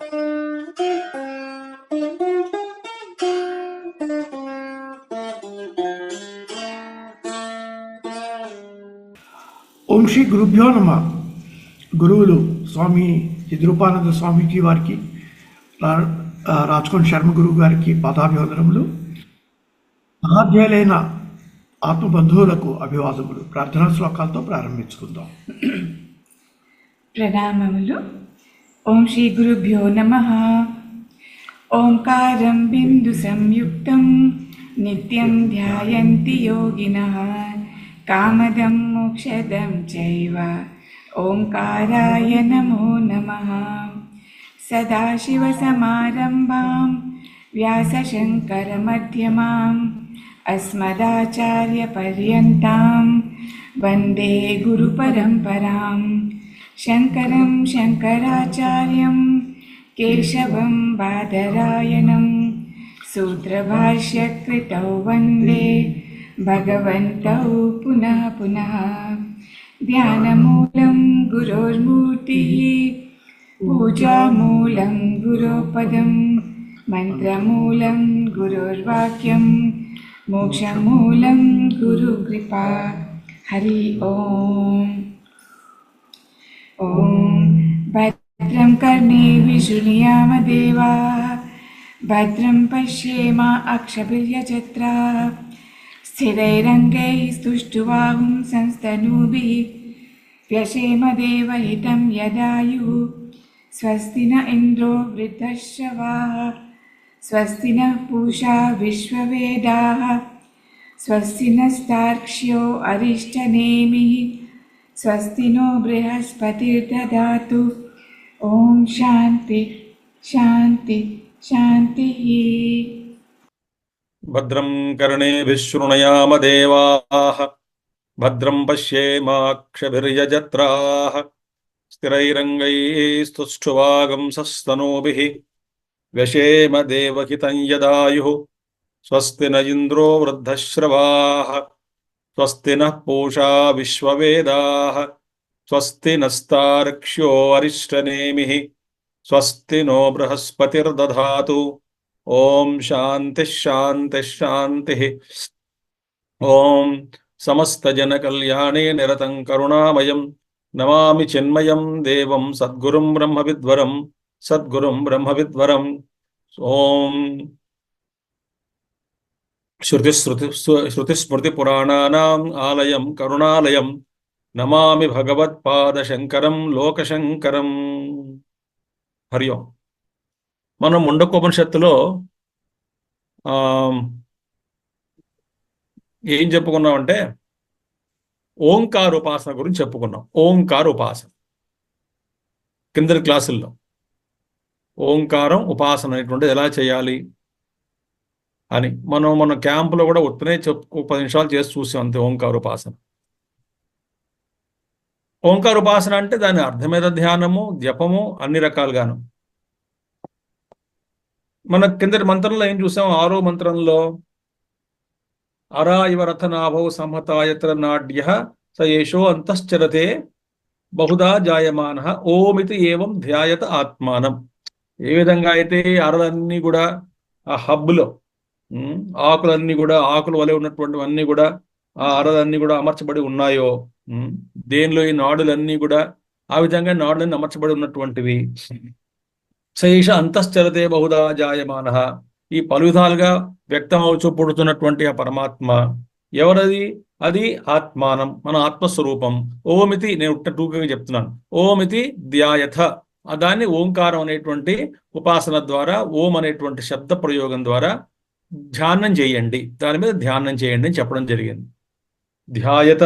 ఓం శ్రీ గురుభ్యో నమ. గురువులు స్వామి యదురూపానంద స్వామీజీ వారికి, రాజ్కోట్ శర్మ గురువు గారికి పాదాభివందనములు. మహాధ్యాయులైన ఆత్మబంధువులకు అభివాదములు. ప్రార్థనా శ్లోకాలతో ప్రారంభించుకుందాం. ప్రణామములు. ఓం శ్రీ గురుభ్యో నమః. ఓంకారం బిందు సంయుక్తం నిత్యం ధ్యాయంతి యోగినః కామదం మోక్షదం చైవ ఓంకారాయ నమో నమః. సదాశివసమారంభాం వ్యాసశంకరమధ్యమాం అస్మదాచార్యపర్యంతాం వందే గురుపరంపరాం. శంకరం శంకరాచార్యం కేశవం బాదరాయణం సూత్రభాష్యకృతౌ వందే భగవంతౌ పునః పునః. ధ్యానమూలం గురోర్మూర్తిః పూజామూలం గురోపదం మంత్రమూలం గురోర్వాక్యం మోక్షమూలం గురుకృపా. హరి ఓం. ఓం భద్రం కర్ణేభిः శృణుయామ దేవాः భద్రం పశ్యేమ అక్షభిర్యజత్రాः స్థిరైరంగైः స్తుష్టువాగుంసంस्तनूभिः व्यशेम देवहितं यदायुः. स्वस्ति न इन्द्रो वृद्धश्रवाः स्वस्ति नः पूषा विश्ववेदाः स्वस्ति नस्तार्क्ष्यो अरिष्टनेमिः स्वस्ति नो बृहस्पतिर्ददातु. ओम शांति शांति शांतिः. भद्रं कर्णेभिः शृणुयाम देवाः भद्रं पश्येमाक्षभिर्यजत्राः स्थिरैरङ्गैः स्तुष्टुवागुंसस्तनूभिः व्यशेम देवहितं यदायुः. स्वस्ति न इन्द्रो वृद्धश्रवाः स्वस्ति नः पूषा विश्ववेदाः स्वस्ति नस्तार्क्ष्यो अरिष्टनेमिः स्वस्ति नो बृहस्पतिर्दधातु. ओम शांति शांति शांति. ओम समस्त जन कल्याणे निरतं करुणामयं नमामि चिन्मयं देवं सद्गुरुं ब्रह्मविद्वरं सद्गुरुं ब्रह्मविद्वरम्. ओम श्रुतिस्मृतिपुराणानाम् आलयं करुणालयं नमामि भगवत्पादशङ्करं लोकशङ्करं. हरि ओम. మనం ముండకోపనిషత్తులో ఏం చెప్పుకున్నామంటే ఓంకార ఉపాసన గురించి చెప్పుకున్నాం. ఓంకార ఉపాసన కిందటి క్లాసుల్లో ఓంకారం ఉపాసన అనేటువంటిది ఎలా చేయాలి అని మన క్యాంపులో కూడా ఉత్తనే 10 నిమిషాలు చేసి చూసాం అంతే. ఓంకార ఉపాసన. ఓంకార ఉపాసన అంటే దాని అర్థమేద ధ్యానము, జపము, అన్ని రకాలుగాను. మన కిందటి మంత్రంలో ఏం చూసాం? 6వ మంత్రంలో అరా ఇవ రథనాభౌ సంహతాయత్ర నాడ్య స ఏషో అంతశ్చరతే బహుదా జాయమానః ఓమితి ఏవం ధ్యాయత ఆత్మానం. ఏ విధంగా అయితే అరలన్నీ కూడా ఆ హబ్లో ఆకులన్నీ కూడా ఆకుల వలె ఉన్నటువంటివన్నీ కూడా ఆ అరలన్నీ కూడా అమర్చబడి ఉన్నాయో, దేనిలో ఈ నాడులన్నీ కూడా ఆ విధంగా నాడులన్నీ అమర్చబడి ఉన్నటువంటివి. సైష అంతశ్చరతే బహుదా జాయమానః. ఈ పలు విధాలుగా వ్యక్తమవుచూ పుడుతున్నటువంటి ఆ పరమాత్మ ఎవరది? అది ఆత్మానం, మన ఆత్మస్వరూపం. ఓమితి, నేను టూకగా చెప్తున్నాను, ఓమితి ధ్యాయథ. దాన్ని ఓంకారం అనేటువంటి ఉపాసన ద్వారా, ఓం అనేటువంటి శబ్ద ప్రయోగం ద్వారా ధ్యానం చేయండి, దాని మీద ధ్యానం చేయండి అని చెప్పడం జరిగింది. ధ్యాయత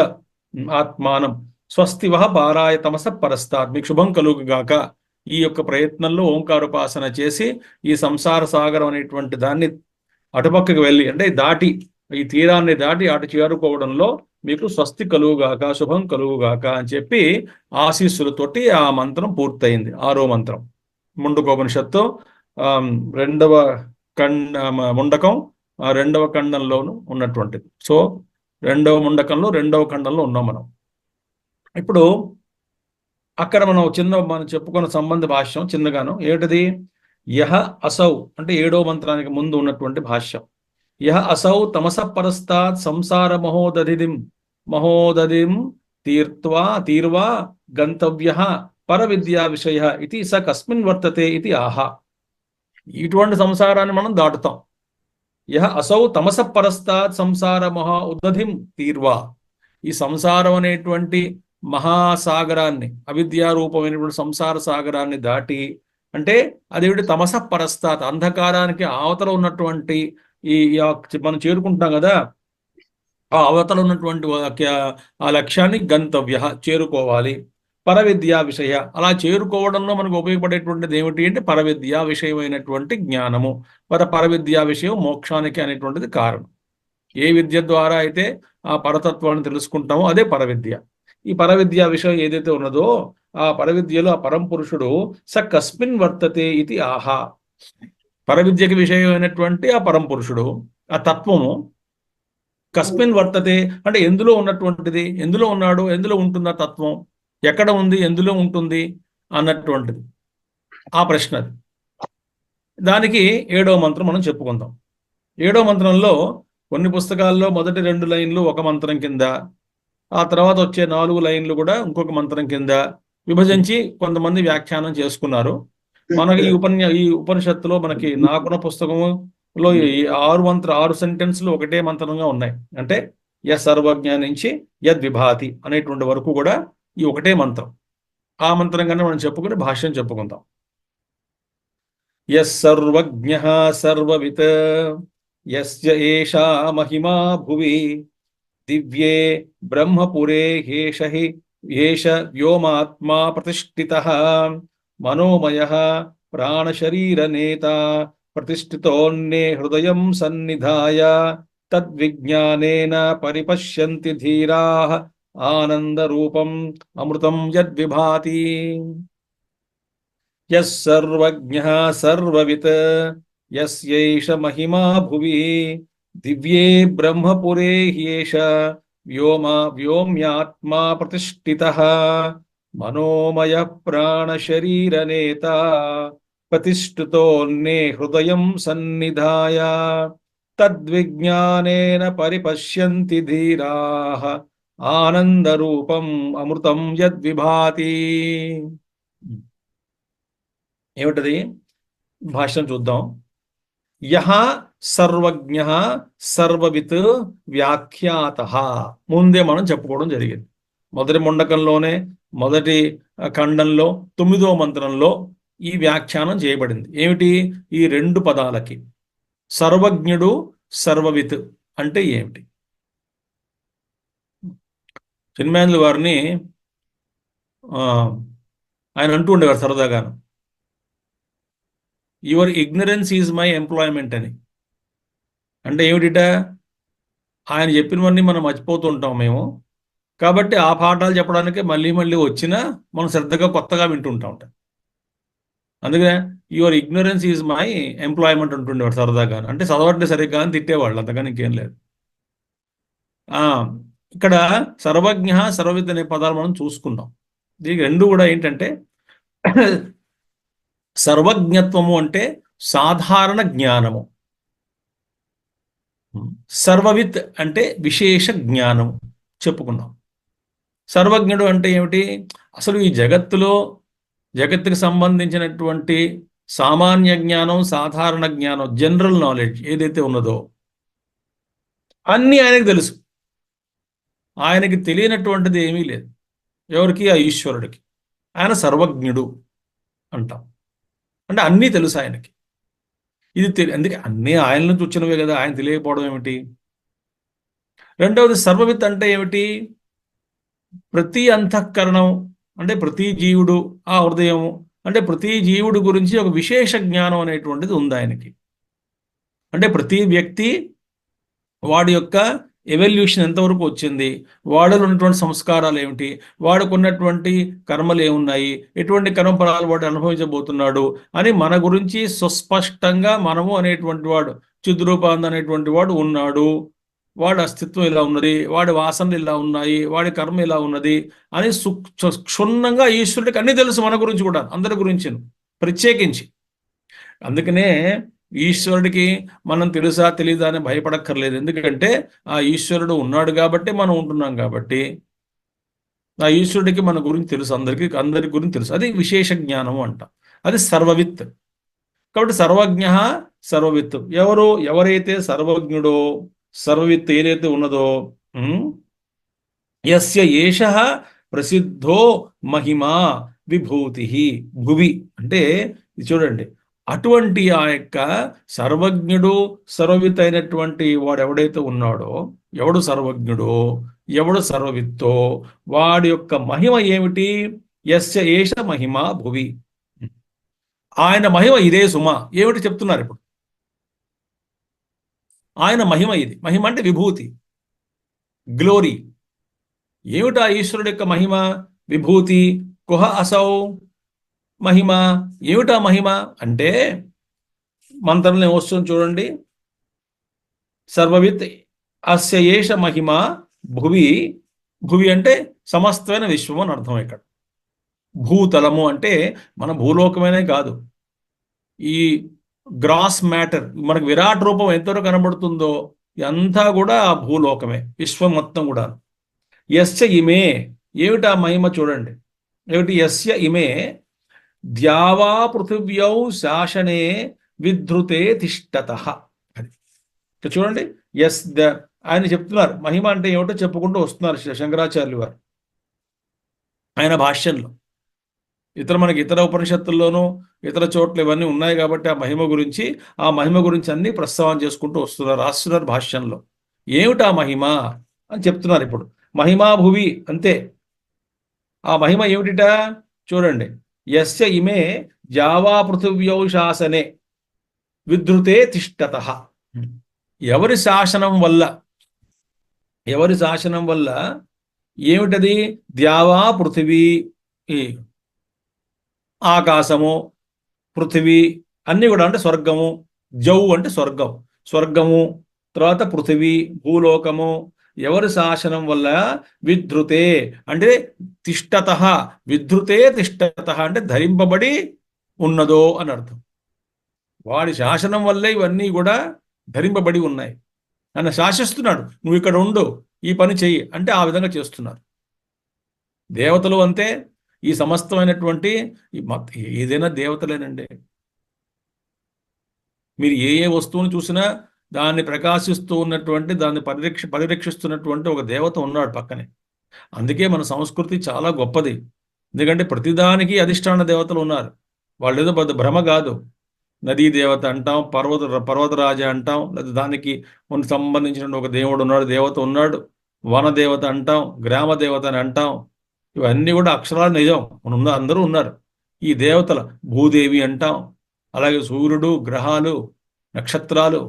ఆత్మానం. స్వస్తివః పారాయ తమస పరస్తాత్. మీకు శుభం కలుగుగాక. ఈ యొక్క ప్రయత్నంలో ఓంకారోపాసన చేసి ఈ సంసార సాగరం అనేటువంటి దాన్ని అటుపక్కకి వెళ్ళి, అంటే దాటి, ఈ తీరాన్ని దాటి అటు చేరుకోవడంలో మీకు స్వస్తి కలుగుగాక, శుభం కలుగుగాక అని చెప్పి ఆశీస్సులతోటి ఆ మంత్రం పూర్తయింది. 6వ మంత్రం ముండకోపనిషత్తు 2వ ముండకం 2వ ఖండంలోను ఉన్నటువంటిది. సో 2వ ముండకంలో 2వ ఖండంలో ఉన్నాం మనం. ఇప్పుడు అక్కడ మనం చెప్పుకున్న సంబంధ భాష్యం చిన్నగాను ఏమిటది? యహ అసౌ అంటే 7వ మంత్రానికి ముందు ఉన్నటువంటి భాష్యం. యహ అసౌ తమస పరస్తాత్ సంసార మహోదధిం తీర్వా గంతవ్య పర విద్యా విషయ ఇది స కస్మిన్ వర్తతే ఇది ఆహా. ఇటువంటి సంసారాన్ని మనం దాటుతాం. యహ అసౌ తమస పరస్తాత్ సంసార ఉదధిం తీర్వా, ఈ సంసారం అనేటువంటి మహాసాగరాన్ని, అవిద్యారూపమైనటువంటి సంసార సాగరాన్ని దాటి, అంటే అదేమిటి? తమస పరస్తాత్ అంధకారానికి అవతల ఉన్నటువంటి మనం చేరుకుంటాం కదా, ఆ అవతల ఉన్నటువంటి ఆ లక్ష్యాన్ని గంతవ్య చేరుకోవాలి. పరవిద్యా విషయ, అలా చేరుకోవడంలో మనకు ఉపయోగపడేటువంటిది ఏమిటి అంటే పరవిద్యా విషయమైనటువంటి జ్ఞానము. పరవిద్యా విషయం మోక్షానికి అనేటువంటిది కారణం. ఏ విద్య ద్వారా అయితే ఆ పరతత్వాన్ని తెలుసుకుంటామో అదే పరవిద్య. ఈ పరవిద్యా విషయం ఏదైతే ఉన్నదో ఆ పరవిద్యలో ఆ పరంపురుషుడు స కస్మిన్ వర్తతే ఇది ఆహా. పరవిద్యకి విషయమైనటువంటి ఆ పరంపురుషుడు, ఆ తత్వము కస్మిన్ వర్తతే అంటే ఎందులో ఉన్నటువంటిది, ఎందులో ఉన్నాడు, ఎందులో ఉంటుంది ఆ తత్వం, ఎక్కడ ఉంది, ఎందులో ఉంటుంది అన్నటువంటిది ఆ ప్రశ్న. దానికి 7వ మంత్రం మనం చెప్పుకుందాం. 7వ మంత్రంలో కొన్ని పుస్తకాల్లో మొదటి 2 లైన్లు ఒక మంత్రం కింద, ఆ తర్వాత వచ్చే 4 లైన్లు కూడా ఇంకొక మంత్రం కింద విభజించి కొంతమంది వ్యాఖ్యానం చేసుకున్నారు. మనకి ఈ ఉపనిషత్తులో నాకున్న పుస్తకంలో ఈ 6 సెంటెన్స్లు ఒకటే మంత్రంగా ఉన్నాయి. అంటే సర్వజ్ఞ నుంచి యద్విభాతి అనేటువంటి వరకు కూడా ఈ ఒకటే మంత్రం. ఆ మంత్రంగానే మనం చెప్పుకుని భాష్యం చెప్పుకుందాం. సర్వజ్ఞః సర్వవిత్ యస్య ఏషా మహిమా భువి దివ్యే బ్రహ్మపురే ఏష వ్యోమాత్మా ప్రతిష్ఠితః మనోమయః ప్రాణశరీరనేత ప్రతిష్ఠితోన్నే హృదయం సన్నిధాయ తద్విజ్ఞానేన పరిపశ్యంతి ధీరాః ఆనందరూపం అమృతం యద్విభాతి. సర్వజ్ఞః సర్వవిత్ యస్యైష మహిమా భువి దివ్యే బ్రహ్మపురే హ్యేష వ్యోమ్యాత్మా ప్రతిష్ఠితః మనోమయ ప్రాణశరీరనేత ప్రతిష్ఠితోన్నే హృదయం సన్నిధాయ తద్విజ్ఞానేన పరిపశ్యంతి ధీరాః ఆనందరూపం అమృతం యద్విభాతి. ఏమిటది? భాష్యం చూద్దాం. యహ సర్వజ్ఞః సర్వవిత్ వ్యాఖ్యాతః ముందే మనం చెప్పుకోవడం జరిగింది. మొదటి ముండకంలోనే మొదటి ఖండంలో 9వ మంత్రంలో ఈ వ్యాఖ్యానం చేయబడింది. ఏమిటి? ఈ 2 పదాలకి సర్వజ్ఞుడు సర్వవిత్ అంటే ఏమిటి? చిన్మేంద్రుల వారిని ఆయన అంటూ ఉండేవారు సరదాగాను, your ignorance is my employment అని. అంటే ఏమిటిట? ఆయన చెప్పినవన్నీ మనం మర్చిపోతూ ఉంటాం మేము, కాబట్టి ఆ పాఠాలు చెప్పడానికి మళ్ళీ మళ్ళీ వచ్చినా మనం శ్రద్ధగా కొత్తగా వింటుంటా ఉంటాం. అందుకే your ignorance is my employment అంటుండేవాడు సరదాగా. అంటే చదవట్లే సరిగ్గా అని తిట్టేవాళ్ళు, అంతకని ఇంకేం లేదు. ఇక్కడ సర్వజ్ఞ సర్వవిత్ అనే పదాలు మనం చూసుకున్నాం. దీనికి 2 కూడా ఏంటంటే సర్వజ్ఞత్వము అంటే సాధారణ జ్ఞానము, సర్వవిత్ అంటే విశేష జ్ఞానం చెప్పుకున్నాం. సర్వజ్ఞుడు అంటే ఏమిటి? అసలు ఈ జగత్తుకి సంబంధించినటువంటి సామాన్య జ్ఞానం, సాధారణ జ్ఞానం, జనరల్ నాలెడ్జ్ ఏదైతే ఉన్నదో అన్నీ ఆయనకు తెలుసు. ఆయనకి తెలియనటువంటిది ఏమీ లేదు. ఎవరికి? ఆ ఈశ్వరుడికి. ఆయన సర్వజ్ఞుడు అంటాం. అంటే అన్నీ తెలుసు ఆయనకి. అందుకే అన్నీ ఆయన నుంచి వచ్చినవే కదా, ఆయన తెలియకపోవడం ఏమిటి? రెండవది సర్వవిత్ అంటే ఏమిటి? ప్రతి అంతఃకరణం అంటే ప్రతి జీవుడు, ఆ హృదయం అంటే ప్రతి జీవుడు గురించి ఒక విశేష జ్ఞానం అనేటువంటిది ఉంది ఆయనకి. అంటే ప్రతి వ్యక్తి వాడి యొక్క ఎవల్యూషన్ ఎంతవరకు వచ్చింది, వాడిలో ఉన్నటువంటి సంస్కారాలు ఏమిటి, వాడుకున్నటువంటి కర్మలు ఏమున్నాయి, ఎటువంటి కర్మఫలాలు వాడు అనుభవించబోతున్నాడు అని మన గురించి సుస్పష్టంగా మనము అనేటువంటి వాడు, చిద్రూపాంద అనేటువంటి వాడు ఉన్నాడు. వాడి అస్తిత్వం ఇలా ఉన్నది, వాడి వాసనలు ఇలా ఉన్నాయి, వాడి కర్మ ఇలా ఉన్నది అని క్షుణ్ణంగా ఈశ్వరుడికి అన్ని తెలుసు, మన గురించి కూడా, అందరి గురించి ప్రత్యేకించి. అందుకనే ఈశ్వరుడికి మనం తెలుసా తెలీదా అని భయపడక్కర్లేదు. ఎందుకంటే ఆ ఈశ్వరుడు ఉన్నాడు కాబట్టి మనం ఉంటున్నాం కాబట్టి ఆ ఈశ్వరుడికి మన గురించి తెలుసు, అందరి గురించి తెలుసు. అది విశేష జ్ఞానము అంట. అది సర్వవిత్. కాబట్టి సర్వజ్ఞ సర్వవిత్. ఎవరైతే సర్వజ్ఞుడో సర్వవిత్ ఏదైతే ఉన్నదో, యస్య ఏషః ప్రసిద్ధో మహిమా విభూతి భువి అంటే ఇది చూడండి, అటువంటి ఆ యొక్క సర్వజ్ఞుడు సర్వవిత్ అయినటువంటి వాడు ఎవడైతే ఉన్నాడో, ఎవడు సర్వజ్ఞుడో ఎవడు సర్వవిత్తో వాడి యొక్క మహిమ ఏమిటి? యస్య ఏష మహిమా భువి, ఆయన మహిమ ఇదే సుమా. ఏమిటి చెప్తున్నారు ఇప్పుడు? ఆయన మహిమ ఇది. మహిమ అంటే విభూతి, గ్లోరీ. ఏమిటా ఈశ్వరుడు యొక్క మహిమ? విభూతి. కుహ అసౌ మహిమ. ఏమిటా మహిమ అంటే మంత్రంలో ఏమొస్తుంది చూడండి, సర్వవిత్ అస్య ఏష మహిమ భువి. భువి అంటే సమస్తమైన విశ్వం అని అర్థం. ఇక్కడ భూతలము అంటే మన భూలోకమేనే కాదు, ఈ గ్రాస్ మ్యాటర్ మనకు విరాట్ రూపం ఎంతవరకు కనబడుతుందో అంతా కూడా ఆ భూలోకమే, విశ్వం మొత్తం కూడా. యస్య ఇమే, ఏమిటా మహిమ చూడండి, ఏమిటి? యస్య ఇమే ద్యావా పృథివ్యౌ శాసనే విధృతే తిష్టతః. అది చూడండి. ఆయన చెప్తున్నారు మహిమ అంటే ఏమిటో చెప్పుకుంటూ వస్తున్నారు శంకరాచార్యులు వారు ఆయన భాష్యంలో. మనకి ఇతర ఉపనిషత్తుల్లోనూ ఇతర చోట్ల ఇవన్నీ ఉన్నాయి కాబట్టి ఆ మహిమ గురించి అన్ని ప్రస్తావన చేసుకుంటూ వస్తున్నారు, రాస్తున్నారు భాష్యంలో. ఏమిటా మహిమ అని చెప్తున్నారు ఇప్పుడు. మహిమా భువి అంతే. ఆ మహిమ ఏమిటిట చూడండి. యస్య ఇమే జావా పృథివ్యౌ శాసనే విధృతే తిష్టతః. ఎవరి శాసనం వల్ల ఏమిటది? ద్యావా పృథివీ, ఆకాశము, పృథివీ అన్నీ కూడా అంటే స్వర్గము. జౌ అంటే స్వర్గము, తర్వాత పృథివీ భూలోకము. ఎవరి శాసనం వల్ల? విధృతే అంటే తిష్టతః. విధృతే తిష్టతః అంటే ధరింపబడి ఉన్నదో అని అర్థం. వాడి శాసనం వల్లే ఇవన్నీ కూడా ధరింపబడి ఉన్నాయి. ఆయన శాసిస్తున్నాడు, నువ్వు ఇక్కడ ఉండు, ఈ పని చెయ్యి అంటే ఆ విధంగా చేస్తున్నారు. దేవతలు అంతే. ఈ సమస్తమైనటువంటి ఏదైనా దేవతలేనండి. మీరు ఏ వస్తువును చూసినా దాన్ని ప్రకాశిస్తూ ఉన్నటువంటి, దాన్ని పరిరక్షిస్తున్నటువంటి ఒక దేవత ఉన్నాడు పక్కనే. అందుకే మన సంస్కృతి చాలా గొప్పది. ఎందుకంటే ప్రతిదానికి అధిష్టాన దేవతలు ఉన్నారు. వాళ్ళు ఏదో పెద్ద భ్రమ కాదు. నదీ దేవత అంటాం, పర్వతరాజ అంటాం, లేదా దానికి సంబంధించిన ఒక దేవత ఉన్నాడు. వనదేవత అంటాం, గ్రామ దేవత అని అంటాం. ఇవన్నీ కూడా అక్షరాలు నిజం, అందరూ ఉన్నారు. ఈ దేవతల భూదేవి అంటాం, అలాగే సూర్యుడు, గ్రహాలు, నక్షత్రాలు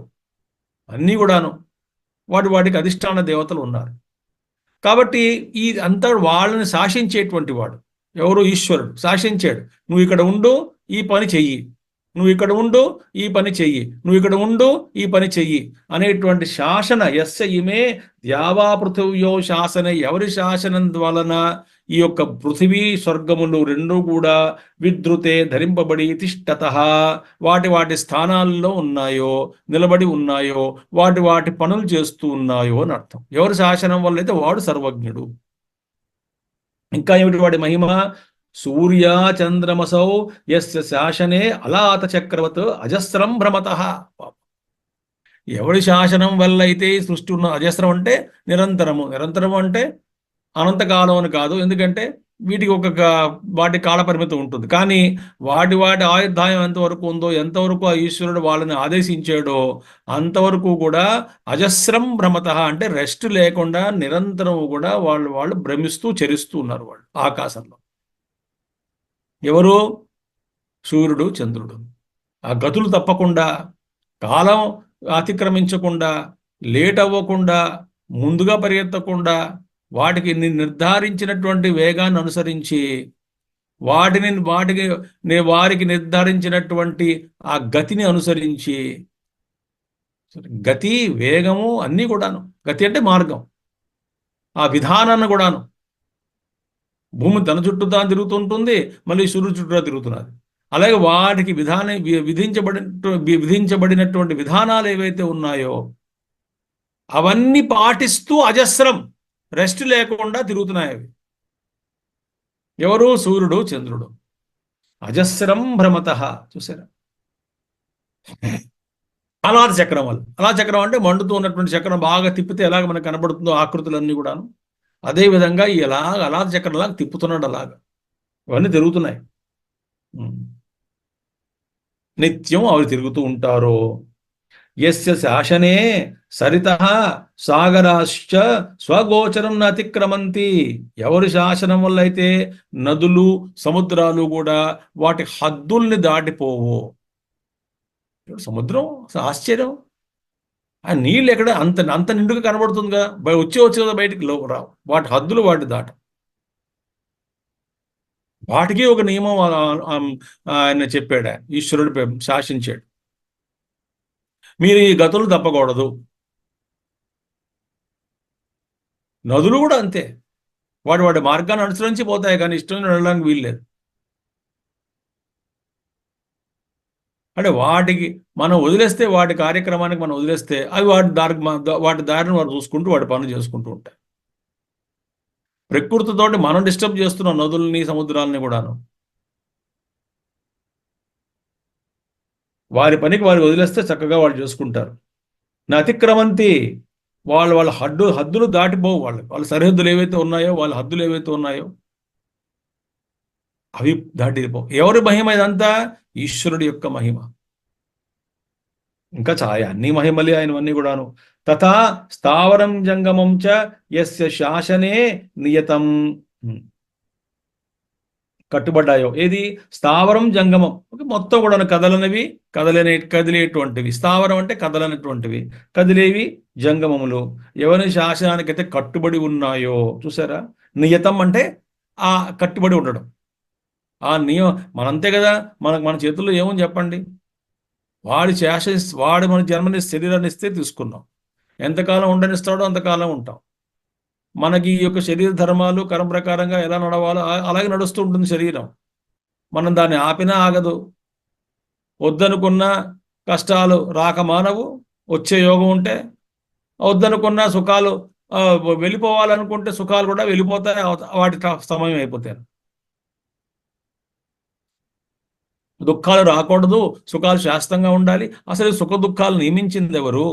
అన్నీ కూడాను వాటికి అధిష్టాన దేవతలు ఉన్నారు. కాబట్టి ఈ అంతా వాళ్ళని శాసించేటువంటి వాడు ఎవరు? ఈశ్వరుడు శాసించాడు. నువ్వు ఇక్కడ ఉండు, ఈ పని చెయ్యి, నువ్వు ఇక్కడ ఉండు, ఈ పని చెయ్యి, నువ్వు ఇక్కడ ఉండు, ఈ పని చెయ్యి అనేటువంటి శాసన. యస్య ఇమే ద్యావా పృథివ్యో శాసన, ఎవరి శాసనం వలన ఈ యొక్క పృథివీ స్వర్గములు రెండూ కూడా విధృతే ధరింపబడి తిష్టతః వాటి స్థానాల్లో ఉన్నాయో, నిలబడి ఉన్నాయో, వాటి పనులు చేస్తూ ఉన్నాయో అని అర్థం. ఎవరి శాసనం వల్ల అయితే వాడు సర్వజ్ఞుడు. ఇంకా ఏమిటి వాడి మహిమ? సూర్య చంద్రమసౌ యస్య శాసనే అలాత చక్రవత్ అజస్రం భ్రమతః. ఎవడి శాసనం వల్ల అయితే సృష్టి ఉన్న, అజస్రం అంటే నిరంతరము అంటే అనంతకాలం అని కాదు. ఎందుకంటే వీటికి వాటి కాల పరిమితి ఉంటుంది. కానీ వాటి ఆయుర్దాయం ఎంతవరకు ఉందో, ఎంతవరకు ఆ ఈశ్వరుడు వాళ్ళని ఆదేశించాడో అంతవరకు కూడా అజస్రం భ్రమతః అంటే రెస్ట్ లేకుండా నిరంతరం కూడా వాళ్ళు భ్రమిస్తూ చరిస్తూ ఉన్నారు వాళ్ళు ఆకాశంలో. ఎవరు? సూర్యుడు, చంద్రుడు. ఆ గతులు తప్పకుండా, కాలం అతిక్రమించకుండా, లేట్ అవ్వకుండా, ముందుగా పరిగెత్తకుండా, వాటికి నిర్ధారించినటువంటి వేగాన్ని అనుసరించి, వారికి నిర్ధారించినటువంటి ఆ గతిని అనుసరించి గతి, వేగము అన్నీ కూడాను. గతి అంటే మార్గం, ఆ విధానాన్ని కూడాను. భూమి తన చుట్టూ తాను తిరుగుతుంటుంది, మళ్ళీ సూర్యుడు చుట్టూ తిరుగుతున్నది. అలాగే వాటికి విధించబడినటువంటి విధానాలు ఏవైతే ఉన్నాయో అవన్నీ పాటిస్తూ అజస్రం, రెస్ట్ లేకుండా తిరుగుతున్నాయి అవి. ఎవరు? సూర్యుడు, చంద్రుడు. అజస్రం భ్రమత. చూసారా? అనాథ చక్రం వల్ల. అనాథ చక్రం అంటే మండుతూ ఉన్నటువంటి చక్రం బాగా తిప్పితే ఎలాగ మనకు కనబడుతుందో ఆకృతులన్నీ కూడాను, అదేవిధంగా ఎలాగ అనాథ చక్రంలాగా తిప్పుతున్నాడు. అలాగా ఇవన్నీ తిరుగుతున్నాయి. నిత్యం అవి తిరుగుతూ ఉంటారు. యస్య శాసనే సరితః సాగరాశ్చ స్వగోచరం న అతిక్రమంతి. ఎవరి శాసనం వల్ల అయితే నదులు, సముద్రాలు కూడా వాటి హద్దుల్ని దాటిపోవు. సముద్రం ఆశ్చర్యం, ఆ నీళ్ళు ఎక్కడ అంత అంత నిండుగా కనబడుతుందిగా, వచ్చి కదా బయటికి రావు. వాటి హద్దులు వాటి దాట. వాటికి ఒక నియమం ఆయన చెప్పాడు, ఈశ్వరుడు శాసించాడు. మీరు ఈ గతులు తప్పకూడదు. నదులు కూడా అంతే, వాటి మార్గాన్ని అనుసరించి పోతాయి, కానీ ఇష్టం వెళ్ళడానికి వీల్లేదు. అంటే వాటికి మనం వదిలేస్తే, వాటి కార్యక్రమానికి మనం వదిలేస్తే అవి వాటి దారిని వాడు చూసుకుంటూ వాటి పనులు చేసుకుంటూ ఉంటాయి. ప్రకృతితోటి మనం డిస్టర్బ్ చేస్తున్నాం నదుల్ని, సముద్రాలని కూడాను. వారి పనికి వారు వదిలేస్తే చక్కగా వాళ్ళు చేసుకుంటారు. నా అతిక్రమంతి, వాళ్ళ హద్దులు దాటిపోవు. వాళ్ళ సరిహద్దులు ఏవైతే ఉన్నాయో, వాళ్ళ హద్దులు ఏవైతే ఉన్నాయో అవి దాటిపోవు. ఎవరి మహిమ ఇదంతా? ఈశ్వరుడి యొక్క మహిమ. ఇంకా అన్ని మహిమలే ఆయనవన్నీ కూడాను. తథా స్థావరం జంగమం చ యస్య శాసనే నియతం. కట్టుబడ్డాయో ఏది? స్థావరం, జంగమం. మొత్తం కూడా కదలనివి, కదిలేటువంటివి. స్థావరం అంటే కదలనటువంటివి, కదిలేవి జంగమములు. ఎవరి శాసనానికైతే కట్టుబడి ఉన్నాయో. చూసారా? నియతం అంటే ఆ కట్టుబడి ఉండడం. ఆ నియమం మనంతే కదా, మన చేతుల్లో ఏముంది చెప్పండి? వాడు మన జన్మని, శరీరాన్ని ఇస్తే తీసుకున్నాం. ఎంతకాలం ఉండనిస్తాడో అంతకాలం ఉంటాం. మనకి ఈ యొక్క శరీర ధర్మాలు కర్మ ప్రకారంగా ఎలా నడవాలో అలాగే నడుస్తూ ఉంటుంది శరీరం. మనం దాన్ని ఆపినా ఆగదు. వద్దనుకున్న కష్టాలు రాక మానవు, వచ్చే యోగం ఉంటే. వద్దనుకున్న సుఖాలు వెళ్ళిపోవాలనుకుంటే సుఖాలు కూడా వెళ్ళిపోతాయి, వాటి సమయం అయిపోతాయి. దుఃఖాలు రాకూడదు, సుఖాలు శాశ్వతంగా ఉండాలి. అసలు సుఖ దుఃఖాలు నియమించింది ఎవరు?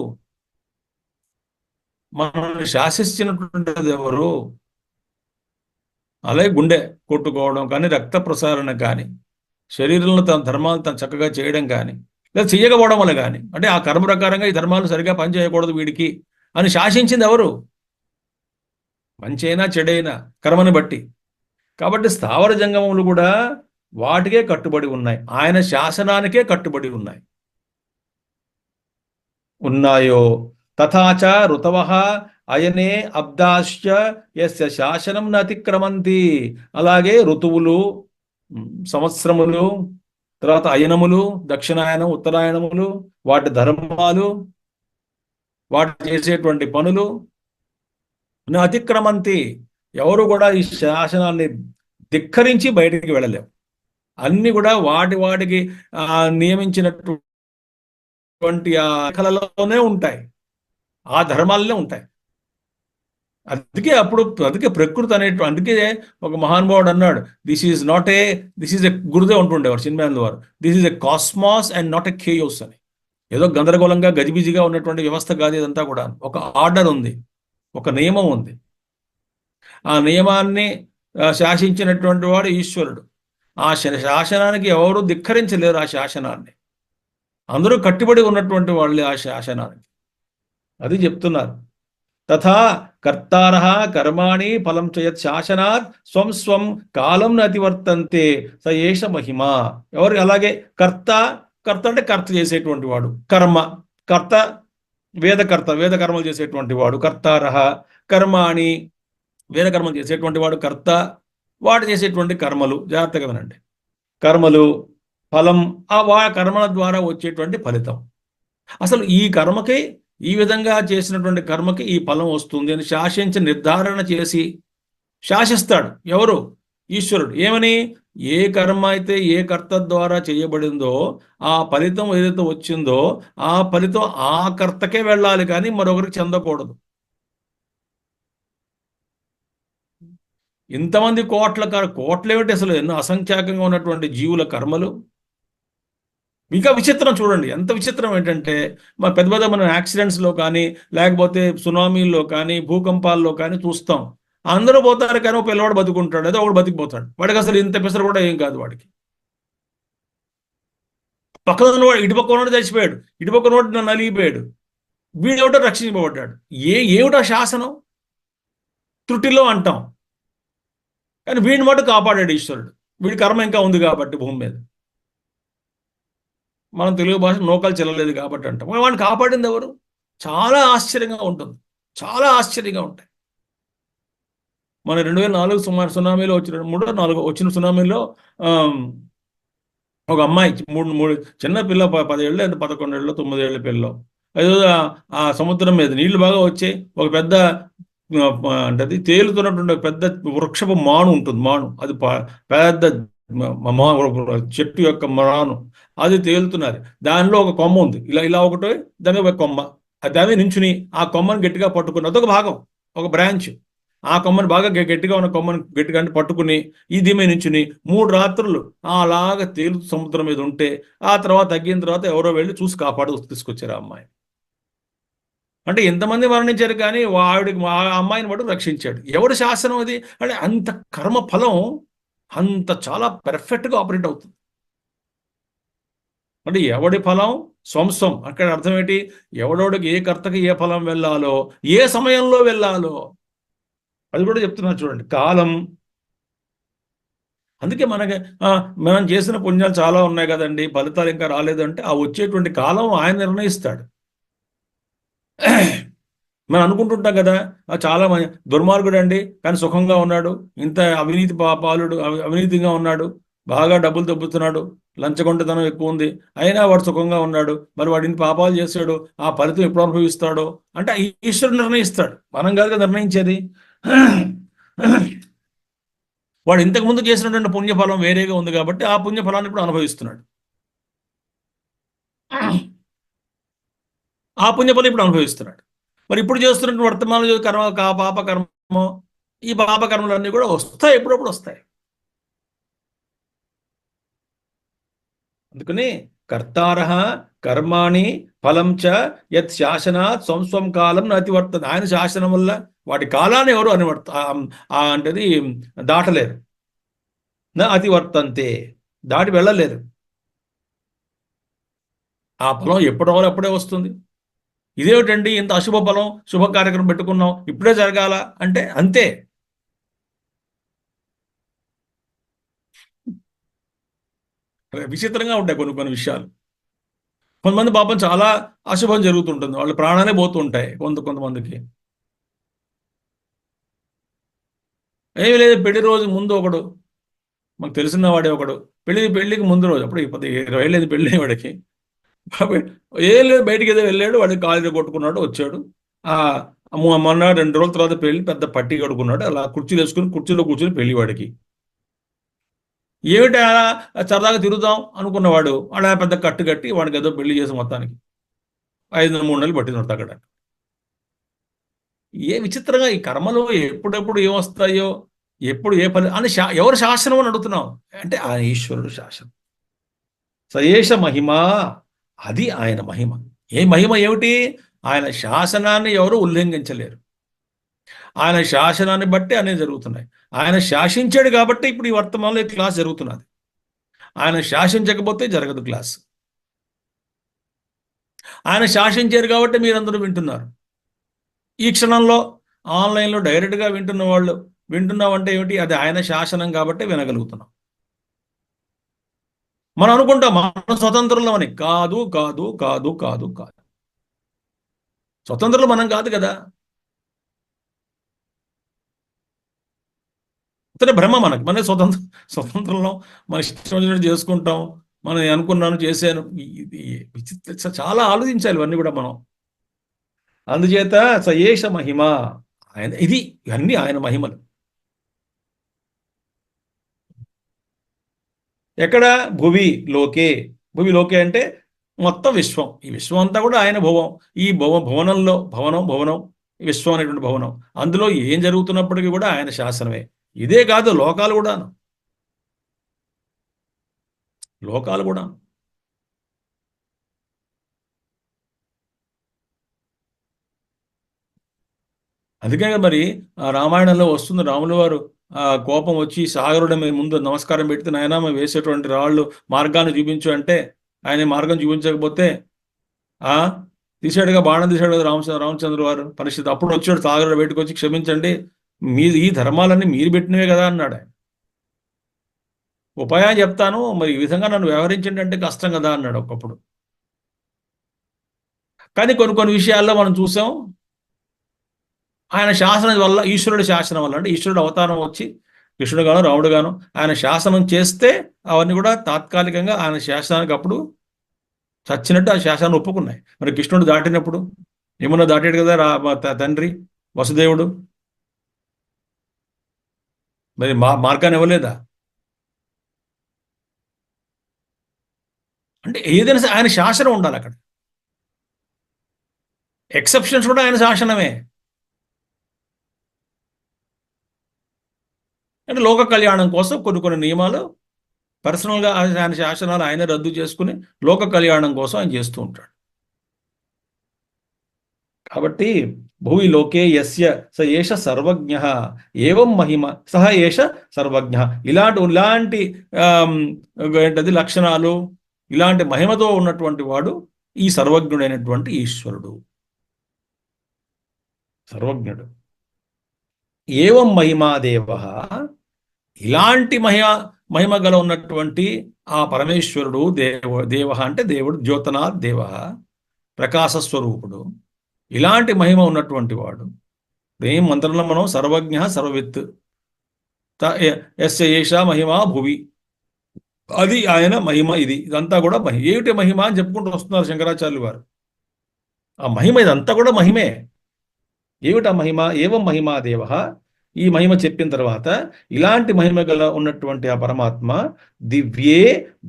మనల్ని శాసిస్తున్నటువంటిది ఎవరు? అలాగే గుండె కొట్టుకోవడం కానీ, రక్త ప్రసారణ కానీ, శరీరంలో తన ధర్మాలు తను చక్కగా చేయడం కానీ, లేదా చెయ్యకపోవడం వల్ల కానీ, అంటే ఆ కర్మ ప్రకారంగా ఈ ధర్మాలు సరిగా పనిచేయకూడదు వీడికి అని శాసించింది ఎవరు? మంచైనా చెడైనా కర్మని బట్టి. కాబట్టి స్థావర జంగమములు కూడా వాటికే కట్టుబడి ఉన్నాయి, ఆయన శాసనానికే కట్టుబడి ఉన్నాయో. తథాచ ఋతవః అయనే అబ్దాశ్చ యస్య శాసనం న అతిక్రమంతి. అలాగే ఋతువులు, సంవత్సరములు, తర్వాత అయనములు, దక్షిణాయనం, ఉత్తరాయణములు, వాటి ధర్మాలు, వాటి చేసేటువంటి పనులు న అతిక్రమంతి. ఎవరు కూడా ఈ శాసనాన్ని ధిక్కరించి బయటికి వెళ్ళలేవు. అన్ని కూడా వాటికి నియమించినటువంటి ఆ కళలోనే ఉంటాయి, ఆ ధర్మాలనే ఉంటాయి. అందుకే ప్రకృతి అందుకే ఒక మహానుభావుడు అన్నాడు, దిస్ ఈజ్ ఎ గురుదేవ్ అంటుండేవారు చిన్మయానంద వారు, this is a cosmos and not a chaos అని. ఏదో గందరగోళంగా గజిబిజిగా ఉన్నటువంటి వ్యవస్థ కాదు ఇదంతా కూడా. ఒక ఆర్డర్ ఉంది, ఒక నియమం ఉంది. ఆ నియమాన్ని శాసించినటువంటి వాడు ఈశ్వరుడు. ఆ శాసనానికి ఎవరు ధిక్కరించలేరు. ఆ శాసనాన్ని అందరూ కట్టుబడి ఉన్నటువంటి వాళ్ళే ఆ శాసనానికి. అది చెప్తున్నారు. తథా కర్తారః కర్మాణి ఫలం చయత్ శాసనాత్ స్వం స్వం కాలం నతివర్తంతే స ఏష మహిమ. ఎవరు? అలాగే కర్త అంటే కర్త చేసేటువంటి వాడు. కర్త వేద కర్మలు చేసేటువంటి వాడు. కర్తారః కర్మాణి, వేద కర్మలు చేసేటువంటి వాడు కర్త. వాడు చేసేటువంటి కర్మలు, జాగ్రత్తగా వినండి, కర్మలు, ఫలం, ఆ కర్మల ద్వారా వచ్చేటువంటి ఫలితం. అసలు ఈ కర్మకి, ఈ విధంగా చేసినటువంటి కర్మకి ఈ ఫలం వస్తుంది అని శాసించి నిర్ధారణ చేసి శాసిస్తాడు ఎవరు? ఈశ్వరుడు. ఏమని? ఏ కర్మ అయితే ఏ కర్త ద్వారా చేయబడిందో ఆ ఫలితం ఏదైతే వచ్చిందో ఆ ఫలితం ఆ కర్తకే వెళ్ళాలి, కానీ మరొకరికి చెందకూడదు. ఇంతమంది కోట్లేమిటి అసలు, ఎన్నో అసంఖ్యాకంగా ఉన్నటువంటి జీవుల కర్మలు. ఇంకా విచిత్రం చూడండి, ఎంత విచిత్రం ఏంటంటే మన పెద్ద పెద్ద మనం యాక్సిడెంట్స్లో కానీ, లేకపోతే సునామీల్లో కానీ, భూకంపాల్లో కానీ చూస్తాం. అందరూ పోతారు కానీ ఒక పిల్లవాడు బతుకుంటాడు, ఏదో ఒకడు బతికిపోతాడు. వాడికి అసలు ఇంత పెసరు కూడా ఏం కాదు వాడికి. పక్కన ఉన్నవాడు, ఇటుపక్క ఉన్నవాడు చచ్చిపోయాడు, ఇటుపక్క ఉన్నవాడు నలిగిపోయాడు, వీడేమిటో రక్షించబడ్డాడు. ఏమిటో శాసనం? త్రుటిలో అంటాం, కానీ వీడిని మటు కాపాడాడు ఈశ్వరుడు. వీడి కర్మ ఇంకా ఉంది కాబట్టి భూమి మీద. మనం తెలుగు భాష నోకలు చెల్లలేదు కాబట్టి అంటాం. వాడిని కాపాడింది ఎవరు? చాలా ఆశ్చర్యంగా ఉంటుంది, చాలా ఆశ్చర్యంగా ఉంటాయి. మన 2004 సునామీలో వచ్చిన 3-4 వచ్చిన సునామీలో ఒక అమ్మాయి మూడు చిన్న పిల్ల, 10 ఏళ్ళు 11 ఏళ్ళు 9 ఏళ్ళ పిల్ల, ఏదో ఆ సముద్రం మీద నీళ్లు బాగా వచ్చాయి. ఒక పెద్ద అంటే అది తేలుతున్నటువంటి పెద్ద వృక్షపు మాను ఉంటుంది, మాను అది పెద్ద చెట్టు యొక్క మాను, అది తేలుతున్నారు. దానిలో ఒక కొమ్మ ఉంది, ఇలా ఇలా ఒకటి, దాని ఒక కొమ్మ, దాని నించుని ఆ కొమ్మను గట్టిగా పట్టుకుని, అదొక భాగం, ఒక బ్రాంచ్. ఆ కొమ్మని బాగా గట్టిగా ఉన్న కొమ్మని గట్టిగా పట్టుకుని ఈ ధీమే నించుని 3 రాత్రులు అలాగా తేలుతూ సముద్రం మీద ఉంటే, ఆ తర్వాత తగ్గిన తర్వాత ఎవరో వెళ్ళి చూసి కాపాడు తీసుకొచ్చారు ఆ అమ్మాయి. అంటే ఎంతమంది మరణించారు కానీ ఆవిడకి, ఆ అమ్మాయిని మటు రక్షించాడు. ఎవడు శాసనం అది? అంటే అంత కర్మ ఫలం అంత చాలా పెర్ఫెక్ట్గా ఆపరేట్ అవుతుంది. అంటే ఎవడి ఫలం స్వంస్వం. అక్కడ అర్థం ఏంటి? ఎవడోడికి ఏ కర్తకి ఏ ఫలం వెళ్ళాలో, ఏ సమయంలో వెళ్ళాలో అది కూడా చెప్తున్నారు చూడండి. కాలం. అందుకే మనం చేసిన పుణ్యాలు చాలా ఉన్నాయి కదండి, ఫలితాలు ఇంకా రాలేదంటే ఆ వచ్చేటువంటి కాలం ఆయన నిర్ణయిస్తాడు. మనం అనుకుంటుంటాం కదా, చాలా దుర్మార్గుడు అండి కానీ సుఖంగా ఉన్నాడు, ఇంత అవినీతిగా ఉన్నాడు, బాగా డబ్బులు దొబ్బుతున్నాడు, లంచగొంటతనం ఎక్కువ ఉంది, అయినా వాడు సుఖంగా ఉన్నాడు, మరి వాడు ఇన్ని పాపాలు చేశాడు, ఆ ఫలితం ఎప్పుడు అనుభవిస్తాడో అంటే ఈశ్వరుడు నిర్ణయిస్తాడు, మనం కాదుగా నిర్ణయించేది. వాడు ఇంతకుముందు చేసినటువంటి పుణ్యఫలం వేరేగా ఉంది కాబట్టి ఆ పుణ్యఫలాన్ని ఇప్పుడు అనుభవిస్తున్నాడు. ఆ పుణ్యఫలం ఇప్పుడు అనుభవిస్తున్నాడు. మరి ఇప్పుడు చేస్తున్నటువంటి వర్తమాన కర్మ, పాపకర్మ, ఈ పాపకర్మలన్నీ కూడా వస్తాయి, ఎప్పుడప్పుడు వస్తాయి. అందుకని కర్తారః కర్మాణి ఫలం చ యత్ శాసనాత్ స్వం కాలం నతివర్తన. ఆయన శాసనం వల్ల వాటి కాలాన్ని ఎవరు అంటేది దాటలేరు. నా అతివర్తంతే, దాటి వెళ్ళలేరు. ఆ ఫలం ఎప్పటివాళ్ళు అప్పుడే వస్తుంది. ఇదేమిటండి ఇంత అశుభ ఫలం, శుభ కార్యక్రమం పెట్టుకున్నాం ఇప్పుడే జరగాల అంటే అంతే. విచిత్రంగా ఉంటాయి కొన్ని కొన్ని విషయాలు. కొంతమంది పాపం చాలా అశుభం జరుగుతుంటుంది, వాళ్ళ ప్రాణాలే పోతుంటాయి కొంతమందికి. ఏమీ లేదు, పెళ్లి రోజు ముందు ఒకడు, మాకు తెలిసిన వాడే ఒకడు, పెళ్లికి ముందు రోజు, అప్పుడు 20 ఏళ్ళు పెళ్ళి వాడికి, ఏం లేదు బయటికి ఏదో వెళ్ళాడు, వాడికి కాలు కొట్టుకున్నాడు, వచ్చాడు. మొన్న 2 రోజుల తర్వాత పెళ్లి, పెద్ద పట్టి కడుక్కున్నాడు, అలా కుర్చీలు వేసుకుని కుర్చీలో కూర్చొని పెళ్లి వాడికి. ఏమిటి సరదాగా తిరుగుతాం అనుకున్నవాడు వాడు పెద్ద కట్టు కట్టి వాడికి ఏదో పెళ్లి చేసి మొత్తానికి 3 నెలలు పట్టింది తగ్గడ. ఏ విచిత్రంగా ఈ కర్మలు ఎప్పుడెప్పుడు ఏమొస్తాయో, ఎప్పుడు ఏ పని అని ఎవరు శాసనం అని అడుగుతున్నాం అంటే ఆ ఈశ్వరుడు శాసనం. సయేష మహిమ, అది ఆయన మహిమ. ఏ మహిమ ఏమిటి? ఆయన శాసనాన్ని ఎవరు ఉల్లంఘించలేరు. ఆయన శాసనాన్ని బట్టి అనేవి జరుగుతున్నాయి. ఆయన శాసించాడు కాబట్టి ఇప్పుడు ఈ వర్తమానంలో ఈ క్లాస్ జరుగుతున్నది. ఆయన శాసించకపోతే జరగదు క్లాస్. ఆయన శాసించారు కాబట్టి మీరందరూ వింటున్నారు. ఈ క్షణంలో ఆన్లైన్లో డైరెక్ట్గా వింటున్నామంటే ఏమిటి? అది ఆయన శాసనం కాబట్టి వినగలుగుతున్నాం. మనం అనుకుంటాం మనం స్వతంత్రులం అని. కాదు కాదు కాదు కాదు కాదు, స్వతంత్రులు మనం కాదు కదా. భ్రమ మన స్వతంత్రంలో మన ఇష్టం వచ్చినట్టు చేసుకుంటాం, మనం అనుకున్నాను చేశాను చాలా ఆలోచించాలి ఇవన్నీ కూడా మనం. అందుచేత సయేష మహిమ, ఆయన ఇది ఇవన్నీ ఆయన మహిమలు. ఎక్కడ? భువి లోకే. భువి లోకే అంటే మొత్తం విశ్వం. ఈ విశ్వం అంతా కూడా ఆయన భువం. ఈ భువనంలో భవనం ఈ విశ్వం అనేటువంటి భవనం, అందులో ఏం జరుగుతున్నప్పటికీ కూడా ఆయన శాసనమే. ఇదే కాదు, లోకాలు కూడాను. లోకాలు కూడా. అందుకే మరి ఆ రామాయణంలో వస్తుంది, రాముల వారు ఆ కోపం వచ్చి సాగరుడి మీద ముందు నమస్కారం పెడితే, నాయనా మేము వేసేటువంటి రాళ్ళు మార్గాన్ని చూపించు అంటే, ఆయన మార్గం చూపించకపోతే ఆ తీసాడుగా, బాణం తీసాడు కదా రామచంద్ర వారు పరిస్థితి. అప్పుడు వచ్చాడు సాగరుడు బయటకు వచ్చి, క్షమించండి మీరు ఈ ధర్మాలన్నీ మీరు పెట్టినవే కదా అన్నాడు ఆయన. ఉపాయం చెప్తాను, మరి ఈ విధంగా నన్ను వ్యవహరించండి అంటే కష్టం కదా అన్నాడు ఒకప్పుడు. కానీ కొన్ని విషయాల్లో మనం చూసాం, ఆయన శాసనం వల్ల, ఈశ్వరుడి శాసనం వల్ల, అంటే ఈశ్వరుడు అవతారం వచ్చి కృష్ణుడు గాను రాముడు గాను ఆయన శాసనం చేస్తే అవన్నీ కూడా తాత్కాలికంగా ఆయన శాసనానికి అప్పుడు చచ్చినట్టు ఆ శాసనాన్ని ఒప్పుకున్నాయి. మరి కృష్ణుడు దాటినప్పుడు యమున దాటాడు కదా తండ్రి వసుదేవుడు, మరి మార్గాన్ని ఇవ్వలేదా? అంటే ఏదైనా ఆయన శాసనం ఉండాలి అక్కడ. ఎక్సెప్షన్స్ కూడా ఆయన శాసనమే. అంటే లోక కళ్యాణం కోసం కొన్ని నియమాలు పర్సనల్గా ఆయన శాసనాలు ఆయన రద్దు చేసుకుని లోక కళ్యాణం కోసం ఆయన చేస్తూ ఉంటాడు. కాబట్టి భువి లోకే యస్య స ఏష సర్వజ్ఞ ఏవం మహిమ సహ ఏష సర్వజ్ఞ. ఇలాంటి ఏంటది లక్షణాలు, ఇలాంటి మహిమతో ఉన్నటువంటి వాడు ఈ సర్వజ్ఞుడైనటువంటి ఈశ్వరుడు, సర్వజ్ఞుడు. ఏవం మహిమాదేవ, ఇలాంటి మహిమ గల ఉన్నటువంటి ఆ పరమేశ్వరుడు దేవ అంటే దేవుడు, జ్యోతనాథ్ దేవ ప్రకాశస్వరూపుడు, ఇలాంటి మహిమ ఉన్నటువంటి వాడు. ఏం మంత్రంలో మనం సర్వజ్ఞ సర్వవిత్ యస్య ఏషా మహిమా భువి, అది ఆయన మహిమ. ఇదంతా కూడా ఏమిటి మహిమ అని చెప్పుకుంటూ వస్తున్నారు శంకరాచార్యులు వారు. ఆ మహిమ ఇదంతా కూడా మహిమే. ఏమిటా మహిమ? ఏవం మహిమాదేవ, ఈ మహిమ చెప్పిన తర్వాత ఇలాంటి మహిమ గల ఉన్నటువంటి ఆ పరమాత్మ దివ్యే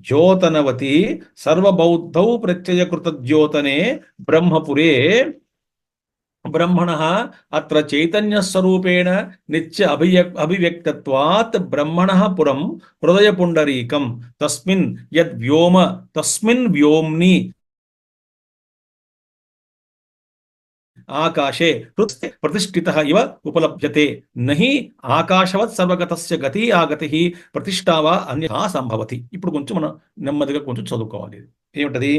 జ్యోతనవతి సర్వబౌద్ధౌ ప్రత్యయకృత జ్యోతనే బ్రహ్మపురే బ్రహ్మణ అత్ర చైతన్యస్వరూపేణ నిత్య అభివ్యక్తత్వాత్ బ్రహ్మణ పురం హృదయ పుండరీకం తస్మిన్ వ్యోమ్ని ఆకాశే ప్రతిష్ఠిత ఇవ ఉపలభ్యతే నహి ఆకాశవత్ సర్వగతస్య గతి ఆగతి ప్రతిష్టావా అన్యథా సంభవతి. ఇప్పుడు కొంచెం మనం నెమ్మదిగా కొంచెం చదువుకోవాలి. ఏమిటది?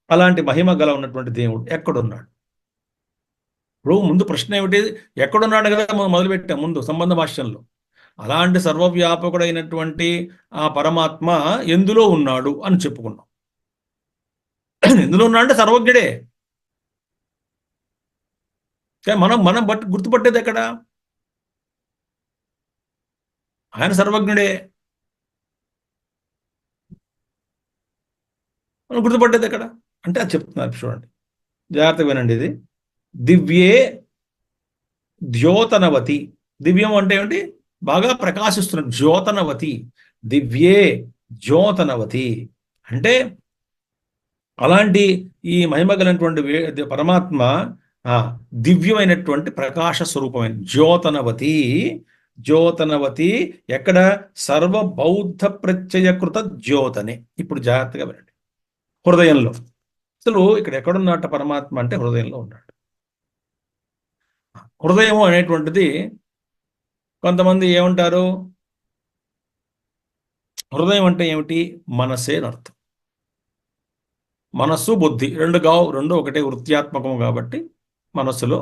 అలాంటి మహిమ గల ఉన్నటువంటి దేవుడు ఎక్కడున్నాడు? ఇప్పుడు ముందు ప్రశ్న ఏమిటి? ఎక్కడున్నాడు కదా మనం మొదలుపెట్టాం ముందు సంబంధ భాష్యంలో. అలాంటి సర్వవ్యాపకుడైనటువంటి ఆ పరమాత్మ ఎందులో ఉన్నాడు అని చెప్పుకున్నాం. ఎందులో ఉన్నాడు అంటే సర్వజ్ఞుడే. మనం గుర్తుపట్టేది ఎక్కడ? ఆయన సర్వజ్ఞుడే. మనం గుర్తుపట్టేది ఎక్కడ అంటే అది చెప్తున్నారు, చూడండి జాగ్రత్తగా వినండి. ఇది దివ్యే ద్యోతనవతి. దివ్యం అంటే ఏమిటి? బాగా ప్రకాశిస్తున్న జ్యోతనవతి. దివ్యే జ్యోతనవతి అంటే అలాంటి ఈ మహిమగలైనటువంటి పరమాత్మ దివ్యమైనటువంటి ప్రకాశ స్వరూపమైన జ్యోతనవతి ఎక్కడ? సర్వబౌద్ధ ప్రత్యయకృత జ్యోతనే. ఇప్పుడు జాగ్రత్తగా వినండి. హృదయంలో. అసలు ఇక్కడ ఎక్కడున్నట్ట పరమాత్మ అంటే హృదయంలో ఉన్నాడు. హృదయం అనేటువంటిది కొంతమంది ఏమంటారు, హృదయం అంటే ఏమిటి? మనసే అర్థం. మనస్సు బుద్ధి రెండు ఒకటే, వృత్యాత్మకం కాబట్టి మనస్సులో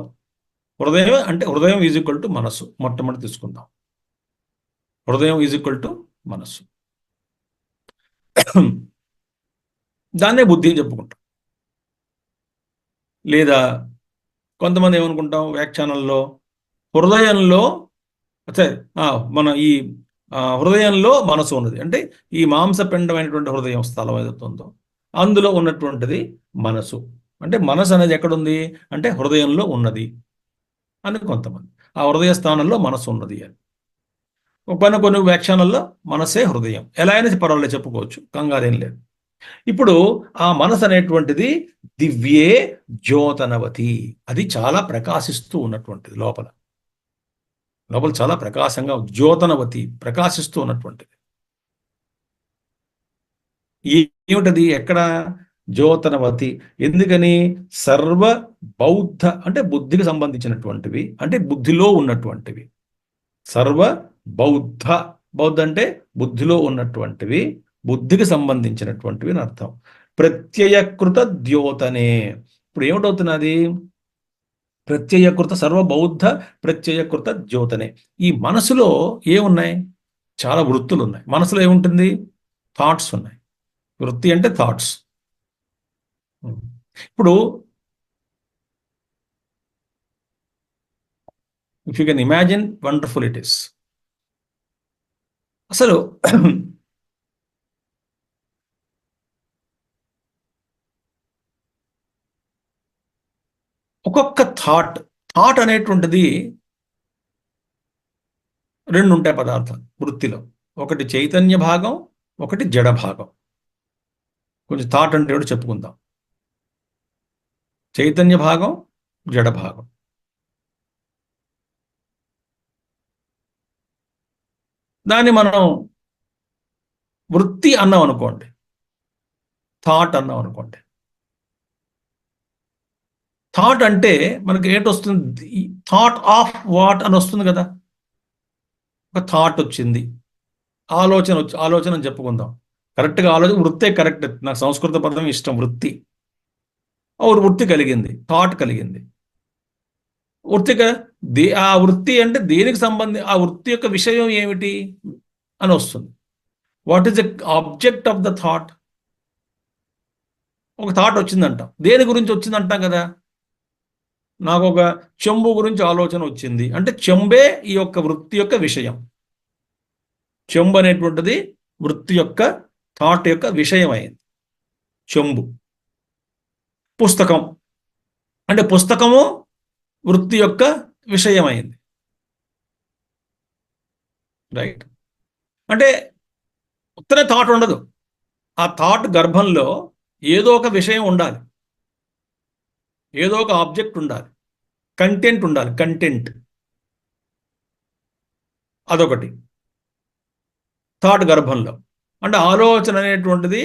హృదయం అంటే హృదయం ఈజ్ ఈక్వల్ టు మనస్సు. మొట్టమొదటి తీసుకుందాం, హృదయం ఈజ్ ఈక్వల్ టు మనస్సు. దాన్నే బుద్ధి అని చెప్పుకుంటాం. లేదా కొంతమంది ఏమనుకుంటాం వ్యాఖ్యానంలో, హృదయంలో మన ఈ హృదయంలో మనసు ఉన్నది. అంటే ఈ మాంసపిండమైనటువంటి హృదయం స్థలం ఏదైతే ఉందో అందులో ఉన్నటువంటిది మనసు. అంటే మనసు అనేది ఎక్కడుంది అంటే హృదయంలో ఉన్నది అని కొంతమంది. ఆ హృదయ స్థానంలో మనసు ఉన్నది అని. కొన్ని వ్యాఖ్యానాల్లో మనసే హృదయం. ఎలా అయినా పర్వాలేదు చెప్పుకోవచ్చు, కంగారేం లేదు. ఇప్పుడు ఆ మనసు అనేటువంటిది దివ్యే జ్యోతనవతి, అది చాలా ప్రకాశిస్తూ ఉన్నటువంటిది లోపల చాలా ప్రకాశంగా జ్యోతనవతి, ప్రకాశిస్తూ ఉన్నటువంటిది. ఏమిటది? ఎక్కడ? జ్యోతనవతి. ఎందుకని? సర్వ బౌద్ధ అంటే బుద్ధికి సంబంధించినటువంటివి, అంటే బుద్ధిలో ఉన్నటువంటివి. సర్వ బౌద్ధ, బౌద్ధ అంటే బుద్ధిలో ఉన్నటువంటివి, బుద్ధికి సంబంధించినటువంటివి అని అర్థం. ప్రత్యయకృత ద్యోతనే. ఇప్పుడు ఏమిటవుతున్నది? ప్రత్యయకృత సర్వబౌద్ధ ప్రత్యయకృత ద్యోతనే. ఈ మనసులో ఏమున్నాయి? చాలా వృత్తులు ఉన్నాయి. మనసులో ఏముంటుంది? థాట్స్ ఉన్నాయి. వృత్తి అంటే థాట్స్. ఇప్పుడు if you can imagine wonderful it is. అసలు ఒక్కొక్క థాట్ అనేటువంటిది రెండు ఉంటాయి పదార్థాలు వృత్తిలో. ఒకటి చైతన్య భాగం, ఒకటి జడ భాగం. కొంచెం థాట్ అంటే కూడా చెప్పుకుందాం. చైతన్య భాగం, జడ భాగం. దాన్ని మనం వృత్తి అన్నాం అనుకోండి, థాట్ అన్నాం అనుకోండి. థాట్ అంటే మనకి ఏంటొస్తుంది? థాట్ ఆఫ్ వాట్ అని వస్తుంది కదా. ఒక థాట్ వచ్చింది, ఆలోచన అని చెప్పుకుందాం. కరెక్ట్గా ఆలోచన, వృత్తే కరెక్ట్. నాకు సంస్కృత పదం ఇష్టం, వృత్తి. వృత్తి కలిగింది, థాట్ కలిగింది. ఆ వృత్తి అంటే దేనికి సంబంధించి, ఆ వృత్తి యొక్క విషయం ఏమిటి అని వస్తుంది. What is the object of the thought? ఒక థాట్ వచ్చిందంటాం, దేని గురించి వచ్చిందంటాం కదా. నాకు ఒక చెంబు గురించి ఆలోచన వచ్చింది అంటే చెంబే ఈ యొక్క వృత్తి యొక్క విషయం. చెంబు అనేటువంటిది వృత్తి యొక్క, థాట్ యొక్క విషయం అయింది చెంబు. పుస్తకం అంటే పుస్తకము వృత్తి యొక్క విషయం అయింది. రైట్? అంటే ఉత్తర థాట్ ఉండదు. ఆ థాట్ గర్భంలో ఏదో ఒక విషయం ఉండాలి, ఏదో ఒక ఆబ్జెక్ట్ ఉండాలి, కంటెంట్ ఉండాలి. కంటెంట్ అదొకటి థాట్ గర్భంలో. అంటే ఆలోచన అనేటువంటిది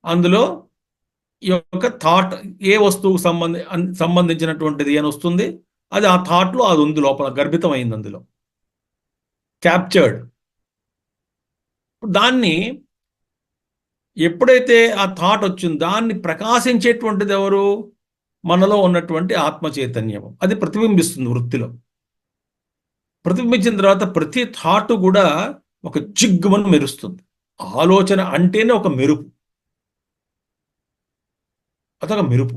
అందులో ఈ యొక్క థాట్ ఏ వస్తువుకు సంబంధించినటువంటిది అని వస్తుంది. అది ఆ థాట్లో అది ఉంది, లోపల గర్భితం అయింది, అందులో క్యాప్చర్డ్. దాన్ని ఎప్పుడైతే ఆ థాట్ వచ్చిందో దాన్ని ప్రకాశించేటువంటిది ఎవరు? మనలో ఉన్నటువంటి ఆత్మ చైతన్యము. అది ప్రతిబింబిస్తుంది వృత్తిలో. ప్రతిబింబించిన తర్వాత ప్రతి థాట్ కూడా ఒక జిగ్గుమని మెరుస్తుంది. ఆలోచన అంటేనే ఒక మెరుపు, అదొక మెరుపు.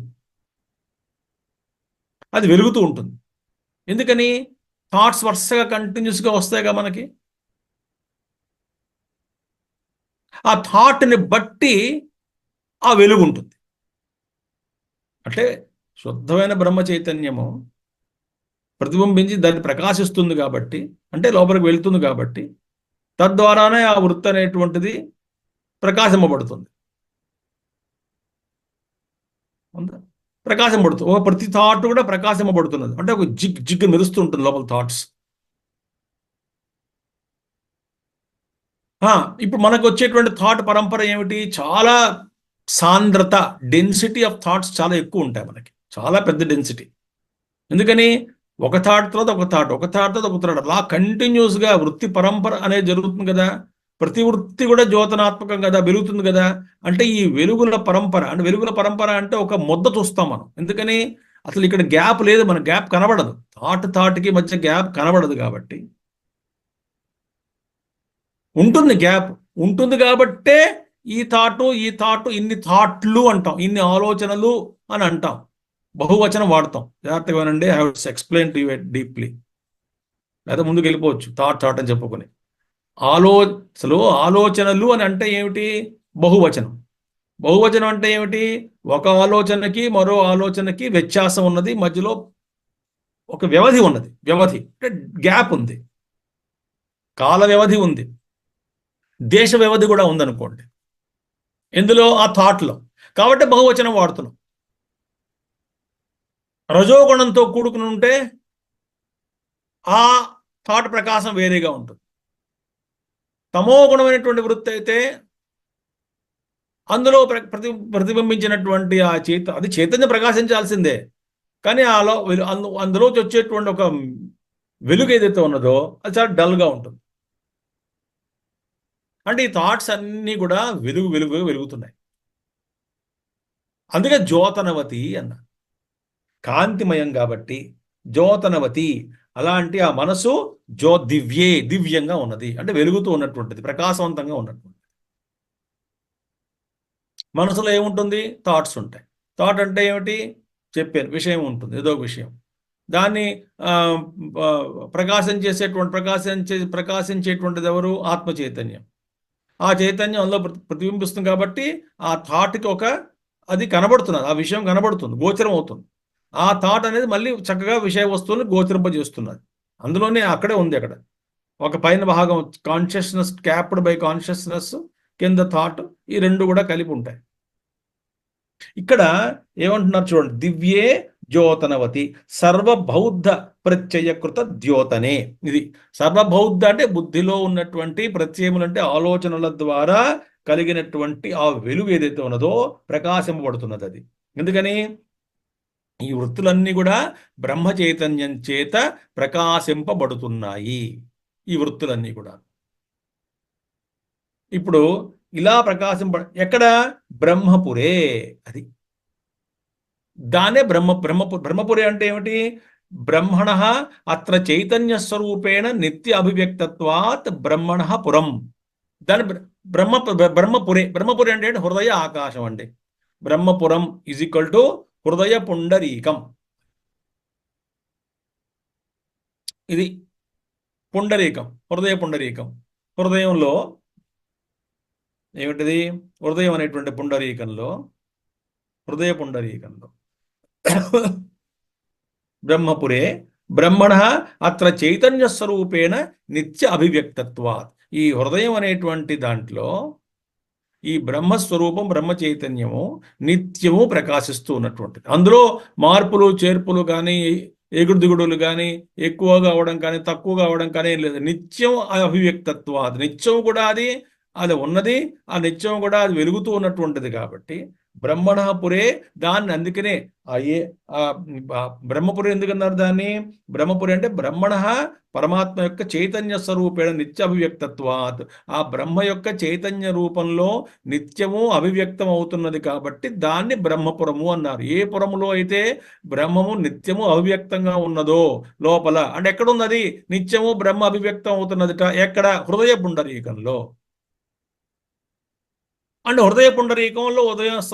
అది వెలుగుతూ ఉంటుంది. ఎందుకని? థాట్స్ వరుసగా కంటిన్యూస్గా వస్తాయిగా మనకి. ఆ థాట్ని బట్టి ఆ వెలుగు ఉంటుంది. అంటే శుద్ధమైన బ్రహ్మ చైతన్యము ప్రతిబింబించి దాన్ని ప్రకాశిస్తుంది కాబట్టి, అంటే లోపలికి వెళ్తుంది కాబట్టి, తద్వారానే ఆ వృత్తి అనేటువంటిది ప్రకాశింపబడుతుంది. ప్రకాశింపబడుతుంది. ఒక ప్రతి థాట్ కూడా ప్రకాశింపబడుతున్నది. అంటే ఒక జిగ్ మెరుస్తూ ఉంటుంది లోపల థాట్స్. ఇప్పుడు మనకు వచ్చేటువంటి థాట్ పరంపర ఏమిటి? చాలా సాంద్రత, డెన్సిటీ ఆఫ్ థాట్స్ చాలా ఎక్కువ ఉంటాయి మనకి, చాలా పెద్ద డెన్సిటీ. ఎందుకని? ఒక థాట్ తర్వాత ఒక థాట్, ఒక థాట్ తర్వాత ఒక థాట్, అలా కంటిన్యూస్గా వృత్తి పరంపర అనేది జరుగుతుంది కదా. ప్రతి వృత్తి కూడా జ్యోతనాత్మకం కదా, వెలుగుతుంది కదా. అంటే ఈ వెలుగుల పరంపర, అంటే వెలుగుల పరంపర అంటే ఒక ముద్ద చూస్తాం మనం. ఎందుకని? అసలు ఇక్కడ గ్యాప్ లేదు, మన గ్యాప్ కనబడదు. థాట్కి మధ్య గ్యాప్ కనబడదు కాబట్టి ఉంటుంది, గ్యాప్ ఉంటుంది కాబట్టే ఈ థాట్ ఇన్ని థాట్లు అంటాం, ఇన్ని ఆలోచనలు అని అంటాం. బహువచనం వాడతాం. జాగ్రత్తగా వినండి, I have explain to you deeply. లేదా ముందుకు వెళ్ళిపోవచ్చు థాట్ అని చెప్పుకొని. అసలు ఆలోచనలు అని అంటే ఏమిటి? బహువచనం. బహువచనం అంటే ఏమిటి? ఒక ఆలోచనకి మరో ఆలోచనకి వ్యత్యాసం ఉన్నది, మధ్యలో ఒక వ్యవధి ఉన్నది. వ్యవధి అంటే గ్యాప్ ఉంది, కాల వ్యవధి ఉంది, దేశ వ్యవధి కూడా ఉందనుకోండి ఎందులో? ఆ థాట్లో. కాబట్టి బహువచనం వాడుతున్నాం. రజోగుణంతో కూడుకుని ఉంటే ఆ థాట్ ప్రకాశం వేరేగా ఉంటుంది. తమో గుణమైనటువంటి వృత్తి అయితే అందులో ప్రతిబింబించినటువంటి అది చైతన్యం ప్రకాశించాల్సిందే. కానీ అందులోకి వచ్చేటువంటి ఒక వెలుగు ఏదైతే ఉన్నదో అది చాలా డల్గా ఉంటుంది. అంటే ఈ థాట్స్ అన్నీ కూడా వెలుగుతున్నాయి. అందుకే జ్యోతనవతి అన్న, కాంతిమయం కాబట్టి జ్యోతనవతి. అలాంటి ఆ మనసు దివ్యంగా ఉన్నది, అంటే వెలుగుతూ ఉన్నటువంటిది, ప్రకాశవంతంగా ఉన్నటువంటి. మనసులో ఏముంటుంది? థాట్స్ ఉంటాయి. థాట్ అంటే ఏమిటి? చెప్పాను, విషయం ఉంటుంది, ఏదో ఒక విషయం. దాన్ని ప్రకాశించేటువంటిది ఎవరు? ఆత్మ చైతన్యం. ఆ చైతన్యం అందులో ప్రతిబింబిస్తుంది కాబట్టి ఆ థాట్కి అది కనబడుతున్నది, ఆ విషయం కనబడుతుంది, గోచరం అవుతుంది. ఆ థాట్ అనేది మళ్ళీ చక్కగా విషయ వస్తువులను గోచరింపజేస్తున్నది. అందులోనే అక్కడే ఉంది. అక్కడ ఒక పైన భాగం కాన్షియస్నెస్, క్యాప్డ్ బై కాన్షియస్నెస్, కింద థాట్, ఈ రెండు కూడా కలిపి ఉంటాయి. ఇక్కడ ఏమంటున్నారు చూడండి, దివ్యే జ్యోతనవతి సర్వబౌద్ధ ప్రత్యయకృత ద్యోతనే. ఇది సర్వబౌద్ధ అంటే బుద్ధిలో ఉన్నటువంటి ప్రత్యయములు, అంటే ఆలోచనల ద్వారా కలిగినటువంటి ఆ వెలుగు ఏదైతే ఉన్నదో ప్రకాశింపబడుతున్నది. అది ఎందుకని? ఈ వృత్తులన్నీ కూడా బ్రహ్మ చైతన్యం చేత ప్రకాశింపబడుతున్నాయి. ఈ వృత్తులన్నీ కూడా ఇప్పుడు ఇలా ఎక్కడ? బ్రహ్మపురే. అది దానే బ్రహ్మపురి అంటే ఏమిటి? బ్రహ్మణ అత్ర చైతన్య స్వరూపేణ నిత్య అభివ్యక్తత్వాత్ బ్రహ్మణ పురం. దాని బ్రహ్మపురి అంటే హృదయ ఆకాశం అండి. బ్రహ్మపురం ఈజ్ ఈక్వల్ టు హృదయ పుండరీకం. ఇది పుండరీకం, హృదయ పుండరీకం. హృదయంలో ఏమిటిది? హృదయం అనేటువంటి పుండరీకంలో, హృదయ పుండరీకంలో బ్రహ్మపురే బ్రహ్మణ అత్ర చైతన్య స్వరూపేణ నిత్య అభివ్యక్తత్వాత్. ఈ హృదయం అనేటువంటి దాంట్లో ఈ బ్రహ్మస్వరూపం, బ్రహ్మ చైతన్యము నిత్యము ప్రకాశిస్తూ ఉన్నటువంటిది. అందులో మార్పులు చేర్పులు కానీ, ఎగుడు దిగుడులు కానీ, ఎక్కువగా అవడం కానీ, తక్కువగా అవడం కానీ ఏం లేదు. నిత్యం అభివ్యక్తత్వాత్, నిత్యం కూడా అది ఉన్నది. ఆ నిత్యం కూడా అది వెలుగుతూ ఉన్నటువంటిది కాబట్టి బ్రహ్మణపురే. దాన్ని అందుకనే బ్రహ్మపురి ఎందుకన్నారు దాన్ని? బ్రహ్మపురి అంటే బ్రహ్మణ పరమాత్మ యొక్క చైతన్య స్వరూపేణ నిత్య అభివ్యక్తత్వాత్. ఆ బ్రహ్మ యొక్క చైతన్య రూపంలో నిత్యము అభివ్యక్తం అవుతున్నది కాబట్టి దాన్ని బ్రహ్మపురము అన్నారు. ఏ పురములో అయితే బ్రహ్మము నిత్యము అభివ్యక్తంగా ఉన్నదో లోపల, అంటే ఎక్కడున్నది? నిత్యము బ్రహ్మ అభివ్యక్తం అవుతున్నదిట. ఎక్కడ? హృదయ పుండరీకంలో. అంటే హృదయ పుండరీకంలో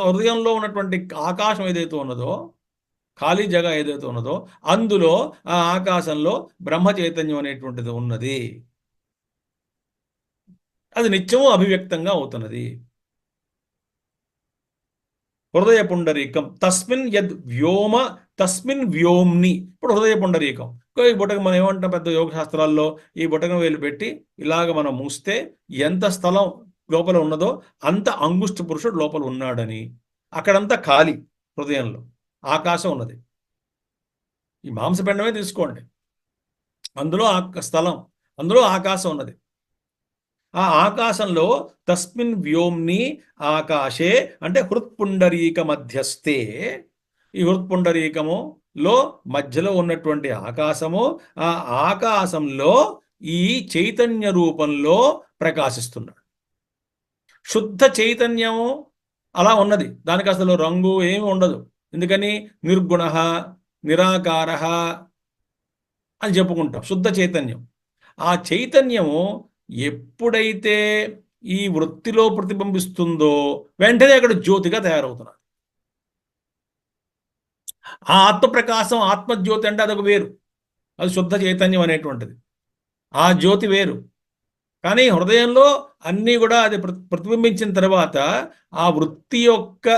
హృదయంలో ఉన్నటువంటి ఆకాశం ఏదైతే ఉన్నదో, ఖాళీ జగ ఏదైతే ఉన్నదో, అందులో ఆ ఆకాశంలో బ్రహ్మ చైతన్యం అనేటువంటిది ఉన్నది. అది నిత్యము అభివ్యక్తంగా అవుతున్నది. హృదయ పుండరీకం తస్మిన్ యద్ వ్యోమ తస్మిన్ వ్యోమ్ని. ఇప్పుడు హృదయ పుండరీకం ఈ బుటక మనం ఏమంటాం పెద్ద యోగ శాస్త్రాల్లో, ఈ బుటకం వేలు పెట్టి ఇలాగ మనం మూస్తే ఎంత స్థలం లోపల ఉన్నదో అంత అంగుష్ట పురుషుడు లోపల ఉన్నాడని. అక్కడంతా ఖాళీ, హృదయంలో ఆకాశం ఉన్నది. ఈ మాంసపిండమే తీసుకోండి, అందులో స్థలం, అందులో ఆకాశం ఉన్నది. ఆ ఆకాశంలో తస్మిన్ వ్యోమ్ని ఆకాశే అంటే హృత్పుండరీక మధ్యస్థే. ఈ హృత్పుండరీకములో మధ్యలో ఉన్నటువంటి ఆకాశము, ఆ ఆకాశంలో ఈ చైతన్య రూపంలో ప్రకాశిస్తున్నాడు. శుద్ధ చైతన్యము అలా ఉన్నది. దానికి అసలు రంగు ఏమి ఉండదు. ఎందుకని? నిర్గుణ, నిరాకార అని చెప్పుకుంటాం. శుద్ధ చైతన్యం. ఆ చైతన్యము ఎప్పుడైతే ఈ వృత్తిలో ప్రతిబింబిస్తుందో వెంటనే అక్కడ జ్యోతిగా తయారవుతున్నారు. ఆ ఆత్మప్రకాశం, ఆత్మజ్యోతి అంటే అదొక వేరు, అది శుద్ధ చైతన్యం అనేటువంటిది. ఆ జ్యోతి వేరు. కానీ హృదయంలో అన్నీ కూడా అది ప్రతిబింబించిన తర్వాత ఆ వృత్తి యొక్క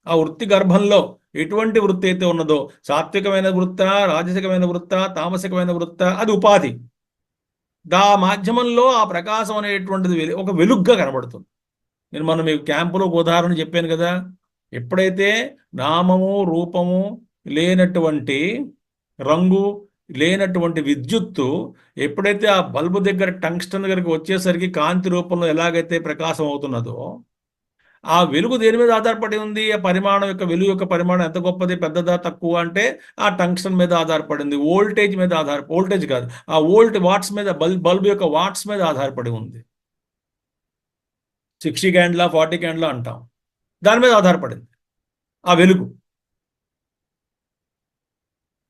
ఆ వృత్తి గర్భంలో ఎటువంటి వృత్తి అయితే ఉన్నదో, సాత్వికమైన వృత్త, రాజసికమైన వృత్త, తామసికమైన వృత్త, అది ఉపాధి. మాధ్యమంలో ఆ ప్రకాశం అనేటువంటిది ఒక వెలుగ్గా కనబడుతుంది. మనం మీకు క్యాంపులో ఒక ఉదాహరణ చెప్పాను కదా, ఎప్పుడైతే నామము రూపము లేనటువంటి, రంగు లేనటువంటి విద్యుత్తు ఎప్పుడైతే ఆ బల్బు దగ్గర టంగ్స్టన్ దగ్గరికి వచ్చేసరికి కాంతి రూపంలో ఎలాగైతే ప్రకాశం అవుతున్నదో, ఆ వెలుగు దేని మీద ఆధారపడి ఉంది? ఆ పరిమాణం యొక్క వెలుగు యొక్క పరిమాణం ఎంత గొప్పది, పెద్దదా, తక్కువ అంటే ఆ టంగ్స్టన్ మీద ఆధారపడింది. వోల్టేజ్ మీద వోల్టేజ్ కాదు, ఆ వాట్స్ మీద, బల్బ్ యొక్క వాట్స్ మీద ఆధారపడి ఉంది. 60 క్యాండ్లా 40 క్యాండ్లా అంటాం, దాని మీద ఆధారపడింది ఆ వెలుగు.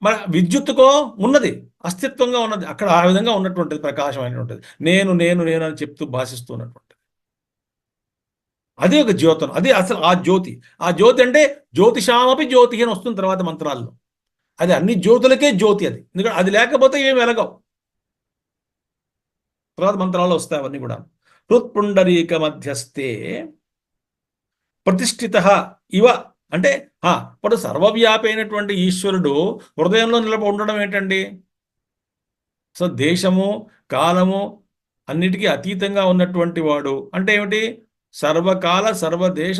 మన విద్యుత్తుకో ఉన్నది, అస్తిత్వంగా ఉన్నది, అక్కడ ఆ విధంగా ఉన్నటువంటిది ప్రకాశం అయినటువంటిది. నేను నేను నేను అని చెప్తూ భాషిస్తున్నటువంటిది అదే ఒక జ్యోతనం. అది అసలు ఆ జ్యోతి. ఆ జ్యోతి అంటే జ్యోతిషామపి జ్యోతి అని వస్తుంది తర్వాత మంత్రాల్లో. అది అన్ని జ్యోతులకే జ్యోతి అది, ఎందుకంటే అది లేకపోతే ఏమి వెలగవు. తర్వాత మంత్రాల్లో వస్తాయి అవన్నీ కూడా. హృత్పుండరీక మధ్యస్థే ప్రతిష్ఠిత ఇవ అంటే ఇప్పుడు సర్వవ్యాపి అయినటువంటి ఈశ్వరుడు హృదయంలో ఉండడం ఏంటండి? సో దేశము కాలము అన్నిటికీ అతీతంగా ఉన్నటువంటి వాడు అంటే ఏమిటి? సర్వకాల సర్వదేశ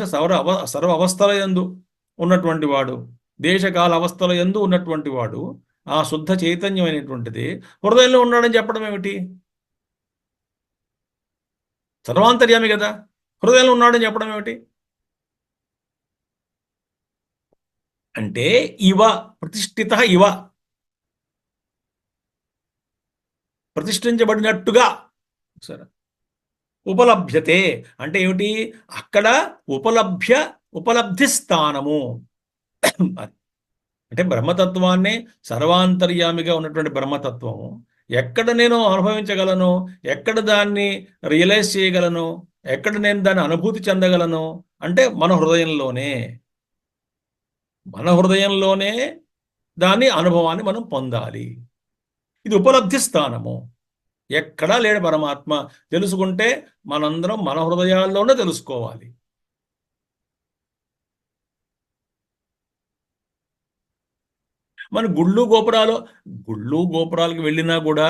సర్వ అవస్థల యందు ఉన్నటువంటి వాడు, దేశకాల అవస్థల యందు ఉన్నటువంటి వాడు, ఆ శుద్ధ చైతన్యం అనేటువంటిది హృదయంలో ఉన్నాడని చెప్పడం ఏమిటి? సర్వాంతర్యామి కదా, హృదయంలో ఉన్నాడని చెప్పడం ఏమిటి? అంటే ఇవ ప్రతిష్ఠిత, ఇవ ప్రతిష్ఠించబడినట్టుగా. సరే, ఉపలభ్యతే అంటే ఏమిటి? అక్కడ ఉపలబ్ధి స్థానము. అంటే బ్రహ్మతత్వాన్ని, సర్వాంతర్యామిగా ఉన్నటువంటి బ్రహ్మతత్వము ఎక్కడ నేను అనుభవించగలను, ఎక్కడ దాన్ని రియలైజ్ చేయగలను, ఎక్కడ నేను దాన్ని అనుభూతి చెందగలను అంటే మన హృదయంలోనే. మన హృదయంలోనే దాని అనుభవాన్ని మనం పొందాలి. ఇది ఉపలబ్ధి స్థానము. ఎక్కడా లేడు పరమాత్మ. తెలుసుకుంటే మనందరం మన హృదయాల్లోనే తెలుసుకోవాలి. మన గుళ్ళు గోపురాలకు వెళ్ళినా కూడా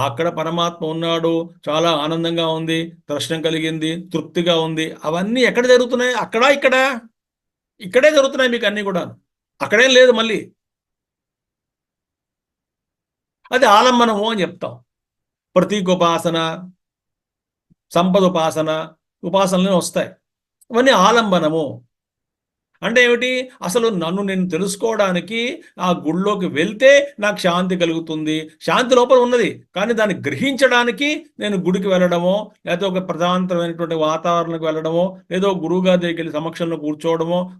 అక్కడ పరమాత్మ ఉన్నాడు, చాలా ఆనందంగా ఉంది, దర్శనం కలిగింది, తృప్తిగా ఉంది. అవన్నీ ఎక్కడ జరుగుతున్నాయి? ఇక్కడే జరుగుతున్నాయి మీకు అన్నీ కూడా. అక్కడేం లేదు మళ్ళీ. అది ఆలంబనము అని చెప్తాం. ప్రతీకోపాసన, సంపద ఉపాసనలు వస్తాయి. ఇవన్నీ ఆలంబనము. అంటే ఏమిటి? అసలు నన్ను నేను తెలుసుకోవడానికి ఆ గుళ్ళోకి వెళ్తే నాకు శాంతి కలుగుతుంది. శాంతి లోపల ఉన్నది, కానీ దాన్ని గ్రహించడానికి నేను గుడికి వెళ్ళడమో, లేకపోతే ఒక ప్రశాంతమైనటువంటి వాతావరణానికి వెళ్ళడమో, ఏదో గురువుగారి దగ్గరికి వెళ్ళి సమక్షంలో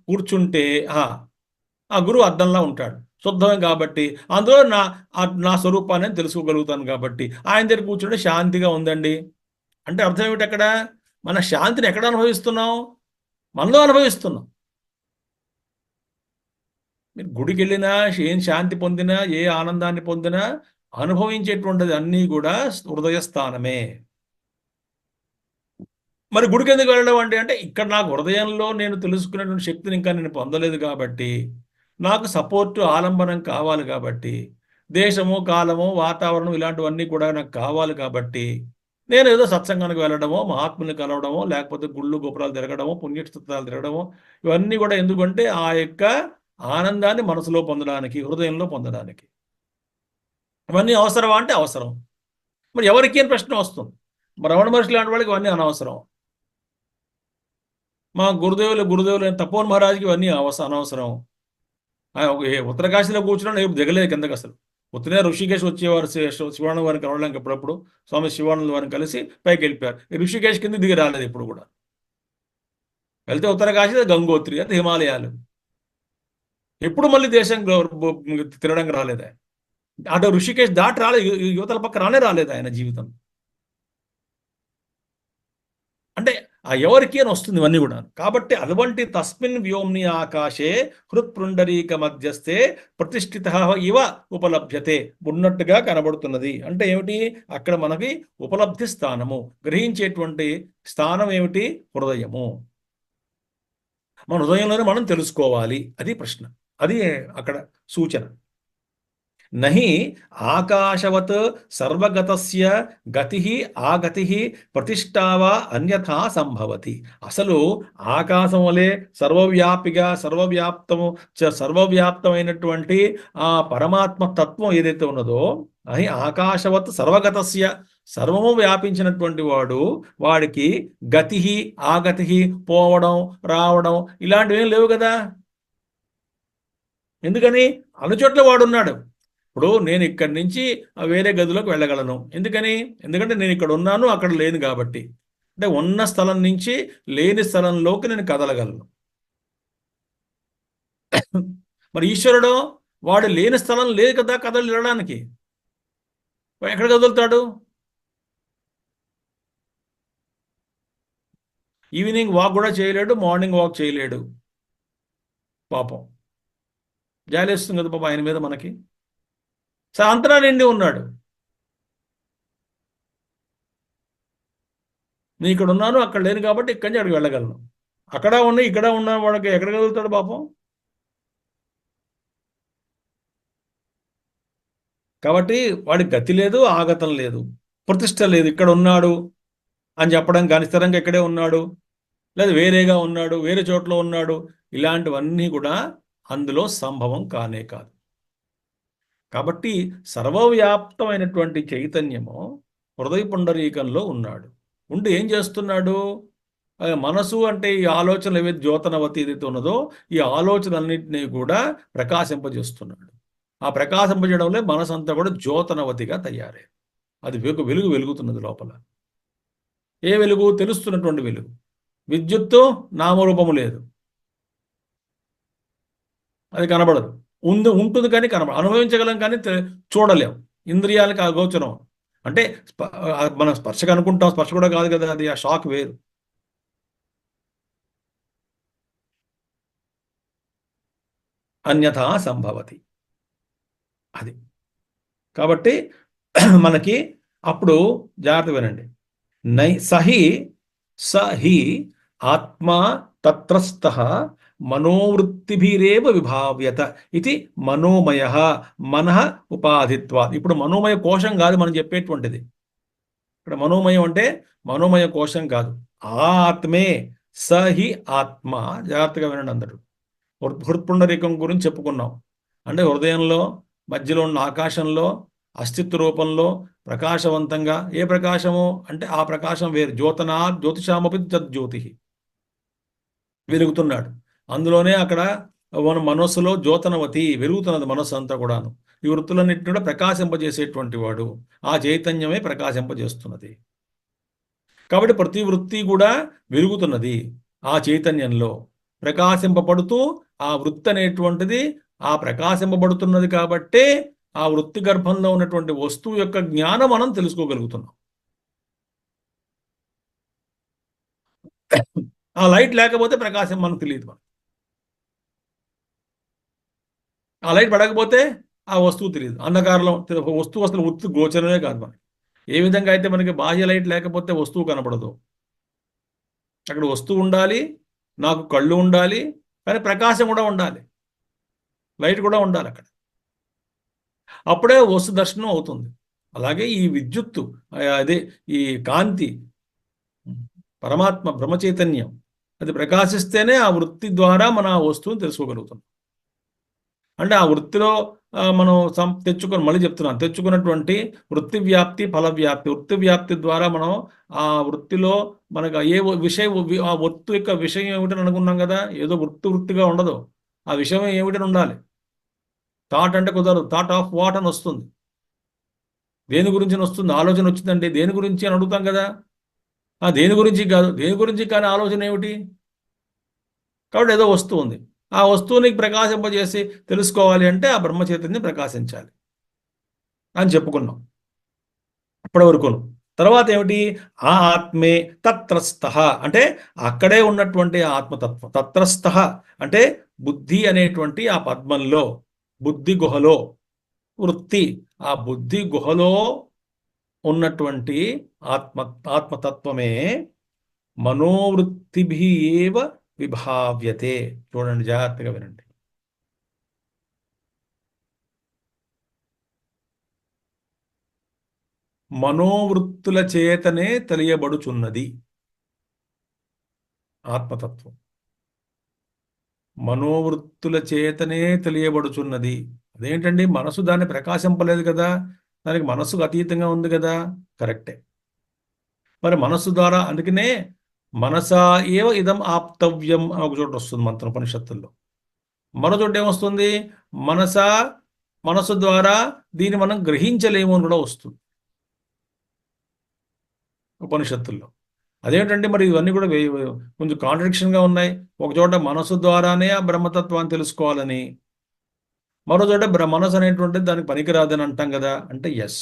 కూర్చుంటే ఆ గురువు అద్దంలా ఉంటాడు, శుద్ధమే కాబట్టి. అందులో నా స్వరూపాన్ని తెలుసుకోగలుగుతాను కాబట్టి ఆయన దగ్గర కూర్చుంటే శాంతిగా ఉందండి అంటే అర్థం ఏమిటి? అక్కడ మన శాంతిని ఎక్కడ అనుభవిస్తున్నాం? మనలో అనుభవిస్తున్నాం. మీరు గుడికి వెళ్ళినా, ఏం శాంతి పొందినా, ఏ ఆనందాన్ని పొందినా అనుభవించేటువంటిది అన్నీ కూడా హృదయ స్థానమే. మరి గుడికి ఎందుకు వెళ్ళడం అంటే ఇక్కడ నాకు హృదయంలో నేను తెలుసుకునేటువంటి శక్తిని ఇంకా నేను పొందలేదు కాబట్టి, నాకు సపోర్టు, ఆలంబనం కావాలి కాబట్టి, దేశము కాలము వాతావరణం ఇలాంటివన్నీ కూడా నాకు కావాలి కాబట్టి, నేను ఏదో సత్సంగానికి వెళ్ళడమో, మహాత్ముని కలవడమో, లేకపోతే గుళ్ళు గోపురాలు తిరగడమో, పుణ్యక్షేత్రాలు తిరగడమో, ఇవన్నీ కూడా ఎందుకంటే ఆ యొక్క ఆనందాన్ని మనసులో పొందడానికి, హృదయంలో పొందడానికి. ఇవన్నీ అవసరమా అంటే అవసరం. మరి ఎవరికి అని ప్రశ్న వస్తుంది. మరి రమణ మహర్షి లాంటి వాళ్ళకి ఇవన్నీ అనవసరం. మా గురుదేవులు తపోవన్ మహారాజుకి ఇవన్నీ అనవసరం. ఉత్తరకాశీలో కూర్చున్నా ఎప్పుడు దిగలేదు కిందకి అసలు. ఉత్తరే ఋషికేశ్ వచ్చేవారు, శివానంద వారిని కలవడానికి ఎప్పుడప్పుడు స్వామి శివానంద వారిని కలిసి పైకి వెళ్ళిపోయారు. ఋషికేశ్ కింద దిగి రాలేదు ఇప్పుడు కూడా. వెళ్తే ఉత్తరకాశీ, గంగోత్రి, అది హిమాలయాలు. ఎప్పుడు మళ్ళీ దేశం తిరగడానికి రాలేదు. అటు ఋషికేశ్ దాటి రాలేదు, యువతల పక్క రాలేదు ఆయన జీవితం. అంటే ఆ ఎవరికి అని వస్తుంది ఇవన్నీ కూడా. కాబట్టి అటువంటి తస్మిన్ వ్యోమ్ని ఆకాశే హృత్పుండరీక మధ్యస్థే ప్రతిష్ఠిత ఇవ ఉపలభ్యతే, ఉన్నట్టుగా కనబడుతున్నది. అంటే ఏమిటి? అక్కడ మనకి ఉపలబ్ధి స్థానము, గ్రహించేటువంటి స్థానం ఏమిటి? హృదయము. మన హృదయంలోనే మనం తెలుసుకోవాలి, అది ప్రశ్న, అది అక్కడ సూచన. నహి ఆకాశవత్ సర్వగతస్య గతి ఆగతి ప్రతిష్టావా అన్యథా సంభవతి. అసలు ఆకాశం వలె సర్వవ్యాపిగా సర్వవ్యాప్తమైనటువంటి ఆ పరమాత్మ తత్వం ఏదైతే ఉన్నదో, అది ఆకాశవత్ సర్వగతస్య, సర్వము వ్యాపించినటువంటి వాడు, వాడికి గతి ఆగతి, పోవడం రావడం ఇలాంటివి ఏం లేవు కదా. ఎందుకని? అనుచోట్ల వాడున్నాడు. ఇప్పుడు నేను ఇక్కడి నుంచి వేరే గదిలోకి వెళ్ళగలను. ఎందుకని? ఎందుకంటే నేను ఇక్కడ ఉన్నాను, అక్కడ లేను కాబట్టి. అంటే ఉన్న స్థలం నుంచి లేని స్థలంలోకి నేను కదలగలను. మరి ఈశ్వరుడు వాడు లేని స్థలం లేదు కదా కదలడానికి, ఎక్కడ కదులుతాడు? ఈవినింగ్ వాక్ కూడా చేయలేడు, మార్నింగ్ వాక్ చేయలేడు. పాపం జాలేస్తుంది కదా పాపం ఆయన మీద మనకి. సాయంత్రం నిండి ఉన్నాడు. నేను ఇక్కడ ఉన్నాను, అక్కడ లేను కాబట్టి ఇక్కడి నుంచి అక్కడికి వెళ్ళగలను. అక్కడ ఉన్న ఇక్కడ ఉన్న వాడికి ఎక్కడ కదులుతాడు పాపం? కాబట్టి వాడికి గతి లేదు, ఆగతం లేదు, ప్రతిష్ట లేదు. ఇక్కడ ఉన్నాడు అని చెప్పడం కానీ, స్థిరంగా ఇక్కడే ఉన్నాడు, లేదా వేరేగా ఉన్నాడు, వేరే చోట్ల ఉన్నాడు, ఇలాంటివన్నీ కూడా అందులో సంభవం కానే కాదు. కాబట్టి సర్వవ్యాప్తమైనటువంటి చైతన్యము హృదయ పుండరీకంలో ఉన్నాడు. ఉండి ఏం చేస్తున్నాడు? మనసు అంటే ఈ ఆలోచనలు ఏవైతే జ్యోతనవతి ఏదైతే ఉన్నదో, ఈ ఆలోచనలన్నింటినీ కూడా ప్రకాశింపజేస్తున్నాడు. ఆ ప్రకాశింపజేయడంలో మనసు అంతా కూడా జ్యోతనవతిగా తయారై, అది వెలుగు వెలుగుతున్నది లోపల. ఏ వెలుగు? తెలుస్తున్నటువంటి వెలుగు. విద్యుత్తు నామరూపము లేదు, అది కనబడదు. ఉంటుంది కానీ అనుభవించగలం కానీ చూడలేం. ఇంద్రియాలకు అగోచరం. అంటే మనం స్పర్శగా అనుకుంటాం, స్పర్శ కూడా కాదు కదా అది, ఆ షాక్ వేరు. అన్యథా సంభవతి అది. కాబట్టి మనకి అప్పుడు జాగ్రత్త వినండి. సహి ఆత్మా తత్రస్థ మనోవృత్తిభిరేవ విభావ్యత ఇది మనోమయ మనః ఉపాధిత్వా. ఇప్పుడు మనోమయ కోశం కాదు మనం చెప్పేటువంటిది. ఇక్కడ మనోమయం అంటే మనోమయ కోశం కాదు, ఆత్మే. సహి ఆత్మ. జాగ్రత్తగా వినండి అందరూ. హృత్పుండరీకం గురించి చెప్పుకున్నాం. అంటే హృదయంలో మధ్యలో ఉన్న ఆకాశంలో అస్తిత్వ రూపంలో ప్రకాశవంతంగా, ఏ ప్రకాశము అంటే ఆ ప్రకాశం వేరు. జ్యోతిషామపి తజ్జ్యోతి, వెలుగుతున్నాడు. అందులోనే అక్కడ మన మనస్సులో జ్యోతనవతి వెలుగుతున్నది, మనస్సు అంతా కూడాను. ఈ వృత్తులన్నింటినీ కూడా ప్రకాశింపజేసేటువంటి వాడు, ఆ చైతన్యమే ప్రకాశింపజేస్తున్నది. కాబట్టి ప్రతి వృత్తి కూడా వెలుగుతున్నది ఆ చైతన్యంలో, ప్రకాశింపబడుతూ ఆ వృత్తి అనేటువంటిది ఆ ప్రకాశింపబడుతున్నది. కాబట్టే ఆ వృత్తి గర్భంలో ఉన్నటువంటి వస్తువు యొక్క జ్ఞానం మనం తెలుసుకోగలుగుతున్నాం. ఆ లైట్ లేకపోతే ప్రకాశం మనకు తెలియదు. ఆ లైట్ పడకపోతే ఆ వస్తువు తెలియదు. అంధకారంలో వస్తువు అసలు వృత్తి గోచరమే కాదు మనకి. ఏ విధంగా అయితే మనకి బాహ్య లైట్ లేకపోతే వస్తువు కనపడదు, అక్కడ వస్తువు ఉండాలి, నాకు కళ్ళు ఉండాలి, కానీ ప్రకాశం కూడా ఉండాలి, లైట్ కూడా ఉండాలి అక్కడ. అప్పుడే వస్తు దర్శనం అవుతుంది. అలాగే ఈ విద్యుత్తు, అదే ఈ కాంతి, పరమాత్మ బ్రహ్మ చైతన్యం, అది ప్రకాశిస్తేనే ఆ వృత్తి ద్వారా మన ఆ వస్తువుని తెలుసుకోగలుగుతాం. అంటే ఆ వృత్తిలో మనం మళ్ళీ చెప్తున్నాను, తెచ్చుకున్నటువంటి వృత్తి వ్యాప్తి, ఫల వ్యాప్తి. వృత్తి వ్యాప్తి ద్వారా మనం ఆ వృత్తిలో మనకు ఏ విషయం, ఆ వృత్తి యొక్క విషయం ఏమిటని అనుకున్నాం కదా, ఏదో వృత్తిగా ఉండదు, ఆ విషయం ఏమిటని ఉండాలి. థాట్ అంటే కుదరదు, థాట్ ఆఫ్ వాట్ అని వస్తుంది. దేని గురించి వస్తుంది? ఆలోచన వచ్చిందంటే దేని గురించి అని అడుగుతాం కదా. దేని గురించి కాదు, దేని గురించి కానీ ఆలోచన ఏమిటి? కాబట్టి ఏదో వస్తువు ఉంది, ఆ వస్తువుని ప్రకాశింపజేసి తెలుసుకోవాలి అంటే ఆ బ్రహ్మ చైతన్యం ప్రకాశించాలి అని చెప్పుకున్నాం ఇప్పటి వరకును. తర్వాత ఏమిటి? ఆ ఆత్మే తత్రస్థ, అంటే అక్కడే ఉన్నటువంటి ఆత్మతత్వం. తత్రస్థ అంటే బుద్ధి అనేటువంటి ఆ పద్మంలో, బుద్ధి గుహలో వృత్తి, ఆ బుద్ధి గుహలో ఉన్నటువంటి ఆత్మ ఆత్మతత్వమే మనోవృత్తిభి ఏవ విభావ్యతే. చూడండి, జాగ్రత్తగా వినండి. మనోవృత్తుల చేతనే తెలియబడుచున్నది ఆత్మతత్వం. మనోవృత్తుల చేతనే తెలియబడుచున్నది. అదేంటండి, మనసు దాన్ని ప్రకాశింపలేదు కదా, దానికి మనస్సుకు అతీతంగా ఉంది కదా. కరెక్టే. మరి మనస్సు ద్వారా, అందుకనే మనసా ఏవ ఇదం ఆప్తవ్యం అని ఒక చోట వస్తుంది మంత్రం ఉపనిషత్తుల్లో. మరో చోట ఏమొస్తుంది? మనసా, మనసు ద్వారా దీన్ని మనం గ్రహించలేము అని కూడా వస్తుంది ఉపనిషత్తుల్లో. అదేంటంటే మరి ఇవన్నీ కూడా కొంచెం కాంట్రడిక్షన్గా ఉన్నాయి. ఒక చోట మనసు ద్వారానే ఆ బ్రహ్మతత్వాన్ని తెలుసుకోవాలని, మరో చోట మనసు అనేటువంటిది దానికి పనికిరాదని అంటాం కదా. అంటే ఎస్,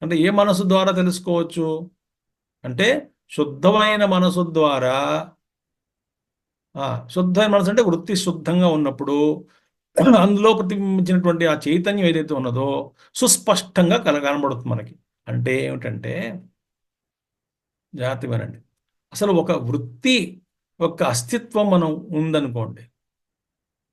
అంటే ఏ మనసు ద్వారా తెలుసుకోవచ్చు అంటే శుద్ధమైన మనసు ద్వారా. శుద్ధమైన మనసు అంటే వృత్తి శుద్ధంగా ఉన్నప్పుడు అందులో ప్రతిబింబించినటువంటి ఆ చైతన్యం ఏదైతే ఉన్నదో సుస్పష్టంగా కనబడుతుంది మనకి. అంటే ఏమిటంటే, జాగ్రత్తగా వినండి, అసలు ఒక వృత్తి యొక్క అస్తిత్వం మనం ఉందనుకోండి.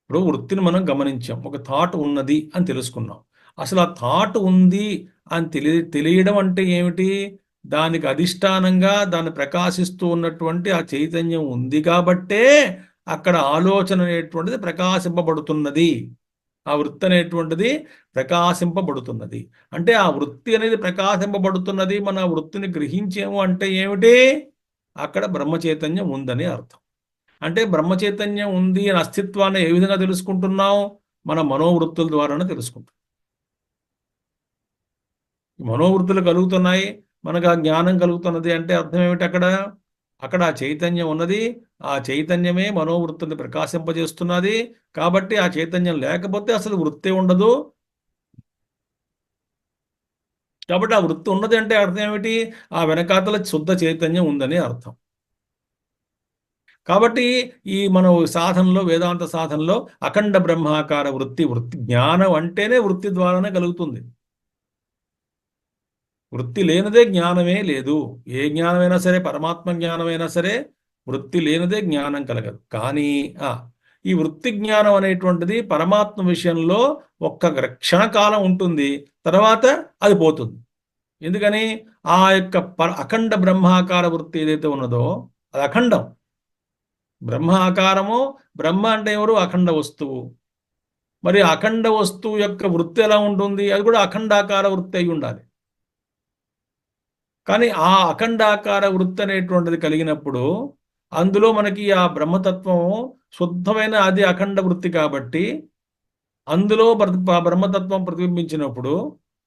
ఇప్పుడు వృత్తిని మనం గమనించాం, ఒక థాట్ ఉన్నది అని తెలుసుకున్నాం. అసలు ఆ థాట్ ఉంది అని తెలియడం అంటే ఏమిటి? దానికి అధిష్టానంగా దాన్ని ప్రకాశిస్తూ ఉన్నటువంటి ఆ చైతన్యం ఉంది కాబట్టే అక్కడ ఆలోచన అనేటువంటిది ప్రకాశింపబడుతున్నది. ఆ వృత్తి అనేటువంటిది ప్రకాశింపబడుతున్నది. అంటే ఆ వృత్తి అనేది ప్రకాశింపబడుతున్నది, మన వృత్తిని గ్రహించాము అంటే ఏమిటి? అక్కడ బ్రహ్మ చైతన్యం ఉందని అర్థం. అంటే బ్రహ్మ చైతన్యం ఉంది అని అస్తిత్వాన్ని ఏ విధంగా తెలుసుకుంటున్నాం? మన మనోవృత్తుల ద్వారానే తెలుసుకుంటాం. మనోవృత్తులు కలుగుతున్నాయి, మనకు ఆ జ్ఞానం కలుగుతున్నది అంటే అర్థం ఏమిటి? అక్కడ అక్కడ ఆ చైతన్యం ఉన్నది, ఆ చైతన్యమే మనోవృత్తుల్ని ప్రకాశింపజేస్తున్నది. కాబట్టి ఆ చైతన్యం లేకపోతే అసలు వృత్తే ఉండదు. కాబట్టి ఆ వృత్తి ఉన్నది అంటే అర్థం ఏమిటి? ఆ వెనకాతల శుద్ధ చైతన్యం ఉందని అర్థం. కాబట్టి ఈ మన సాధనలో, వేదాంత సాధనలో అఖండ బ్రహ్మాకార వృత్తి, వృత్తి జ్ఞానం అంటేనే వృత్తి ద్వారానే కలుగుతుంది. వృత్తి లేనిదే జ్ఞానమే లేదు. ఏ జ్ఞానమైనా సరే, పరమాత్మ జ్ఞానమైనా సరే, వృత్తి లేనిదే జ్ఞానం కలగదు. కానీ ఈ వృత్తి జ్ఞానం అనేటువంటిది పరమాత్మ విషయంలో ఒక్క క్షణకాలం ఉంటుంది, తర్వాత అది పోతుంది. ఎందుకని? ఆ యొక్క అఖండ బ్రహ్మాకార వృత్తి ఏదైతే ఉన్నదో అది అఖండం. బ్రహ్మ ఆకారము, బ్రహ్మ అంటే ఎవరు? అఖండ వస్తువు. మరి అఖండ వస్తువు యొక్క వృత్తి ఎలా ఉంటుంది? అది కూడా అఖండాకార వృత్తి అయి ఉండాలి. కానీ ఆ అఖండాకార వృత్తి అనేటువంటిది కలిగినప్పుడు అందులో మనకి ఆ బ్రహ్మతత్వం శుద్ధమైన అది అఖండ వృత్తి కాబట్టి అందులో బ్రహ్మతత్వం ప్రతిబింబించినప్పుడు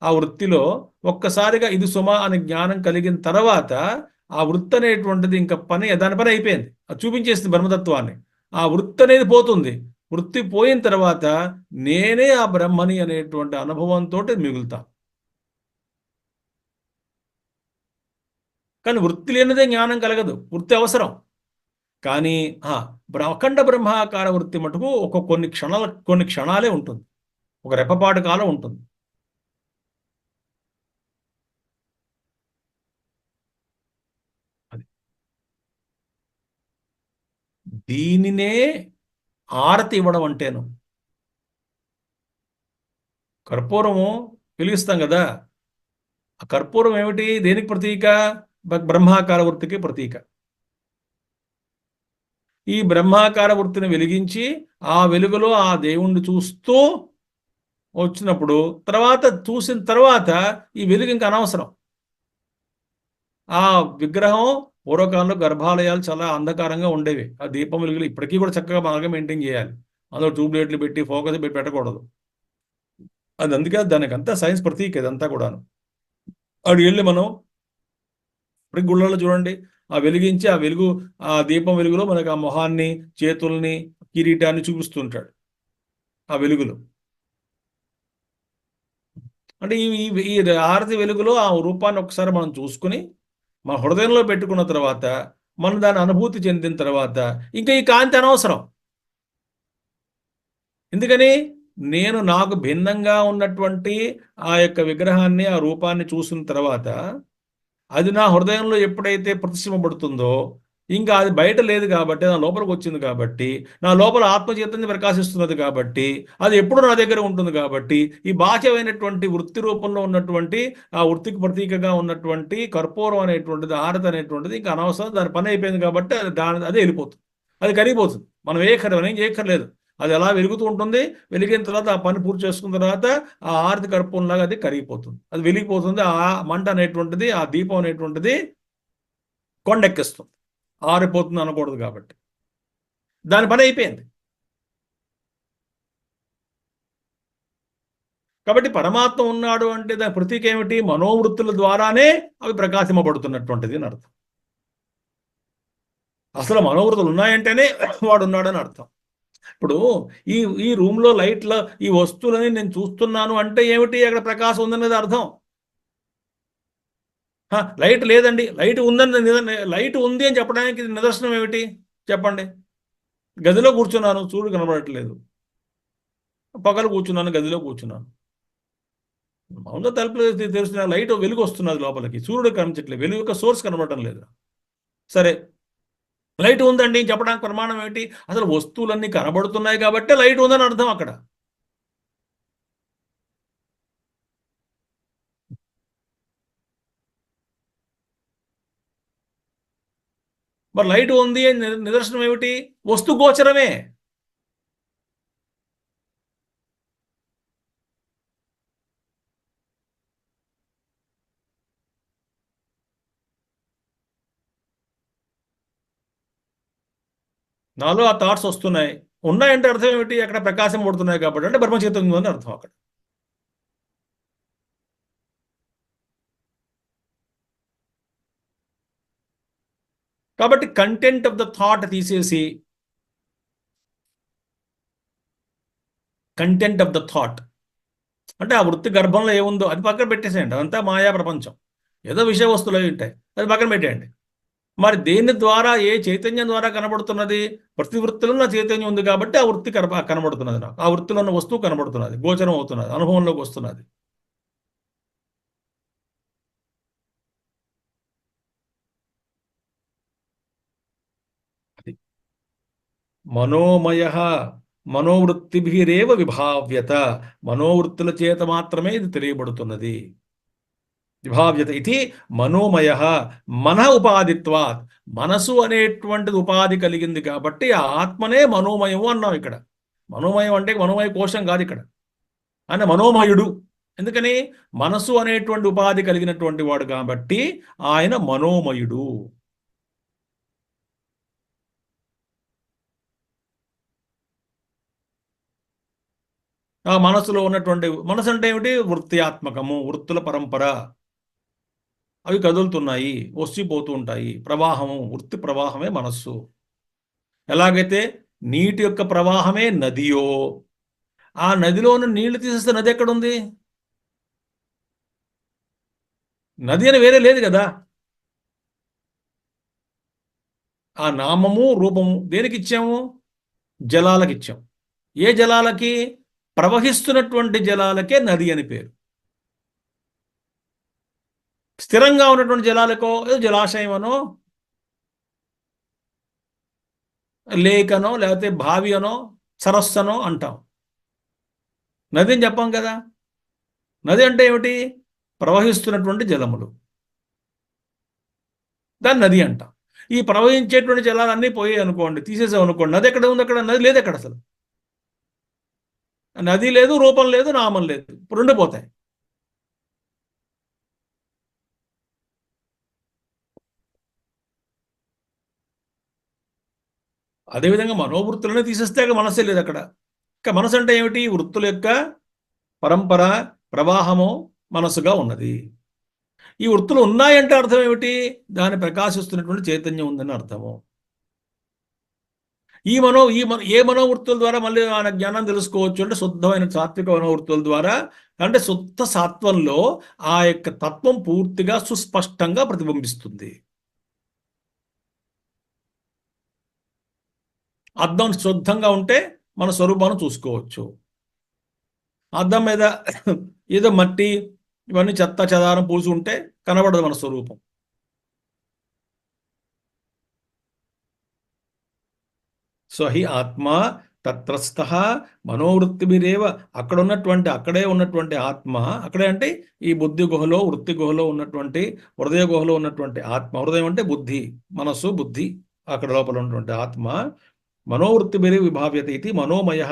ఆ వృత్తిలో ఒక్కసారిగా ఇది సుమ అనే జ్ఞానం కలిగిన తర్వాత ఆ వృత్తి అనేటువంటిది ఇంకా దాని పని అయిపోయింది. అది చూపించేస్తుంది బ్రహ్మతత్వాన్ని. ఆ వృత్తి అనేది పోతుంది. వృత్తి పోయిన తర్వాత నేనే ఆ బ్రహ్మని అనేటువంటి అనుభవంతో మిగులుతా. కానీ వృత్తి లేనిదే జ్ఞానం కలగదు, వృత్తి అవసరం. కానీ అఖండ బ్రహ్మాకార వృత్తి మటుకు కొన్ని క్షణాలే ఉంటుంది, ఒక రెప్పపాటు కాలం ఉంటుంది. అది దీనినే ఆరతి ఇవ్వడం అంటేను. కర్పూరము వెలిగిస్తాం కదా, ఆ కర్పూరం ఏమిటి? దేనికి ప్రతీక? బ్రహ్మాకార వృత్తికి ప్రతీక. ఈ బ్రహ్మాకార వృత్తిని వెలిగించి ఆ వెలుగులో ఆ దేవుణ్ణి చూస్తూ వచ్చినప్పుడు చూసిన తర్వాత ఈ వెలుగు ఇంకా అనవసరం. ఆ విగ్రహం పూర్వకాలంలో గర్భాలయాలు చాలా అంధకారంగా ఉండేవి. ఆ దీపం వెలుగులు ఇప్పటికీ కూడా చక్కగా బాగా మెయింటైన్ చేయాలి. అందులో ట్యూబ్లైట్లు పెట్టి ఫోకస్ పెట్టి పెట్టకూడదు. అది అందుకే దానికి అంతా సైన్స్ ప్రతీక ఇదంతా కూడాను. అక్కడికి వెళ్ళి మనం ఇప్పుడు గుళ్ళలో చూడండి, ఆ వెలిగించి ఆ వెలుగు, ఆ దీపం వెలుగులో మనకు ఆ మొహాన్ని, చేతుల్ని, కిరీటాన్ని చూపిస్తుంటాడు ఆ వెలుగులో. అంటే ఈ ఈ ఈ హారతి వెలుగులో ఆ రూపాన్ని ఒకసారి మనం చూసుకుని మన హృదయంలో పెట్టుకున్న తర్వాత మనం దాని అనుభూతి చెందిన తర్వాత ఇంకా ఈ కాంతి అనవసరం. ఎందుకని నేను నాకు భిన్నంగా ఉన్నటువంటి ఆ యొక్క విగ్రహాన్ని ఆ రూపాన్ని చూసిన తర్వాత అది నా హృదయంలో ఎప్పుడైతే ప్రతిష్ఠింపబడుతుందో ఇంకా అది బయట లేదు కాబట్టి నా లోపలికి వచ్చింది కాబట్టి నా లోపల ఆత్మ చైతన్యం ప్రకాశిస్తున్నది కాబట్టి అది ఎప్పుడు నా దగ్గర ఉంటుంది కాబట్టి ఈ బాహ్యమైనటువంటి వృత్తి రూపంలో ఉన్నటువంటి ఆ వృత్తికి ప్రతీకగా ఉన్నటువంటి కర్పూరం అనేటువంటిది హారతి అనేటువంటిది ఇంకా అనవసరం, దాని పని అయిపోయింది కాబట్టి అదే వెళ్ళిపోతుంది, అది కరిగిపోతుంది. మనం ఏం చేయక్కర్లేదు, అది ఎలా వెలుగుతూ ఉంటుంది. వెలిగిన తర్వాత ఆ పని పూర్తి చేసుకున్న తర్వాత ఆ ఆరతి కర్పూరంలాగా అది కరిగిపోతుంది, అది వెలిగిపోతుంది. ఆ మంట అనేటువంటిది, ఆ దీపం అనేటువంటిది కొండెక్కిస్తుంది, ఆరిపోతుంది అనకూడదు కాబట్టి దాని పని అయిపోయింది. కాబట్టి పరమాత్మ ఉన్నాడు అంటే దాని ప్రతీక ఏమిటి? మనోవృత్తుల ద్వారానే అవి ప్రకాశింపబడుతున్నటువంటిది అని అర్థం. అసలు మనోవృత్తులు ఉన్నాయంటేనే వాడు ఉన్నాడని అర్థం. ఇప్పుడు ఈ ఈ రూమ్లో లైట్ల ఈ వస్తువులని నేను చూస్తున్నాను అంటే ఏమిటి? అక్కడ ప్రకాశం ఉందనేది అర్థం. లైట్ లేదండి, లైట్ ఉందని, లైట్ ఉంది అని చెప్పడానికి నిదర్శనం ఏమిటి చెప్పండి? గదిలో కూర్చున్నాను, సూర్యుడు కనబడట్లేదు. పగలు కూర్చున్నాను, గదిలో కూర్చున్నాను, మామూలుగా తలుపులు తెరుస్తున్న లైట్ వెలుగు వస్తున్నది లోపలికి, సూర్యుడు కనిపించట్లేదు, వెలుగు యొక్క సోర్స్ కనబడటం లేదు. సరే, లైట్ ఉందండి చెప్పడానికి ప్రమాణం ఏంటి? అసలు వస్తువులన్నీ కనబడుతున్నాయి కాబట్టి లైట్ ఉందని అర్థం అక్కడ. మరి లైట్ ఉంది అని నిదర్శనం ఏమిటి? వస్తు గోచరమే. నాలో ఆ థాట్స్ వస్తున్నాయి, ఉన్నాయంటే అర్థం ఏమిటి? అక్కడ ప్రకాశం పడుతున్నాయి కాబట్టి అంటే బ్రహ్మచైతన్యం అని అర్థం అక్కడ. కాబట్టి కంటెంట్ ఆఫ్ ద థాట్ తీసేసి కంటెంట్ ఆఫ్ ద థాట్ అంటే ఆ వృత్తి గర్భంలో ఏముందో అది పక్కన పెట్టేసేయండి, అదంతా మాయా ప్రపంచం, ఏదో విషయ వస్తువులు అవి ఉంటాయి, అది పక్కన పెట్టేయండి. మరి దేని ద్వారా, ఏ చైతన్యం ద్వారా కనబడుతున్నది? ప్రతి వృత్తిలో నా చైతన్యం ఉంది కాబట్టి ఆ వృత్తి కనబడుతున్నది, నాకు ఆ వృత్తిలో ఉన్న వస్తువు కనబడుతున్నది, గోచరం అవుతున్నది, అనుభవంలోకి వస్తున్నది. అది మనోమయ, మనోవృత్తిభిరేవ విభావ్యత, మనోవృత్తుల చేత మాత్రమే ఇది తెలియబడుతున్నది. విభావ్యత ఇది మనోమయ, మన ఉపాధిత్వాత్, మనసు అనేటువంటిది ఉపాధి కలిగింది కాబట్టి ఆ ఆత్మనే మనోమయము అన్నాం ఇక్కడ. మనోమయం అంటే మనోమయ కోశం కాదు ఇక్కడ, ఆయన మనోమయుడు. ఎందుకని? మనసు అనేటువంటి ఉపాధి కలిగినటువంటి వాడు కాబట్టి ఆయన మనోమయుడు. ఆ మనసులో ఉన్నటువంటి, మనసు అంటే ఏమిటి? వృత్త్యాత్మకము, వృత్తుల పరంపర, అవి కదులుతున్నాయి, వస్తుపోతూ ఉంటాయి, ప్రవాహము, వృత్తి ప్రవాహమే మనస్సు. ఎలాగైతే నీటి యొక్క ప్రవాహమే నదియో, ఆ నదిలో ఉన్న నీళ్లు తీసేస్తే నది ఎక్కడుంది? నది అని వేరే లేదు కదా. ఆ నామము రూపము దేనికి ఇచ్చాము? జలాలకు ఇచ్చాం. ఏ జలాలకి? ప్రవహిస్తున్నటువంటి జలాలకే నది అని పేరు. స్థిరంగా ఉన్నటువంటి జలాలకో ఏదో జలాశయమనో, లేకనో, లేకపోతే బావి అనో, సరస్సనో అంటాం. నది అని చెప్పాం కదా. నది అంటే ఏమిటి? ప్రవహిస్తున్నటువంటి జలములు, దాన్ని నది అంటాం. ఈ ప్రవహించేటువంటి జలాలన్నీ పోయాయి అనుకోండి, తీసేసాం అనుకోండి, నది ఎక్కడ ఉంది? అక్కడ నది లేదు అక్కడ అసలు. నది లేదు, రూపం లేదు, నామం లేదు, ఇప్పుడు రెండు పోతాయి. అదేవిధంగా మనోవృత్తులనే తీసేస్తే మనసే లేదు అక్కడ. ఇంకా మనసు అంటే ఏమిటి? వృత్తుల యొక్క పరంపర, ప్రవాహము మనసుగా ఉన్నది. ఈ వృత్తులు ఉన్నాయంటే అర్థం ఏమిటి? దాన్ని ప్రకాశిస్తున్నటువంటి చైతన్యం ఉందని అర్థము. ఏ మనోవృత్తుల ద్వారా మళ్ళీ ఆయన జ్ఞానం తెలుసుకోవచ్చు అంటే శుద్ధమైన సాత్విక మనోవృత్తుల ద్వారా. అంటే శుద్ధ సాత్వంలో ఆ యొక్క తత్వం పూర్తిగా సుస్పష్టంగా ప్రతిబింబిస్తుంది. అద్దం శుద్ధంగా ఉంటే మన స్వరూపాన్ని చూసుకోవచ్చు. అద్దం మీద ఏదో మట్టి ఇవన్నీ చెత్త చెదారం పూసి ఉంటే కనబడదు మన స్వరూపం. స్వహి ఆత్మ తత్రస్థ మనోవృత్తిభిరేవ. అక్కడే ఉన్నటువంటి ఆత్మ, అక్కడే అంటే ఈ బుద్ధి గుహలో వృత్తి గుహలో ఉన్నటువంటి హృదయ గుహలో ఉన్నటువంటి ఆత్మ. హృదయం అంటే బుద్ధి, మనస్సు, బుద్ధి. అక్కడ లోపల ఉన్నటువంటి ఆత్మ మనోవృత్తిభిరి విభావ్యత ఇది మనోమయ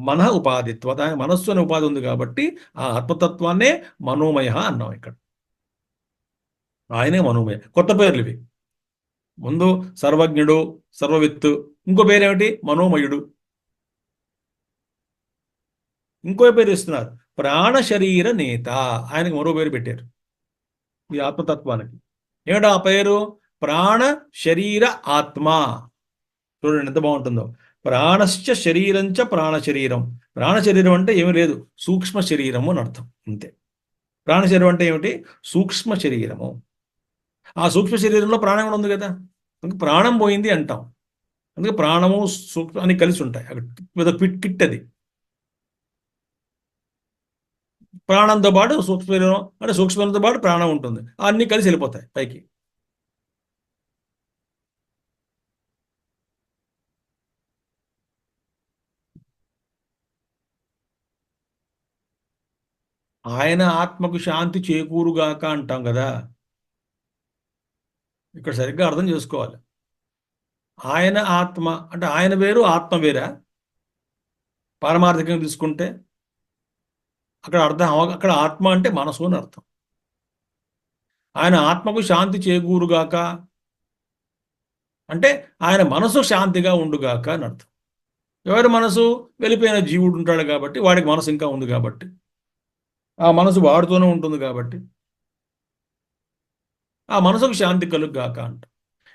మనః ఉపాధిత్వ. దానికి మనస్సు అనే ఉపాధి ఉంది కాబట్టి ఆ ఆత్మతత్వాన్నే మనోమయ అన్నాం ఇక్కడ. ఆయనే మనోమయ. కొత్త పేర్లు ఇవి. ముందు సర్వజ్ఞుడు, సర్వవిత్తు. ఇంకో పేరేమిటి? మనోమయుడు. ఇంకో పేరు ఇస్తున్నారు, ప్రాణ శరీర నేత. ఆయనకి మరో పేరు పెట్టారు ఈ ఆత్మతత్వానికి. ఏమిటా ఆ పేరు? ప్రాణ శరీర ఆత్మ. చూడండి ఎంత బాగుంటుందో. ప్రాణశ్చ శరీరంచ ప్రాణ శరీరం. ప్రాణ శరీరం అంటే ఏమీ లేదు, సూక్ష్మ శరీరము అని అర్థం, అంతే. ప్రాణ శరీరం అంటే ఏమిటి? సూక్ష్మ శరీరము. ఆ సూక్ష్మ శరీరంలో ప్రాణం కూడా ఉంది కదా, అందుకే ప్రాణం పోయింది అంటాం. అందుకే ప్రాణము సూక్ష్మ అని కలిసి ఉంటాయి. అక్కడ కిట్ అది. ప్రాణంతో పాటు సూక్ష్మ శరీరం అంటే సూక్ష్మంతో పాటు ప్రాణం ఉంటుంది. అన్నీ కలిసి వెళ్ళిపోతాయి పైకి. ఆయన ఆత్మకు శాంతి చేకూరుగాక అంటాం కదా. ఇక్కడ సరిగ్గా అర్థం చేసుకోవాలి. ఆయన ఆత్మ అంటే ఆయన వేరు, ఆత్మ వేరా? పారమార్థికంగా తీసుకుంటే అక్కడ అక్కడ ఆత్మ అంటే మనసు అని అర్థం. ఆయన ఆత్మకు శాంతి చేకూరుగాక అంటే ఆయన మనసు శాంతిగా ఉండుగాక అని అర్థం. ఎవరి మనసు? వెళ్ళిపోయిన జీవుడు ఉంటాడు కాబట్టి, వాడికి మనసు ఇంకా ఉంది కాబట్టి, ఆ మనసు వాడుతూనే ఉంటుంది కాబట్టి ఆ మనసుకు శాంతి కలుగుగాక అంట.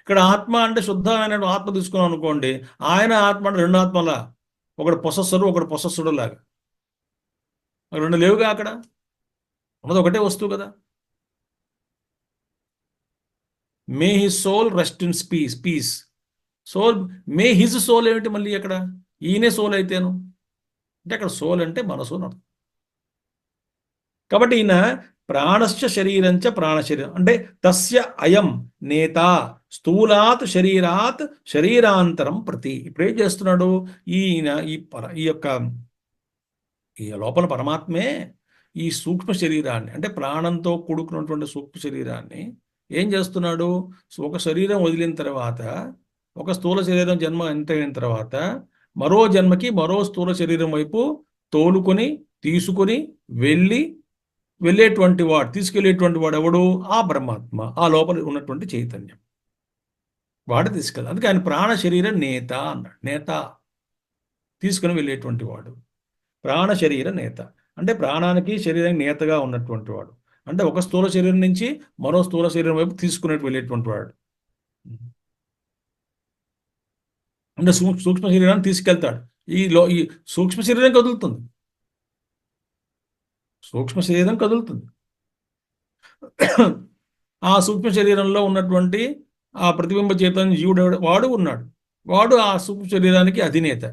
ఇక్కడ ఆత్మ అంటే శుద్ధమైన ఆత్మ తీసుకున్నాం అనుకోండి, ఆయన ఆత్మ అంటే రెండు ఆత్మలా, ఒకడు పొసస్సరు, ఒకడు పొసస్సుడు లాగా. రెండు లేవుగా అక్కడ, ఉన్నది ఒకటే వస్తువు కదా. May his soul rest in peace. Soul, may his soul ఏమిటి మళ్ళీ అక్కడ? ఈయనే సోల్ అయితేను అంటే అక్కడ సోల్ అంటే మనసు అని అర్థం. కాబట్టి ఈయన ప్రాణశ్చ శరీరంచ ప్రాణశరీరం అంటే తస్య అయం నేత స్థూలాత్ శరీరాత్ శరీరాంతరం ప్రతి. ఇప్పుడు ఏం చేస్తున్నాడు ఈయన? ఈ యొక్క ఈ లోపల పరమాత్మే ఈ సూక్ష్మ శరీరాన్ని అంటే ప్రాణంతో కూడుకున్నటువంటి సూక్ష్మ శరీరాన్ని ఏం చేస్తున్నాడు? ఒక శరీరం వదిలిన తర్వాత, ఒక స్థూల శరీరం జన్మ ఎంతైన తర్వాత మరో జన్మకి మరో స్థూల శరీరం వైపు తోలుకొని తీసుకుని వెళ్ళేటువంటి వాడు, తీసుకెళ్లేటువంటి వాడు ఎవడు? ఆ బ్రహ్మాత్మ, ఆ లోపల ఉన్నటువంటి చైతన్యం, వాడు తీసుకెళ్ళాలి. అందుకే ఆయన ప్రాణ శరీర నేత అన్నాడు. నేత తీసుకుని వెళ్ళేటువంటి వాడు, ప్రాణ శరీర నేత అంటే ప్రాణానికి శరీరానికి నేతగా ఉన్నటువంటి వాడు. అంటే ఒక స్థూల శరీరం నుంచి మరో స్థూల శరీరం వైపు తీసుకుని వెళ్ళేటువంటి వాడు. అంటే సూక్ష్మ శరీరాన్ని తీసుకెళ్తాడు. ఈ సూక్ష్మ శరీరం కదులుతుంది, సూక్ష్మ శరీరం కదులుతుంది. ఆ సూక్ష్మ శరీరంలో ఉన్నటువంటి ఆ ప్రతిబింబ చైతన్య జీవుడు వాడు ఉన్నాడు. వాడు ఆ సూక్ష్మ శరీరానికి అధినేత.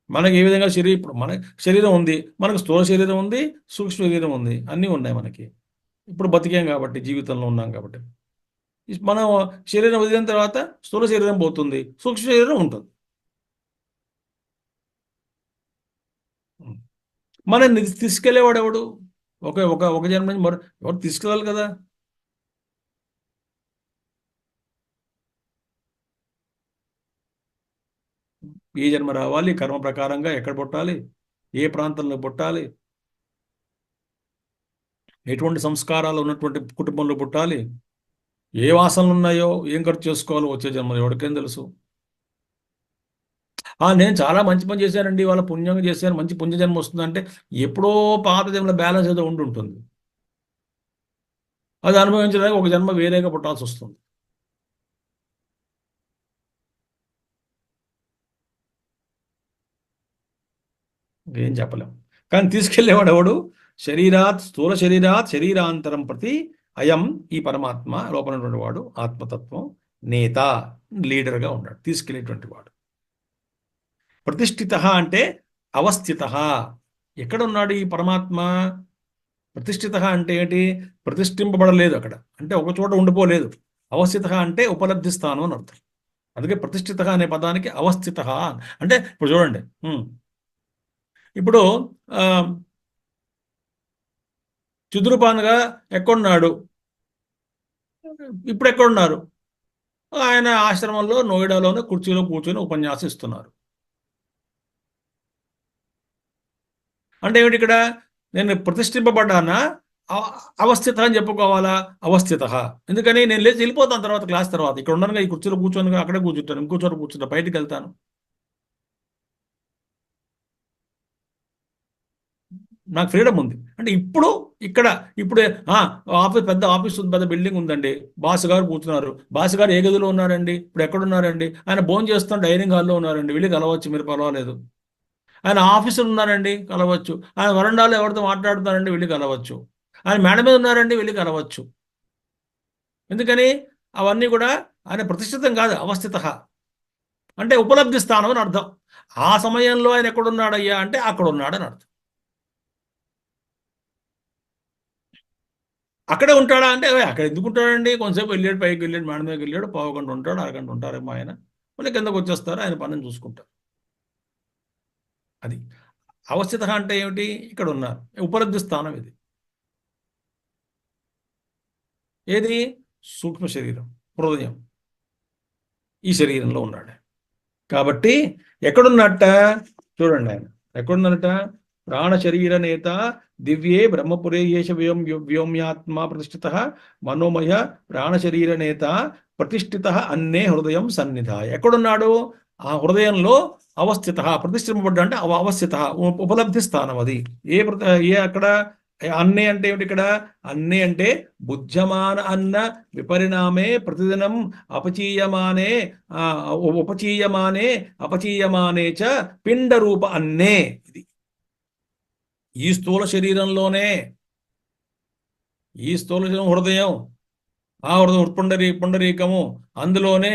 మనకి ఏ విధంగా ఇప్పుడు మన శరీరం ఉంది, మనకు స్థూల శరీరం ఉంది, సూక్ష్మ శరీరం ఉంది, అన్నీ ఉన్నాయి మనకి. ఇప్పుడు బతికాం కాబట్టి, జీవితంలో ఉన్నాం కాబట్టి. మనం శరీరం వదిలిన తర్వాత స్థూల శరీరం పోతుంది, సూక్ష్మ శరీరం ఉంటుంది. మనం తీసుకెళ్లేవాడు ఎవడు? ఒక జన్మ నుంచి మరో ఎవరు తీసుకెళ్ళాలి కదా. ఏ జన్మ రావాలి, కర్మ ప్రకారంగా ఎక్కడ పుట్టాలి, ఏ ప్రాంతంలో పుట్టాలి, ఎటువంటి సంస్కారాలు ఉన్నటువంటి కుటుంబంలో పుట్టాలి, ఏ వాసనలు ఉన్నాయో, ఏం ఖర్చు చేసుకోవాలో వచ్చే జన్మలో ఎవరికేం తెలుసు. నేను చాలా మంచి పని చేశానండి, వాళ్ళ పుణ్యంగా చేశాను, మంచి పుణ్యజన్మ వస్తుందంటే ఎప్పుడో పాత జన్మల బ్యాలెన్స్ ఏదో ఉంటుంది. అది అనుభవించడానికి ఒక జన్మ వేరేగా పుట్టాల్సి వస్తుంది. ఏం చెప్పలేం. కానీ తీసుకెళ్లేవాడు ఎవడు? శరీరాత్, స్థూల శరీరాత్ శరీరాంతరం ప్రతి అయం, ఈ పరమాత్మ లోపల ఉన్నటువంటి వాడు, ఆత్మతత్వం, నేత, లీడర్గా ఉన్నాడు, తీసుకెళ్లేటువంటి వాడు. ప్రతిష్ఠిత అంటే అవస్థిత. ఎక్కడ ఉన్నాడు ఈ పరమాత్మ? ప్రతిష్ఠిత అంటే ఏంటి? ప్రతిష్ఠింపబడలేదు అక్కడ, అంటే ఒక చోట ఉండిపోలేదు. అవస్థిత అంటే ఉపలబ్ధి స్థానం అని అర్థం. అందుకే ప్రతిష్ఠిత అనే పదానికి అవస్థిత అంటే, ఇప్పుడు చూడండి, ఇప్పుడు చిదురుపానుగా ఎక్కడున్నాడు? ఇప్పుడు ఎక్కడున్నారు? ఆయన ఆశ్రమంలో నోయిడాలోనే కుర్చీలో కూర్చొని ఉపన్యాసం ఇస్తున్నారు. అంటే ఏమిటి ఇక్కడ? నేను ప్రతిష్ఠింపబడ్డానా? అవస్థిత అని చెప్పుకోవాలా? అవస్థిత. ఎందుకని? నేను లేచి వెళ్ళిపోతాను తర్వాత, క్లాస్ తర్వాత. ఇక్కడ ఉండనుగా, ఈ కుర్చీలో కూర్చొని అక్కడే కూర్చుంటాను, ఇంకో చోట కూర్చుంటాను, బయటికి వెళ్తాను. నాకు ఫ్రీడమ్ ఉంది. అంటే ఇప్పుడు ఇక్కడ ఇప్పుడే ఆఫీస్, పెద్ద ఆఫీస్ ఉంది, పెద్ద బిల్డింగ్ ఉందండి, బాస్ గారు కూర్చున్నారు. బాస్ గారు ఏ గదిలో ఉన్నారండి? ఇప్పుడు ఎక్కడున్నారండి? ఆయన భోజనం చేస్తున్న డైనింగ్ హాల్లో ఉన్నారండి, వెళ్ళి కలవచ్చు మీరు, పర్వాలేదు. ఆయన ఆఫీసులో ఉన్నారండి, కలవచ్చు. ఆయన వరండాలో ఎవరితో మాట్లాడుతున్నారండి, వెళ్ళి కలవచ్చు. ఆయన మేడ మీద ఉన్నారండి, వెళ్ళి కలవచ్చు. ఎందుకని? అవన్నీ కూడా ఆయన ప్రతిష్ఠితం కాదు, అవస్థిత. అంటే ఉపలబ్ధి స్థానం అని అర్థం. ఆ సమయంలో ఆయన ఎక్కడున్నాడయ్యా అంటే అక్కడ ఉన్నాడని అర్థం. అక్కడే ఉంటాడా అంటే అక్కడ ఎందుకు ఉంటాడండి? కొంతసేపు వెళ్ళాడు, పైకి వెళ్ళాడు, మేడ మీదకి వెళ్ళాడు, పావు గంట ఉంటాడు, అరగంట ఉంటారేమో ఆయన, మళ్ళీ కిందకు వచ్చేస్తారు, ఆయన పనిని చూసుకుంటారు. అది అవస్థిత అంటే ఏమిటి? ఇక్కడ ఉన్నారు, ఉపలబ్ధి స్థానం ఇది. ఏది? సూక్ష్మ శరీరం, హృదయం, ఈ శరీరంలో ఉన్నాడు. కాబట్టి ఎక్కడున్నట్ట? చూడండి, ఆయన ఎక్కడున్నట? ప్రాణ శరీర నేత దివ్యే బ్రహ్మపురే యేష వ్యోమ్యాత్మ ప్రతిష్ఠిత మనోమయ ప్రాణ శరీర నేత ప్రతిష్ఠిత అన్నే హృదయం సన్నిధాయ. ఎక్కడున్నాడు? ఆ హృదయంలో అవస్థిత. ప్రతిష్ఠింపబడ్డా అంటే అవస్థిత, ఉపలబ్ధి స్థానం అది. ఏ అక్కడ అన్నే అంటే ఏమిటి? ఇక్కడ అన్నే అంటే బుజ్జమాన అన్న విపరిణామే ప్రతిదినం అపచీయమానే అపచీయమానే చ పిండ రూప అన్నే. ఇది ఈ స్థూల శరీరంలోనే, ఈ స్థూల హృదయం, ఆ హృదయం పుండరీకము, అందులోనే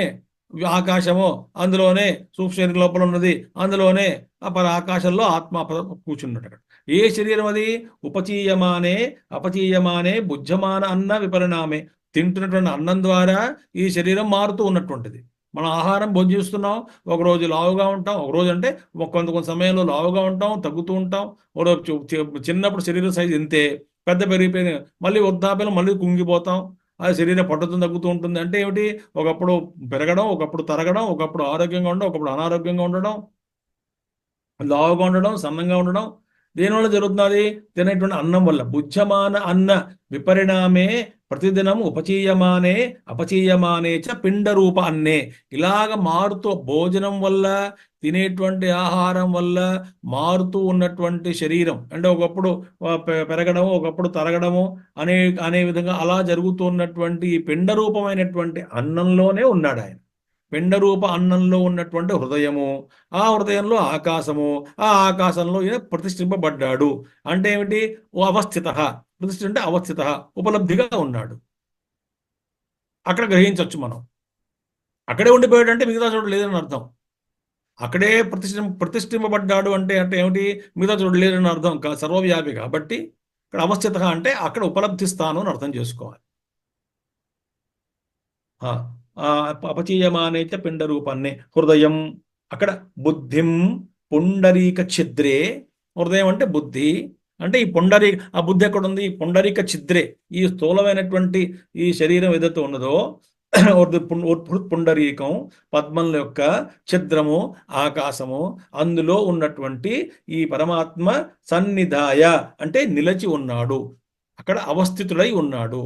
ఆకాశము, అందులోనే సూక్ష్మ శరీరం లోపల ఉన్నది, అందులోనే ఆకాశంలో ఆత్మ కూర్చున్నట్టు. అక్కడ ఏ శరీరం అది? అపచీయమానే బుజ్జమాన అన్న విపరిణామే. తింటున్నటువంటి అన్నం ద్వారా ఈ శరీరం మారుతూ ఉన్నటువంటిది. మనం ఆహారం భోజిస్తున్నాం, ఒకరోజు లావుగా ఉంటాం, ఒకరోజు అంటే కొంత సమయంలో లావుగా ఉంటాం, తగ్గుతూ ఉంటాం. ఒకరోజు చిన్నప్పుడు శరీర సైజు ఇంతే, పెద్ద పెరిగిపోయిన మళ్ళీ వృద్ధాప్యంలో మళ్ళీ కుంగిపోతాం, ఆ శరీరం పట్టుదల తగ్గుతూ ఉంటుంది. అంటే ఏమిటి? ఒకప్పుడు పెరగడం, ఒకప్పుడు తరగడం, ఒకప్పుడు ఆరోగ్యంగా ఉండడం, ఒకప్పుడు అనారోగ్యంగా ఉండడం, లావుగా ఉండడం, సన్నంగా ఉండడం. దేనివల్ల జరుగుతున్నది? తినేటువంటి అన్నం వల్ల. బుజ్జమాన అన్న విపరిణామే ప్రతిదినం అపచీయమానే చ పిండ రూప అన్నే. ఇలాగ మారుతూ భోజనం వల్ల, తినేటువంటి ఆహారం వల్ల మారుతూ ఉన్నటువంటి శరీరం, అంటే ఒకప్పుడు పెరగడము, ఒకప్పుడు తరగడము అనే విధంగా అలా జరుగుతున్నటువంటి ఈ పిండ రూపమైనటువంటి అన్నంలోనే ఉన్నాడు ఆయన. పిండరూప అన్నంలో ఉన్నటువంటి హృదయము, ఆ హృదయంలో ఆకాశము, ఆ ఆకాశంలో ఈయన ప్రతిష్ఠింపబడ్డాడు. అంటే ఏమిటి? అవస్థిత. ప్రతిష్ఠ అంటే అవస్థిత, ఉపలబ్ధిగా ఉన్నాడు. అక్కడ గ్రహించవచ్చు మనం. అక్కడే ఉండిపోయాడు అంటే మిగతా చోటు లేదని అర్థం. అక్కడే ప్రతిష్ఠింపబడ్డాడు అంటే అంటే ఏమిటి? మిగతా చోటు లేదని అర్థం. సర్వవ్యాపి కాబట్టి ఇక్కడ అవస్థిత అంటే అక్కడ ఉపలబ్ధిస్తాను అని అర్థం చేసుకోవాలి. అపచీయమానే చ పిండ రూపాన్నే హృదయం. అక్కడ బుద్ధిం పుండరీక ఛిద్రే. హృదయం అంటే బుద్ధి, అంటే ఈ ఆ బుద్ధి ఎక్కడ ఉంది? ఈ పుండరీక ఛిద్రే, ఈ స్థూలమైనటువంటి ఈ శరీరం ఏదైతే ఉన్నదో, పుండరీకం పద్మంల యొక్క ఛిద్రము, ఆకాశము, అందులో ఉన్నటువంటి ఈ పరమాత్మ సన్నిధాయ అంటే నిలచి ఉన్నాడు, అక్కడ అవస్థితుడై ఉన్నాడు.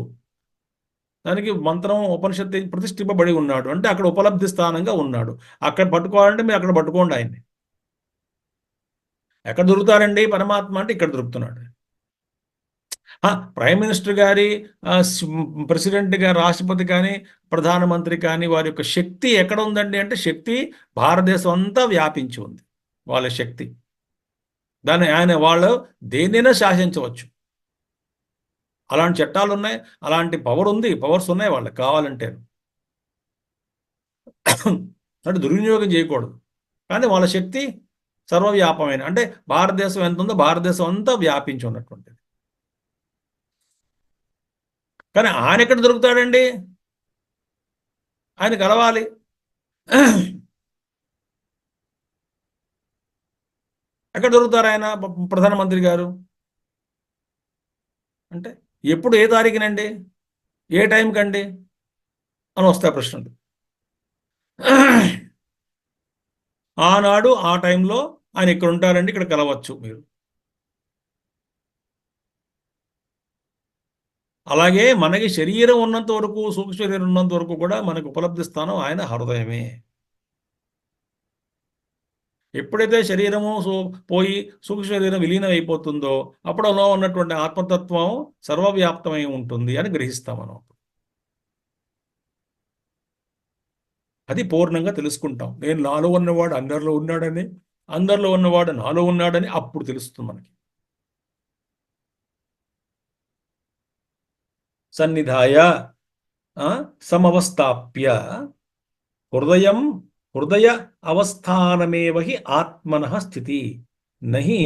దానికి మంత్రం ఉపనిషత్తు ప్రతిష్ఠింపబడి ఉన్నాడు అంటే అక్కడ ఉపలబ్ధి స్థానంగా ఉన్నాడు. అక్కడ పట్టుకోవాలంటే మీరు అక్కడ పట్టుకోండి ఆయన్ని. ఎక్కడ దొరుకుతారండి పరమాత్మ అంటే ఇక్కడ దొరుకుతున్నాడు. ప్రైమ్ మినిస్టర్ గారి, ప్రెసిడెంట్ గారి, రాష్ట్రపతి కానీ, ప్రధానమంత్రి కానీ వారి యొక్క శక్తి ఎక్కడ ఉందండి అంటే శక్తి భారతదేశం అంతా వ్యాపించి ఉంది వాళ్ళ శక్తి. దాన్ని వాళ్ళు దేన్నైనా శాసించవచ్చు. అలాంటి చట్టాలు ఉన్నాయి, అలాంటి పవర్స్ ఉన్నాయి వాళ్ళకి కావాలంటే. అంటే దుర్వినియోగం చేయకూడదు. కానీ వాళ్ళ శక్తి సర్వవ్యాపమైన, అంటే భారతదేశం ఎంత ఉందో భారతదేశం అంతా వ్యాపించి ఉన్నటువంటిది. కానీ ఆయన ఎక్కడ దొరుకుతాడండి? ఆయన కలవాలి. ఎక్కడ దొరుకుతారు ఆయన ప్రధానమంత్రి గారు? అంటే ఎప్పుడు, ఏ తారీఖునండి, ఏ టైంకండి అని వస్తాయి ప్రశ్నలు. ఆనాడు ఆ టైంలో ఆయన ఇక్కడ ఉంటారండి, ఇక్కడ కలవచ్చు మీరు. అలాగే మనకి శరీరం ఉన్నంత వరకు, సూక్ష్మ శరీరం ఉన్నంత వరకు కూడా మనకు ఉపలబ్ధి స్థానం ఆయన హృదయమే. ఎప్పుడైతే శరీరము పోయి సూక్ష్మ శరీరం విలీనం అయిపోతుందో అప్పుడు అలా ఉన్నటువంటి ఆత్మతత్వం సర్వవ్యాప్తమై ఉంటుంది అని గ్రహిస్తాం మనం. అది పూర్ణంగా తెలుసుకుంటాం. నేను నాలో ఉన్నవాడు అందరిలో ఉన్నాడని, అందరిలో ఉన్నవాడు నాలో ఉన్నాడని అప్పుడు తెలుస్తుంది మనకి. సన్నిధాయ సమవస్థాప్య హృదయ అవస్థానమేవ హి ఆత్మనః స్థితి నహి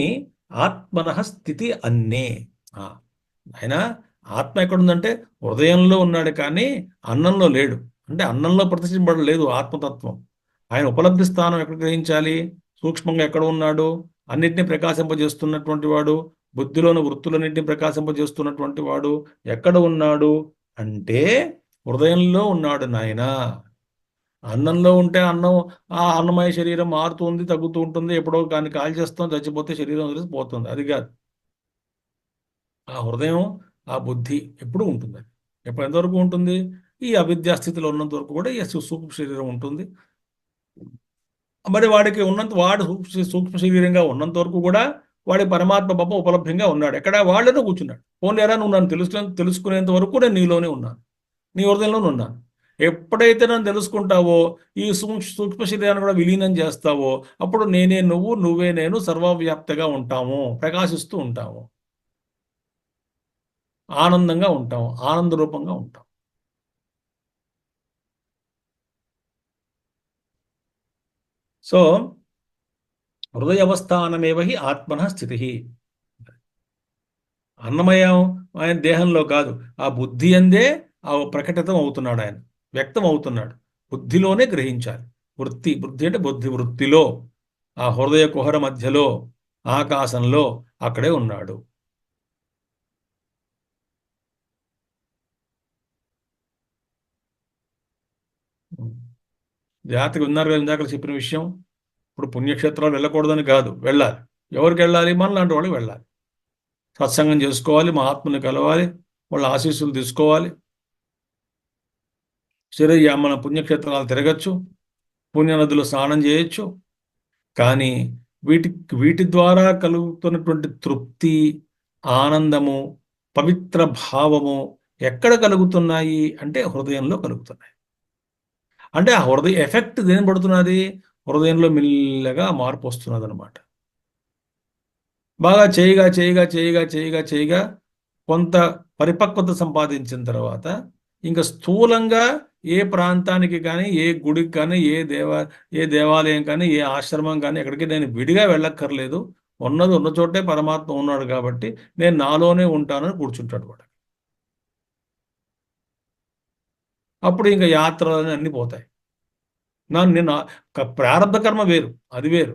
ఆత్మనః స్థితి అన్నే. ఆయన ఆత్మ ఎక్కడుందంటే హృదయంలో ఉన్నాడు, కానీ అన్నంలో లేడు. అంటే అన్నంలో ప్రతిష్ఠింపబడలేదు ఆత్మతత్వం. ఆయన ఉపలబ్ధి స్థానం ఎక్కడ గ్రహించాలి? సూక్ష్మంగా ఎక్కడ ఉన్నాడు? అన్నింటినీ ప్రకాశింపజేస్తున్నటువంటి వాడు, బుద్ధిలోని వృత్తులన్నింటినీ ప్రకాశింపజేస్తున్నటువంటి వాడు ఎక్కడ ఉన్నాడు అంటే హృదయంలో ఉన్నాడు నాయన. అన్నంలో ఉంటే ఆ అన్నమయ శరీరం మారుతుంది, తగ్గుతూ ఉంటుంది, ఎప్పుడో కానీ కాల్ చేస్తాం, చచ్చిపోతే శరీరం వదిలేసి పోతుంది. అది కాదు. ఆ హృదయం, ఆ బుద్ధి ఎప్పుడూ ఉంటుంది. అది ఎప్పుడు ఎంతవరకు ఉంటుంది? ఈ అవిద్యా స్థితిలో ఉన్నంత వరకు కూడా ఈ సూక్ష్మ శరీరం ఉంటుంది. మరి వాడికి వాడు సూక్ష్మ శరీరంగా ఉన్నంత వరకు కూడా వాడి పరమాత్మ పాప ఉపలబ్ధంగా ఉన్నాడు. ఎక్కడ? వాళ్ళలో కూర్చున్నాడు. పోలేరా, నువ్వు నన్ను తెలుసుకునేంత వరకు నేను నీలోనే ఉన్నాను, నీ హృదయంలోనే ఉన్నాను. ఎప్పుడైతే నన్ను తెలుసుకుంటావో, ఈ సూక్ష్మ శరీరాన్ని కూడా విలీనం చేస్తావో, అప్పుడు నేనే నువ్వు, నువ్వే నేను సర్వవ్యాప్తగా ఉంటాము, ప్రకాశిస్తూ ఉంటాము, ఆనందంగా ఉంటాము, ఆనంద రూపంగా ఉంటాం. సో హృదయవస్థానమేవ హి ఆత్మనః స్థితి. అన్నమయం ఆయన దేహంలో కాదు, ఆ బుద్ధి అందే ప్రకటితం అవుతున్నాడు, ఆయన వ్యక్తం అవుతున్నాడు. బుద్ధిలోనే గ్రహించాలి. బుద్ధి అంటే బుద్ధి వృత్తిలో, ఆ హృదయ కుహర మధ్యలో, ఆకాశంలో అక్కడే ఉన్నాడు. జాగ్రత్తగా ఉన్నారు కదా ఇందాక చెప్పిన విషయం. ఇప్పుడు పుణ్యక్షేత్రాలు వెళ్ళకూడదని కాదు, వెళ్ళాలి. ఎవరికి వెళ్ళాలి? మనలాంటి వాళ్ళకి వెళ్ళాలి. సత్సంగం చేసుకోవాలి, మహాత్ముని కలవాలి, వాళ్ళ ఆశీస్సులు తీసుకోవాలి. సరే, మన పుణ్యక్షేత్రాలు తిరగచ్చు, పుణ్యనదులు స్నానం చేయొచ్చు. కానీ వీటి ద్వారా కలుగుతున్నటువంటి తృప్తి, ఆనందము, పవిత్ర భావము ఎక్కడ కలుగుతున్నాయి అంటే హృదయంలో కలుగుతున్నాయి. అంటే ఆ హృదయ ఎఫెక్ట్ దేని పడుతున్నది? హృదయంలో మెల్లగా మార్పు వస్తున్నది అనమాట. బాగా చేయగా చేయగా చేయగా చేయగా చేయగా కొంత పరిపక్వత సంపాదించిన తర్వాత ఇంకా స్థూలంగా ఏ ప్రాంతానికి కానీ, ఏ గుడికి కానీ, ఏ దేవాలయం కానీ, ఏ ఆశ్రమం కానీ ఎక్కడికి నేను విడిగా వెళ్ళక్కర్లేదు. ఉన్న చోటే పరమాత్మ ఉన్నాడు కాబట్టి నేను నాలోనే ఉంటానని కూర్చుంటాడు వాడు. అప్పుడు ఇంకా యాత్రలని అన్నీ పోతాయి. నేను ప్రారంభ కర్మ వేరు, అది వేరు.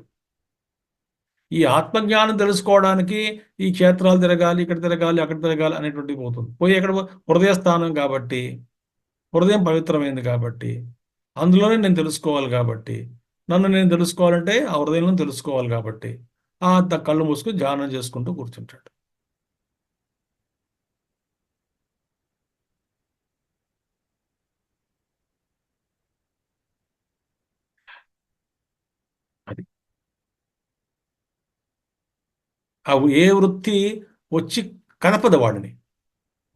ఈ ఆత్మజ్ఞానం తెలుసుకోవడానికి ఈ క్షేత్రాలు తిరగాలి, ఇక్కడ తిరగాలి, అక్కడ తిరగాలి అనేటువంటిది పోతుంది. పోయి ఎక్కడ? హృదయ స్థానం కాబట్టి, హృదయం పవిత్రమైంది కాబట్టి, అందులోనే నేను తెలుసుకోవాలి కాబట్టి, నన్ను నేను తెలుసుకోవాలంటే ఆ హృదయంలో తెలుసుకోవాలి కాబట్టి కళ్ళు మూసుకుని ధ్యానం చేసుకుంటూ కూర్చుంటాడు. అది ఏ వృత్తి వచ్చి కదపదు వాడిని,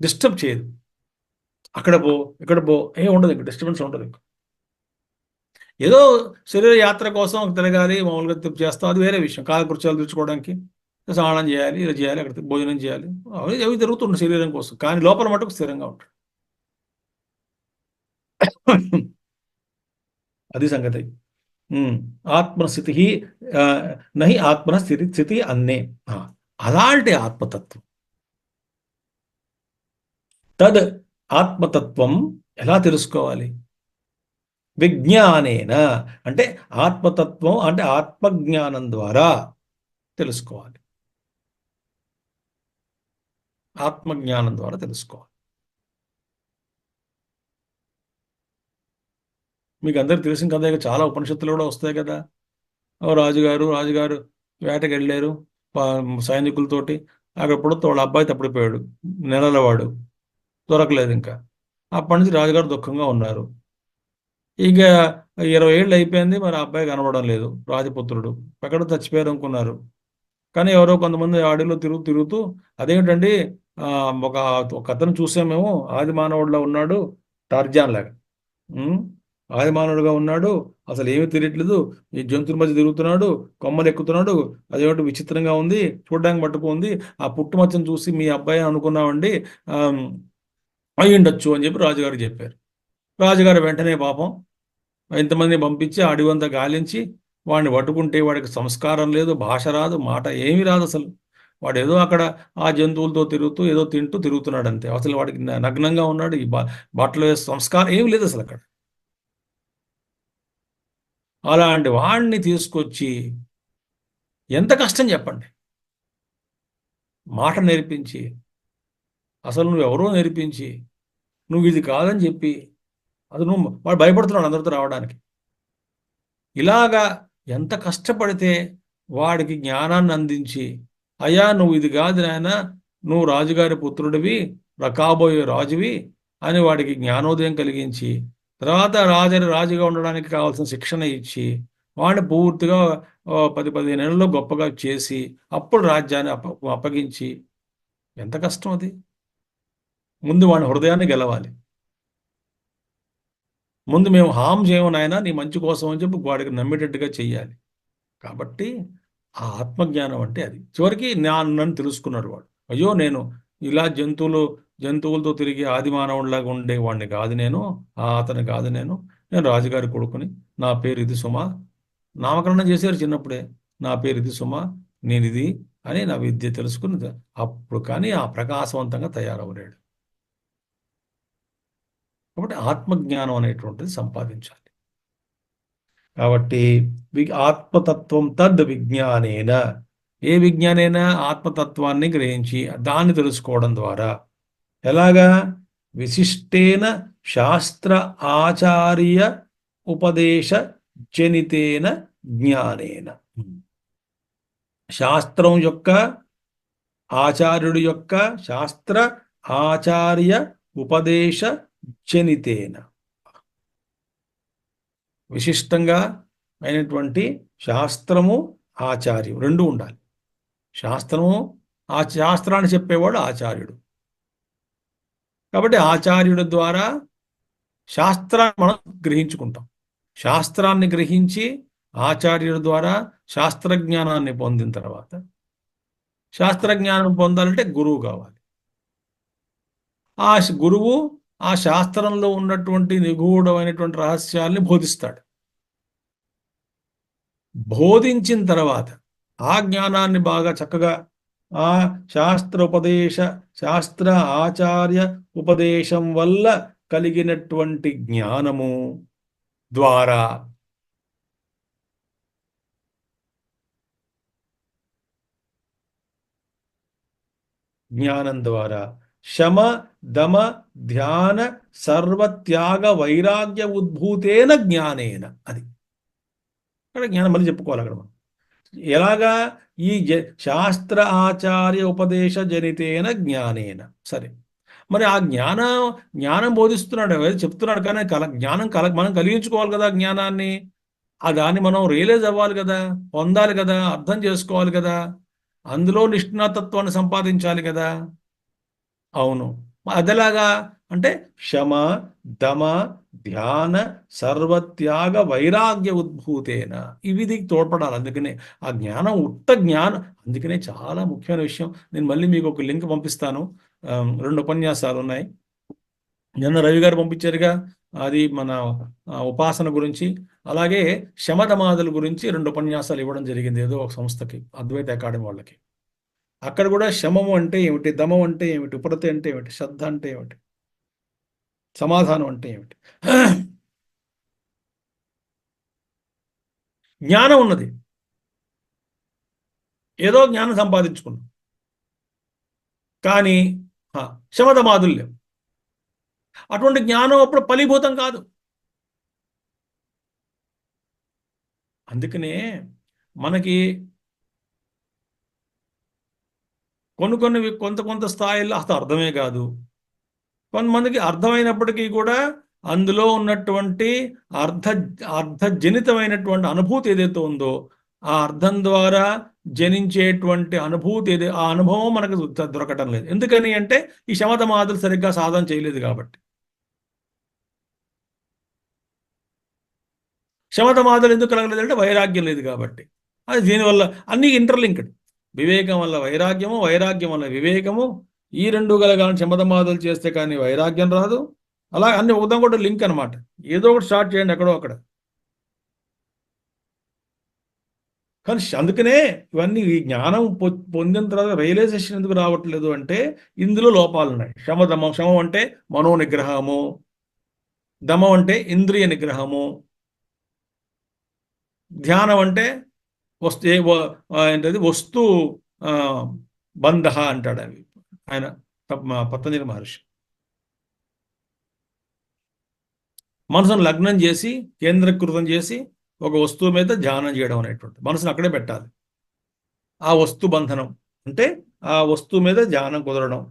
డిస్టర్బ్ చేయదు. అక్కడ పో, ఇక్కడ పో, ఉండదు, ఇంకా డిస్టర్బెన్స్ ఉండదు. ఇంకా ఏదో శరీర యాత్ర కోసం తిరగాలి, మామూలుగా చేస్తాం, అది వేరే విషయం. కాలకృత్యాలు తెచ్చుకోవడానికి స్నానం చేయాలి, ఇలా చేయాలి, అక్కడ భోజనం చేయాలి, అవి జరుగుతుంటాయి శరీరం కోసం. కానీ లోపల మటుకు స్థిరంగా ఉంటాడు. అది సంగతి. ఆత్మస్థితి నహి ఆత్మన స్థితి అన్నే. అలాంటి ఆత్మతత్వం, తద్ ఆత్మతత్వం ఎలా తెలుసుకోవాలి? విజ్ఞానేన, అంటే ఆత్మతత్వం అంటే ఆత్మజ్ఞానం ద్వారా తెలుసుకోవాలి. ఆత్మజ్ఞానం ద్వారా తెలుసుకోవాలి. మీకు అందరికి తెలిసిన కదా, ఇక చాలా ఉపనిషత్తులు కూడా వస్తాయి కదా. రాజుగారు వేటకి వెళ్ళారు సైనికులతోటి. అక్కడప్పుడు వాళ్ళ అబ్బాయి తప్పిపోయాడు, నెలలవాడు, దొరకలేదు ఇంకా. అప్పటి నుంచి రాజుగారు దుఃఖంగా ఉన్నారు. ఇక 20 ఏళ్ళు అయిపోయింది, మరి ఆ అబ్బాయి కనబడడం లేదు. రాజపుత్రుడు ఎక్కడో చచ్చిపోయారు అనుకున్నారు. కానీ ఎవరో కొంతమంది అడవిలో తిరుగుతూ అదేమిటండి, ఒక ఒక అతను చూసాం మేము, ఆది మానవుడిలా ఉన్నాడు, టార్జాన్ లాగా. ఆది మానవుడిగా ఉన్నాడు, అసలు ఏమీ తెలియట్లేదు, ఈ జంతువుల మధ్య తిరుగుతున్నాడు, కొమ్మలు ఎక్కుతున్నాడు, అదేమిటి విచిత్రంగా ఉంది, చూడడానికి మట్టుకుంది. ఆ పుట్టుమచ్చను చూసి మీ అబ్బాయి అనుకున్నామండి, అయి ఉండొచ్చు అని చెప్పి రాజుగారు చెప్పారు. రాజుగారు వెంటనే పాపం ఇంతమంది పంపించి అడవంతా గాలించి వాడిని పట్టుకుంటే, వాడికి సంస్కారం లేదు, భాష రాదు, మాట ఏమీ రాదు అసలు. వాడు ఏదో అక్కడ ఆ జంతువులతో తిరుగుతూ ఏదో తింటూ తిరుగుతున్నాడు అంతే. అసలు వాడికి నగ్నంగా ఉన్నాడు, ఈ బట్టలు వేసే సంస్కారం ఏమి లేదు అసలు అక్కడ. అలాంటి వాడిని తీసుకొచ్చి ఎంత కష్టం చెప్పండి, మాట నేర్పించి, అసలు నువ్వెవరో నేర్పించి, నువ్వు ఇది కాదని చెప్పి, అది వాడు భయపడుతున్నాడు అందరితో రావడానికి. ఇలాగా ఎంత కష్టపడితే వాడికి జ్ఞానాన్ని అందించి, అయ్యా నువ్వు ఇది కాదు నాయన, నువ్వు రాజుగారి పుత్రుడివి, కాబోయే రాజువి అని వాడికి జ్ఞానోదయం కలిగించి, తర్వాత రాజుగా ఉండడానికి కావాల్సిన శిక్షణ ఇచ్చి, వాడిని పూర్తిగా 10-15 నెలల్లో గొప్పగా చేసి, అప్పుడు రాజ్యాన్ని అప్పగించి, ఎంత కష్టం అది. ముందు వాడి హృదయాన్ని గెలవాలి. ముందు మేము హామ్ చేయము నాయన, నీ మంచి కోసం అని చెప్పి వాడికి నమ్మేటట్టుగా చెయ్యాలి. కాబట్టి ఆ ఆత్మజ్ఞానం అంటే అది. చివరికి నన్ను తెలుసుకున్నాడు వాడు. అయ్యో నేను ఇలా జంతువులతో తిరిగి ఆది మానవుడిలాగా ఉండేవాడిని కాదు నేను, అతను కాదు నేను రాజుగారి కొడుకుని, నా పేరు ఇది సుమా, నామకరణం చేశారు చిన్నప్పుడే, నా పేరు ఇది సుమా, నేను ఇది అని నా విద్య తెలుసుకుని అప్పుడు కానీ ఆ ప్రకాశవంతంగా తయారవలేడు. కాబట్టి ఆత్మజ్ఞానం అనేటువంటిది సంపాదించాలి. కాబట్టి ఆత్మతత్వం తద్ విజ్ఞానేన, ఏ విజ్ఞానేన? ఆత్మతత్వాన్ని గ్రహించి దాన్ని తెలుసుకోవడం ద్వారా. ఎలాగా? విశిష్టేన శాస్త్ర ఆచార్య ఉపదేశ జనితేన జ్ఞానేన. శాస్త్రం యొక్క, ఆచార్యుడి యొక్క, శాస్త్ర ఆచార్య ఉపదేశ జనితేన, విశిష్టంగా అయినటువంటి శాస్త్రము ఆచార్యం రెండు ఉండాలి. శాస్త్రము, ఆ శాస్త్రాన్ని చెప్పేవాడు ఆచార్యుడు. కాబట్టి ఆచార్యుడి ద్వారా శాస్త్రాన్ని మనం గ్రహించుకుంటాం. శాస్త్రాన్ని గ్రహించి ఆచార్యుడి ద్వారా శాస్త్రజ్ఞానాన్ని పొందిన తర్వాత, శాస్త్రజ్ఞానం పొందాలంటే గురువు కావాలి. ఆ గురువు ఆ శాస్త్రంలో ఉన్నటువంటి నిగూఢమైనటువంటి రహస్యాల్ని బోధిస్తాడు. బోధించిన తర్వాత ఆ జ్ఞానాన్ని బాగా చక్కగా ఆ శాస్త్ర ఆచార్య ఉపదేశం వల్ల కలిగినటువంటి జ్ఞానము ద్వారా శమ దమ ధ్యాన సర్వత్యాగ వైరాగ్య ఉద్భూతేన జ్ఞానేన. అది అక్కడ జ్ఞానం మళ్ళీ చెప్పుకోవాలి అక్కడ మనం. ఎలాగా? ఈ శాస్త్ర ఆచార్య ఉపదేశ జనితేన జ్ఞానేన. సరే, మరి ఆ జ్ఞానం బోధిస్తున్నాడు, చెప్తున్నాడు, కానీ జ్ఞానం మనం కలిగించుకోవాలి కదా జ్ఞానాన్ని. దాన్ని మనం రియలైజ్ అవ్వాలి కదా, పొందాలి కదా, అర్థం చేసుకోవాలి కదా, అందులో నిష్ణాతత్వాన్ని సంపాదించాలి కదా. అవును, అదేలాగా అంటే శమ దమ ధ్యాన సర్వత్యాగ వైరాగ్య ఉద్భూతేన. ఇవి తోడ్పడాలి. అందుకనే ఆ జ్ఞానం ఉత్త జ్ఞానం. అందుకనే చాలా ముఖ్యమైన విషయం. నేను మళ్ళీ మీకు ఒక లింక్ పంపిస్తాను. 2 ఉపన్యాసాలు ఉన్నాయి. నిన్న రవి గారు పంపించారుగా, అది మన ఉపాసన గురించి. అలాగే శమధమాదుల గురించి 2 ఉపన్యాసాలు ఇవ్వడం జరిగింది ఏదో ఒక సంస్థకి, అద్వైత అకాడమీ వాళ్ళకి. అక్కడ కూడా శమము అంటే ఏమిటి, దమం అంటే ఏమిటి, ఉపరతి అంటే ఏమిటి, శ్రద్ధ అంటే ఏమిటి, సమాధానం అంటే ఏమిటి, జ్ఞానం ఉన్నది. ఏదో జ్ఞానం సంపాదించుకున్నాం, కానీ శమధమాదులు లేవు. అటువంటి జ్ఞానం అప్పుడు ఫలీభూతం కాదు. అందుకనే మనకి కొంత స్థాయిలో అసలు అర్థమే కాదు. కొంతమందికి అర్థమైనప్పటికీ కూడా అందులో ఉన్నటువంటి అర్థజనితమైనటువంటి అనుభూతి ఏదైతే ఉందో, ఆ అర్థం ద్వారా జనించేటువంటి అనుభూతి ఆ అనుభవం మనకు దొరకటం లేదు. ఎందుకని అంటే ఈ శమధమాదులు సరిగ్గా సాధన చేయలేదు కాబట్టి. శమధమాదులు ఎందుకు కలగలేదు అంటే వైరాగ్యం లేదు కాబట్టి. అది దీనివల్ల అన్ని ఇంటర్లింక్డ్. వివేకం వల్ల వైరాగ్యము, వైరాగ్యం వల్ల వివేకము, ఈ 2 కలగాలని శమధమాదులు చేస్తే కానీ వైరాగ్యం రాదు. అలా అన్ని ఒకదాం కూడా లింక్ అనమాట. ఏదో ఒకటి స్టార్ట్ చేయండి ఎక్కడో అక్కడ. కానీ అందుకనే ఇవన్నీ ఈ జ్ఞానం పొందిన తర్వాత రియలైజేషన్ ఎందుకు రావట్లేదు అంటే ఇందులో లోపాలు ఉన్నాయి. శమం అంటే మనో నిగ్రహము, దమం అంటే ఇంద్రియ నిగ్రహము, ధ్యానం అంటే ఏంటది వస్తు బంధ అంటాడు అవి ఆయన పతంజలి మహర్షి. మనసును లగ్నం చేసి కేంద్రీకృతం చేసి ఒక వస్తువు మీద ధ్యానం చేయడం అనేటువంటి, మనసును అక్కడే పెట్టాలి. ఆ వస్తు బంధనం అంటే ఆ వస్తువు మీద ధ్యానం కుదరడం.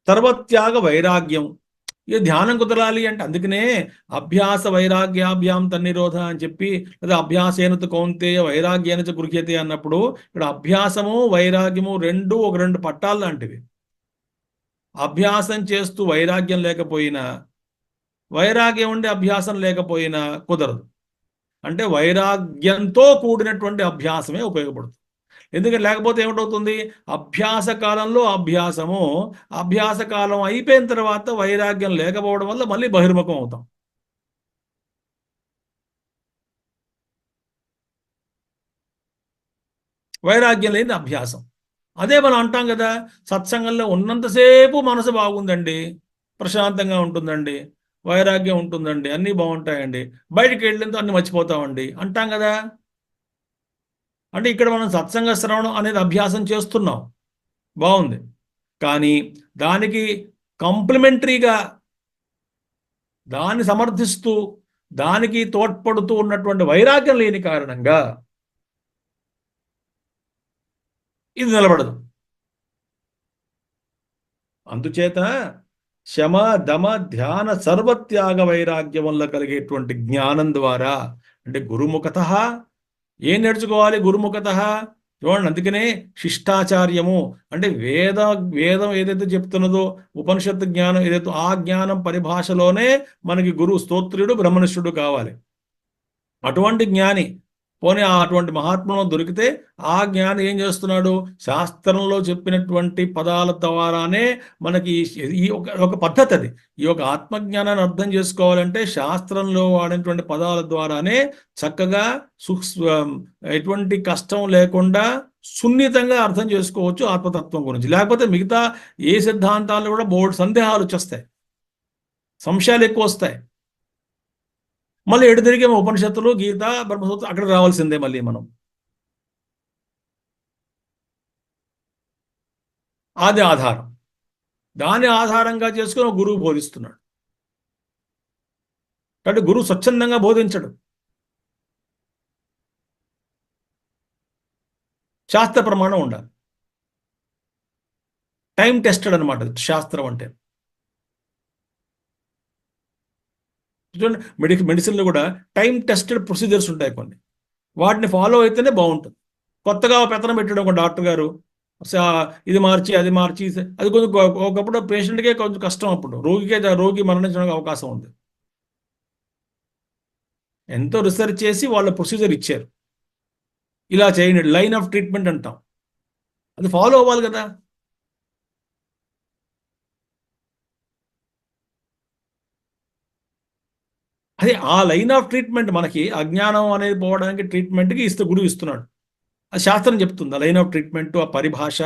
సర్వత్యాగ వైరాగ్యం. ఇక ధ్యానం కుదరాలి అంటే అందుకనే అభ్యాస వైరాగ్యాభ్యాం తన్నిరోధ అని చెప్పి, లేదా అభ్యాసేనత కౌంతేయ వైరాగ్యానిచ గృహ్యతే అన్నప్పుడు ఇక్కడ అభ్యాసము వైరాగ్యము రెండు పట్టాలు లాంటివి. అభ్యాసం చేస్తూ వైరాగ్యం లేకపోయినా, వైరాగ్యం ఉండి అభ్యాసం లేకపోయినా కుదరదు. అంటే వైరాగ్యంతో కూడినటువంటి అభ్యాసమే ఉపయోగపడుతుంది. ఎందుకంటే లేకపోతే ఏమిటవుతుంది, అభ్యాస కాలంలో అభ్యాసము, అభ్యాస కాలం అయిపోయిన తర్వాత వైరాగ్యం లేకపోవడం వల్ల మళ్ళీ బహిర్ముఖం అవుతాం. వైరాగ్యం లేని అభ్యాసం. అదే మనం అంటాం కదా, సత్సంగంలో ఉన్నంతసేపు మనసు బాగుందండి, ప్రశాంతంగా ఉంటుందండి, వైరాగ్యం ఉంటుందండి, అన్నీ బాగుంటాయండి, బయటికి వెళ్ళినంత అన్ని మర్చిపోతామండి అంటాం కదా. అంటే ఇక్కడ మనం సత్సంగ శ్రవణం అనేది అభ్యాసం చేస్తున్నాం, బాగుంది. కానీ దానికి కాంప్లిమెంటరీగా, దాన్ని సమర్థిస్తూ, దానికి తోడ్పడుతూ ఉన్నటువంటి వైరాగ్యం లేని కారణంగా ఇది నిలబడదు. అందుచేత శమ దమ ధ్యాన సర్వత్యాగ వైరాగ్యం వల్ల కలిగేటువంటి జ్ఞానం ద్వారా, అంటే గురుముఖత ఏం నేర్చుకోవాలి, గురుముఖత చూడండి. అందుకనే శిష్టాచార్యము అంటే వేదం ఏదైతే చెప్తున్నదో, ఉపనిషత్తు జ్ఞానం ఏదైతే, ఆ జ్ఞానం పరిభాషలోనే మనకి గురువు స్తోత్రుడు బ్రహ్మనిష్ఠుడు కావాలి. అటువంటి జ్ఞాని పోనీ అటువంటి మహాత్ములను దొరికితే ఆ జ్ఞాని ఏం చేస్తున్నాడు, శాస్త్రంలో చెప్పినటువంటి పదాల ద్వారానే మనకి ఈ ఒక పద్ధతి అది. ఈ యొక్క ఆత్మజ్ఞానాన్ని అర్థం చేసుకోవాలంటే శాస్త్రంలో వాడినటువంటి పదాల ద్వారానే చక్కగా ఎటువంటి కష్టం లేకుండా సున్నితంగా అర్థం చేసుకోవచ్చు ఆత్మతత్వం గురించి. లేకపోతే మిగతా ఏ సిద్ధాంతాలు కూడా బోర్డు సందేహాలు వచ్చేస్తాయి, సంశయాలు ఎక్కువ వస్తాయి. మళ్ళీ ఎటు తిరిగి ఉపనిషత్తులు, గీత, బ్రహ్మసూత్రం అక్కడ రావాల్సిందే మళ్ళీ మనం. అది ఆధారం. దాన్ని ఆధారంగా చేసుకుని గురువు బోధిస్తున్నాడు. కాబట్టి గురువు స్వచ్ఛందంగా బోధించడు, శాస్త్ర ప్రమాణం ఉండాలి. టైం టెస్టెడ్ అనమాట శాస్త్రం అంటే. చూడండి, మెడిసిన్లో కూడా టైం టెస్టెడ్ ప్రొసీజర్స్ ఉంటాయి కొన్ని, వాటిని ఫాలో అయితేనే బాగుంటుంది. కొత్తగా పెత్తనం పెట్టడం ఒక డాక్టర్ గారు ఇది మార్చి అది మార్చి, అది కొంచెం ఒకప్పుడు పేషెంట్కే కొంచెం కష్టం, అప్పుడు రోగి మరణించడానికి అవకాశం ఉంది. ఎంతో రీసెర్చ్ చేసి వాళ్ళ ప్రొసీజర్ ఇచ్చారు. ఇలా చేయండి, లైన్ ఆఫ్ ట్రీట్మెంట్ అంటాం, అది ఫాలో అవ్వాలి కదా. అదే ఆ లైన్ ఆఫ్ ట్రీట్మెంట్ మనకి అజ్ఞానం అనేది పోవడానికి ట్రీట్మెంట్కి గురువు ఇస్తున్నాడు. ఆ శాస్త్రం చెప్తుంది, ఆ లైన్ ఆఫ్ ట్రీట్మెంట్, ఆ పరిభాష,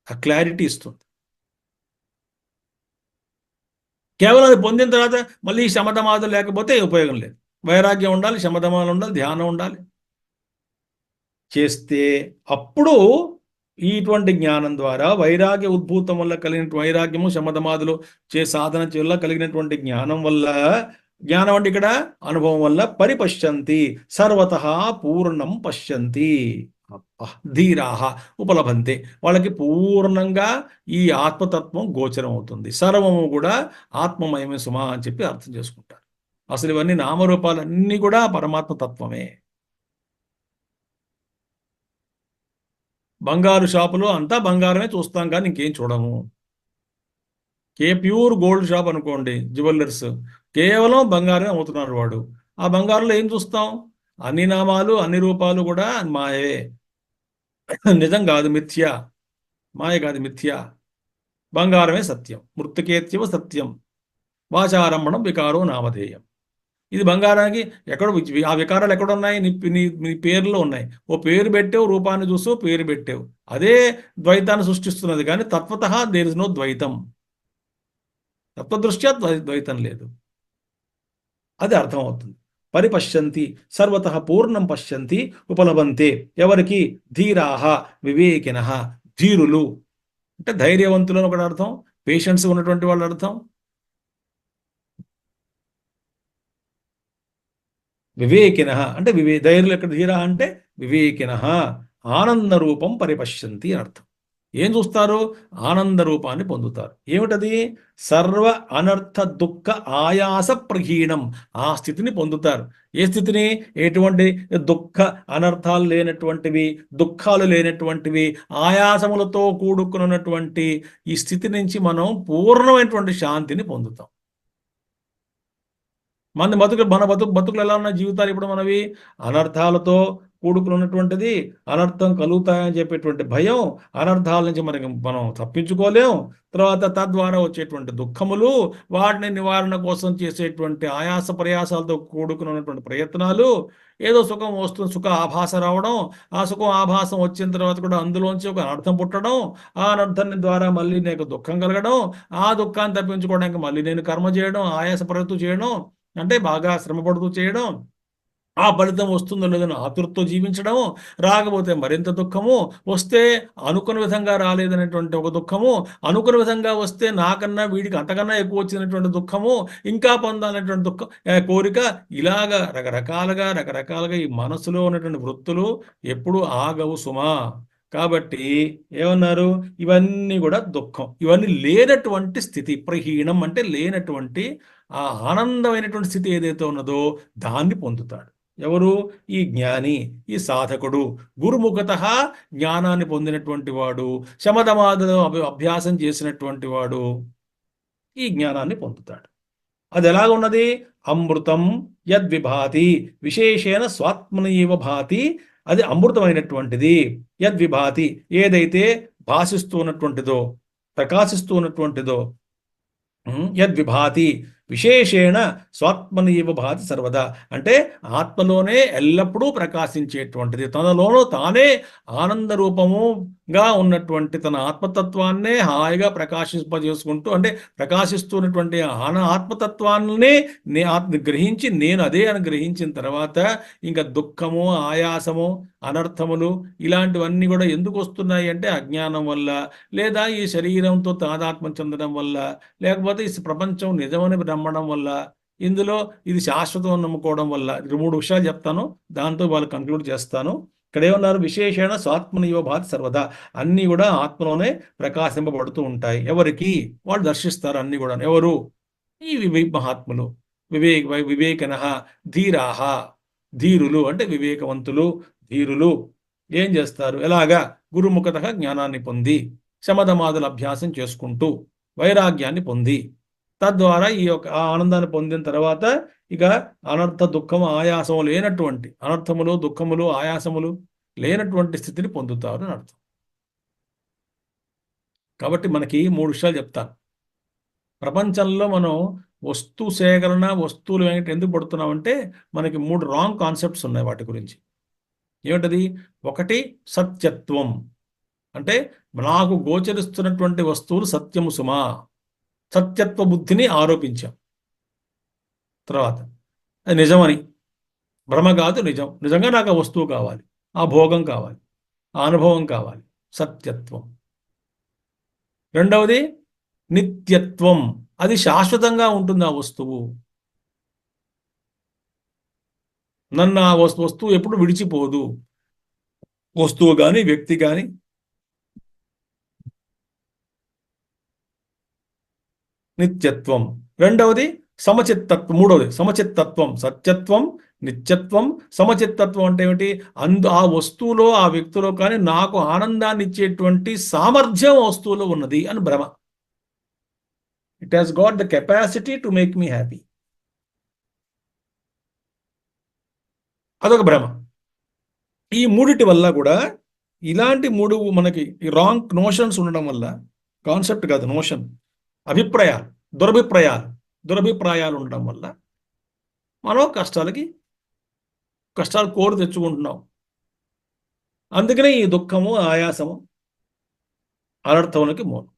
ఆ క్లారిటీ ఇస్తుంది. కేవలం అది పొందిన తర్వాత మళ్ళీ శమధమాదులు లేకపోతే ఉపయోగం లేదు. వైరాగ్యం ఉండాలి, శమధమాలు ఉండాలి, ధ్యానం ఉండాలి. చేస్తే అప్పుడు ఇటువంటి జ్ఞానం ద్వారా వైరాగ్య ఉద్భూతం వల్ల కలిగిన వైరాగ్యము శమధమాదులు సాధన వల్ల కలిగినటువంటి జ్ఞానం వల్ల, జ్ఞానం అంటే ఇక్కడ అనుభవం వల్ల పరిపశ్యంతి సర్వతః పూర్ణం పశ్యంతి ధీరాహ ఉపలభంతే, వాళ్ళకి పూర్ణంగా ఈ ఆత్మతత్వం గోచరం అవుతుంది. సర్వము కూడా ఆత్మమయమే సుమా అని చెప్పి అర్థం చేసుకుంటారు. అసలు ఇవన్నీ నామరూపాలన్నీ కూడా పరమాత్మ తత్వమే. బంగారు షాపులో అంతా బంగారమే చూస్తాం కానీ ఇంకేం చూడము. ప్యూర్ గోల్డ్ షాప్ అనుకోండి, జ్యువెలర్స్, కేవలం బంగారమే అమ్ముతున్నారు వాడు. ఆ బంగారంలో ఏం చూస్తాం? అన్ని నామాలు అన్ని రూపాలు కూడా మాయే, నిజం కాదు, మిథ్య. మాయ కాదు, మిథ్య. బంగారమే సత్యం. మృత్తికేత్యవ సత్యం వాచారంభణం వికారో నామధేయం. ఇది బంగారానికి ఎక్కడ ఆ వికారాలు ఎక్కడ ఉన్నాయి? నీ పేరులో ఉన్నాయి. ఓ పేరు పెట్టావు, రూపాన్ని చూస్తూ పేరు పెట్టావు, అదే ద్వైతాన్ని సృష్టిస్తున్నది. కానీ తత్వతః దేర్ ఇస్ నో ద్వైతం. తత్వదృష్ట్యా ద్వైతం లేదు. అది అర్థమవుతుంది. పరిపశ్యంతి సర్వతః పూర్ణం పశ్యంతి ఉపలభంతే. ఎవరికి? ధీరాహ వివేకినః. ధీరులు అంటే ధైర్యవంతులు అని ఒకటి అర్థం, పేషెన్స్ ఉన్నటువంటి వాళ్ళ అర్థం. వివేకినః అంటే ధైర్యులు ఎక్కడ? ధీర అంటే వివేకినః. ఆనంద రూపం పరిపశ్యంతి అని అర్థం. ఏం చూస్తారు? ఆనంద రూపాన్ని పొందుతారు. ఏమిటది? సర్వ అనర్థ దుఃఖ ఆయాస ప్రహీణం. ఆ స్థితిని పొందుతారు. ఏ స్థితిని? ఎటువంటి దుఃఖ అనర్థాలు లేనటువంటివి, దుఃఖాలు లేనటువంటివి, ఆయాసములతో కూడుకున్నటువంటి ఈ స్థితి నుంచి మనం పూర్ణమైనటువంటి శాంతిని పొందుతాం. మన బతుకులు ఎలా ఉన్న జీవితాలు ఇప్పుడు మనవి అనర్థాలతో కూడుకుని ఉన్నటువంటిది. అనర్థం కలుగుతాయని చెప్పేటువంటి భయం, అనర్థాల నుంచి మనం తప్పించుకోలేం. తర్వాత తద్వారా వచ్చేటువంటి దుఃఖములు, వాటిని నివారణ కోసం చేసేటువంటి ఆయాస ప్రయాసాలతో కూడుకుని ఉన్నటువంటి ప్రయత్నాలు, ఏదో సుఖం వస్తుంది, సుఖ ఆభాస రావడం, ఆ సుఖం ఆభాసం వచ్చిన తర్వాత కూడా అందులోంచి ఒక అనర్థం పుట్టడం, ఆ అనర్థాన్ని ద్వారా మళ్ళీ నాకు దుఃఖం కలగడం, ఆ దుఃఖాన్ని తప్పించుకోవడానికి మళ్ళీ నేను కర్మ చేయడం, ఆయాస పడుతూ చేయడం, అంటే బాగా శ్రమపడుతూ చేయడం, ఆ ఫలితం వస్తుందో లేదని ఆతురతో జీవించడం, రాకపోతే మరింత దుఃఖము, వస్తే అనుకున్న విధంగా రాలేదనేటువంటి ఒక దుఃఖము, అనుకున్న విధంగా వస్తే నాకన్నా వీడికి అంతకన్నా ఎక్కువ వచ్చినటువంటి దుఃఖము, ఇంకా పొందాలనేటువంటి దుఃఖం, కోరిక, ఇలాగా రకరకాలుగా ఈ మనసులో ఉన్నటువంటి వృత్తులు ఎప్పుడు ఆగవు సుమా. కాబట్టి ఏమన్నారు? ఇవన్నీ కూడా దుఃఖం, ఇవన్నీ లేనటువంటి స్థితి. ప్రహీణం అంటే లేనటువంటి ఆ ఆనందమైనటువంటి స్థితి ఏదైతే ఉన్నదో దాన్ని పొందుతాడు. ఎవరు? ఈ జ్ఞాని, ఈ సాధకుడు. గురుముఖతః జ్ఞానాన్ని పొందినటువంటి వాడు, శమధమాదులు అభ్యాసం చేసినటువంటి వాడు ఈ జ్ఞానాన్ని పొందుతాడు. అది ఎలాగ ఉన్నది? అమృతం యద్విభాతి విశేషేణ స్వాత్మనైవ భాతి. అది అమృతమైనటువంటిది. యద్విభాతి ఏదైతే భాషిస్తూ ఉన్నటువంటిదో, ప్రకాశిస్తూ ఉన్నటువంటిదో, యద్విభాతి విశేషేణ స్వాత్మనైవ భాతి సర్వదా అంటే ఆత్మలోనే ఎల్లప్పుడూ ప్రకాశించేటువంటిది, తనలోనూ తానే ఆనంద రూపముగా ఉన్నటువంటి తన ఆత్మతత్వాన్నే హాయిగా ప్రకాశింపజేసుకుంటూ, అంటే ప్రకాశిస్తున్నటువంటి ఆత్మతత్వాన్నే గ్రహించి నేను అదే అని గ్రహించిన తర్వాత ఇంకా దుఃఖము, ఆయాసము, అనర్థములు ఇలాంటివన్నీ కూడా ఎందుకు వస్తున్నాయి అంటే అజ్ఞానం వల్ల, లేదా ఈ శరీరంతో తాదాత్మ్యం చెందడం వల్ల, లేకపోతే ఈ ప్రపంచం నిజమని నమ్మడం వల్ల, ఇందులో ఇది శాశ్వతం నమ్ముకోవడం వల్ల. 3 విషయాలు చెప్తాను, దాంతో వాళ్ళు కంక్లూడ్ చేస్తాను. ఇక్కడ ఏమన్నారు? విశేషణ స్వాత్మనైవ భాతి సర్వదా. అన్నీ కూడా ఆత్మలోనే ప్రకాశింపబడుతూ ఉంటాయి. ఎవరికి? వాళ్ళు దర్శిస్తారు అన్ని కూడా. ఎవరు? ఈ మహాత్ములు. వివేకనః ధీరాహ. ధీరులు అంటే వివేకవంతులు, ధీరులు. ఏం చేస్తారు? ఎలాగా? గురుముఖతః జ్ఞానాన్ని పొంది, శమధమాదుల అభ్యాసం చేసుకుంటూ, వైరాగ్యాన్ని పొంది, తద్వారా ఈ యొక్క ఆ ఆనందాన్ని పొందిన తర్వాత ఇక అనర్థ దుఃఖము ఆయాసము లేనటువంటి అనర్థములు దుఃఖములు ఆయాసములు లేనటువంటి స్థితిని పొందుతారు అని అర్థం. కాబట్టి మనకి 3 విషయాలు చెప్తాను. ప్రపంచంలో మనం వస్తు సేకరణ వస్తువులు ఎందుకు పడుతున్నామంటే మనకి 3 రాంగ్ కాన్సెప్ట్స్ ఉన్నాయి వాటి గురించి. ఏమిటది? ఒకటి సత్యత్వం, అంటే నాకు గోచరిస్తున్నటువంటి వస్తువులు సత్యము సుమా, సత్యత్వ బుద్ధిని ఆరోపించాం. తర్వాత అది నిజమని, భ్రమ కాదు నిజం, నిజంగా నాకు ఆ వస్తువు కావాలి, ఆ భోగం కావాలి, ఆ అనుభవం కావాలి, సత్యత్వం. రెండవది నిత్యత్వం, అది శాశ్వతంగా ఉంటుంది ఆ వస్తువు, నన్ను ఆ వస్తువు ఎప్పుడు విడిచిపోదు, వస్తువు కానీ వ్యక్తి కానీ. నిత్యత్వం. రెండవది సమచిత్తత్వం. మూడవది సమచిత్తత్వం, సత్యత్వం, నిత్యత్వం, సమచిత్తత్వం అంటే ఏమిటి? ఆ వస్తువులో ఆ వ్యక్తిలో కానీ నాకు ఆనందాన్ని ఇచ్చేటువంటి సామర్థ్యం వస్తువులో ఉన్నది అని భ్రమ. It has got the capacity to make me happy, అదొక భ్రమ. ఈ మూడిటి వల్ల కూడా ఇలాంటి 3 మనకి రాంగ్ నోషన్స్ ఉండడం వల్ల, కాన్సెప్ట్ కాదు నోషన్, అభిప్రాయాలు, దురభిప్రాయాలు ఉండడం వల్ల మనం కష్టాలు కోరి తెచ్చుకుంటున్నాం. అందుకనే ఈ దుఃఖము ఆయాసము అనర్థములకి మూలం.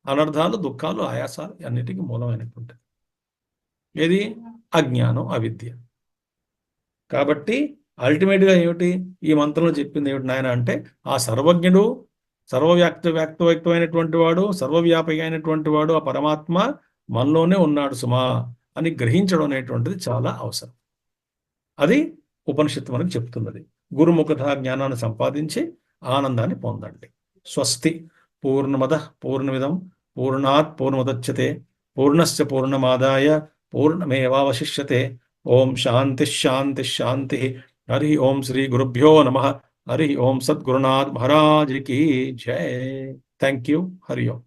అనర్థాలు దుఃఖాలు ఆయాసాలు అన్నిటికీ మూలమైనటువంటిది ఏది? అజ్ఞానం, అవిద్య. కాబట్టి అల్టిమేట్గా ఏమిటి ఈ మంత్రంలో చెప్పింది ఏమిటి నాయన అంటే, ఆ సర్వజ్ఞుడు, వ్యక్తమైనటువంటి వాడు, సర్వవ్యాపి అయినటువంటి వాడు ఆ పరమాత్మ మనలోనే ఉన్నాడు సుమా అని గ్రహించడం అనేటువంటిది చాలా అవసరం. అది ఉపనిషత్తు మనకు చెప్తున్నది. గురుముఖత జ్ఞానాన్ని సంపాదించి ఆనందాన్ని పొందండి. స్వస్తి. పూర్ణమద పూర్ణమిదం పూర్ణాత్ పూర్ణముదచ్యతే పూర్ణస్య పూర్ణమాదాయ పూర్ణమేవావశిష్యతే. ఓం శాంతి శాంతి శాంతి. హరి ఓం శ్రీ గురుభ్యో నమః. హరి ఓం సద్గురునాథ్ మహారాజ్ కి జై. Thank you. హరి ఓం.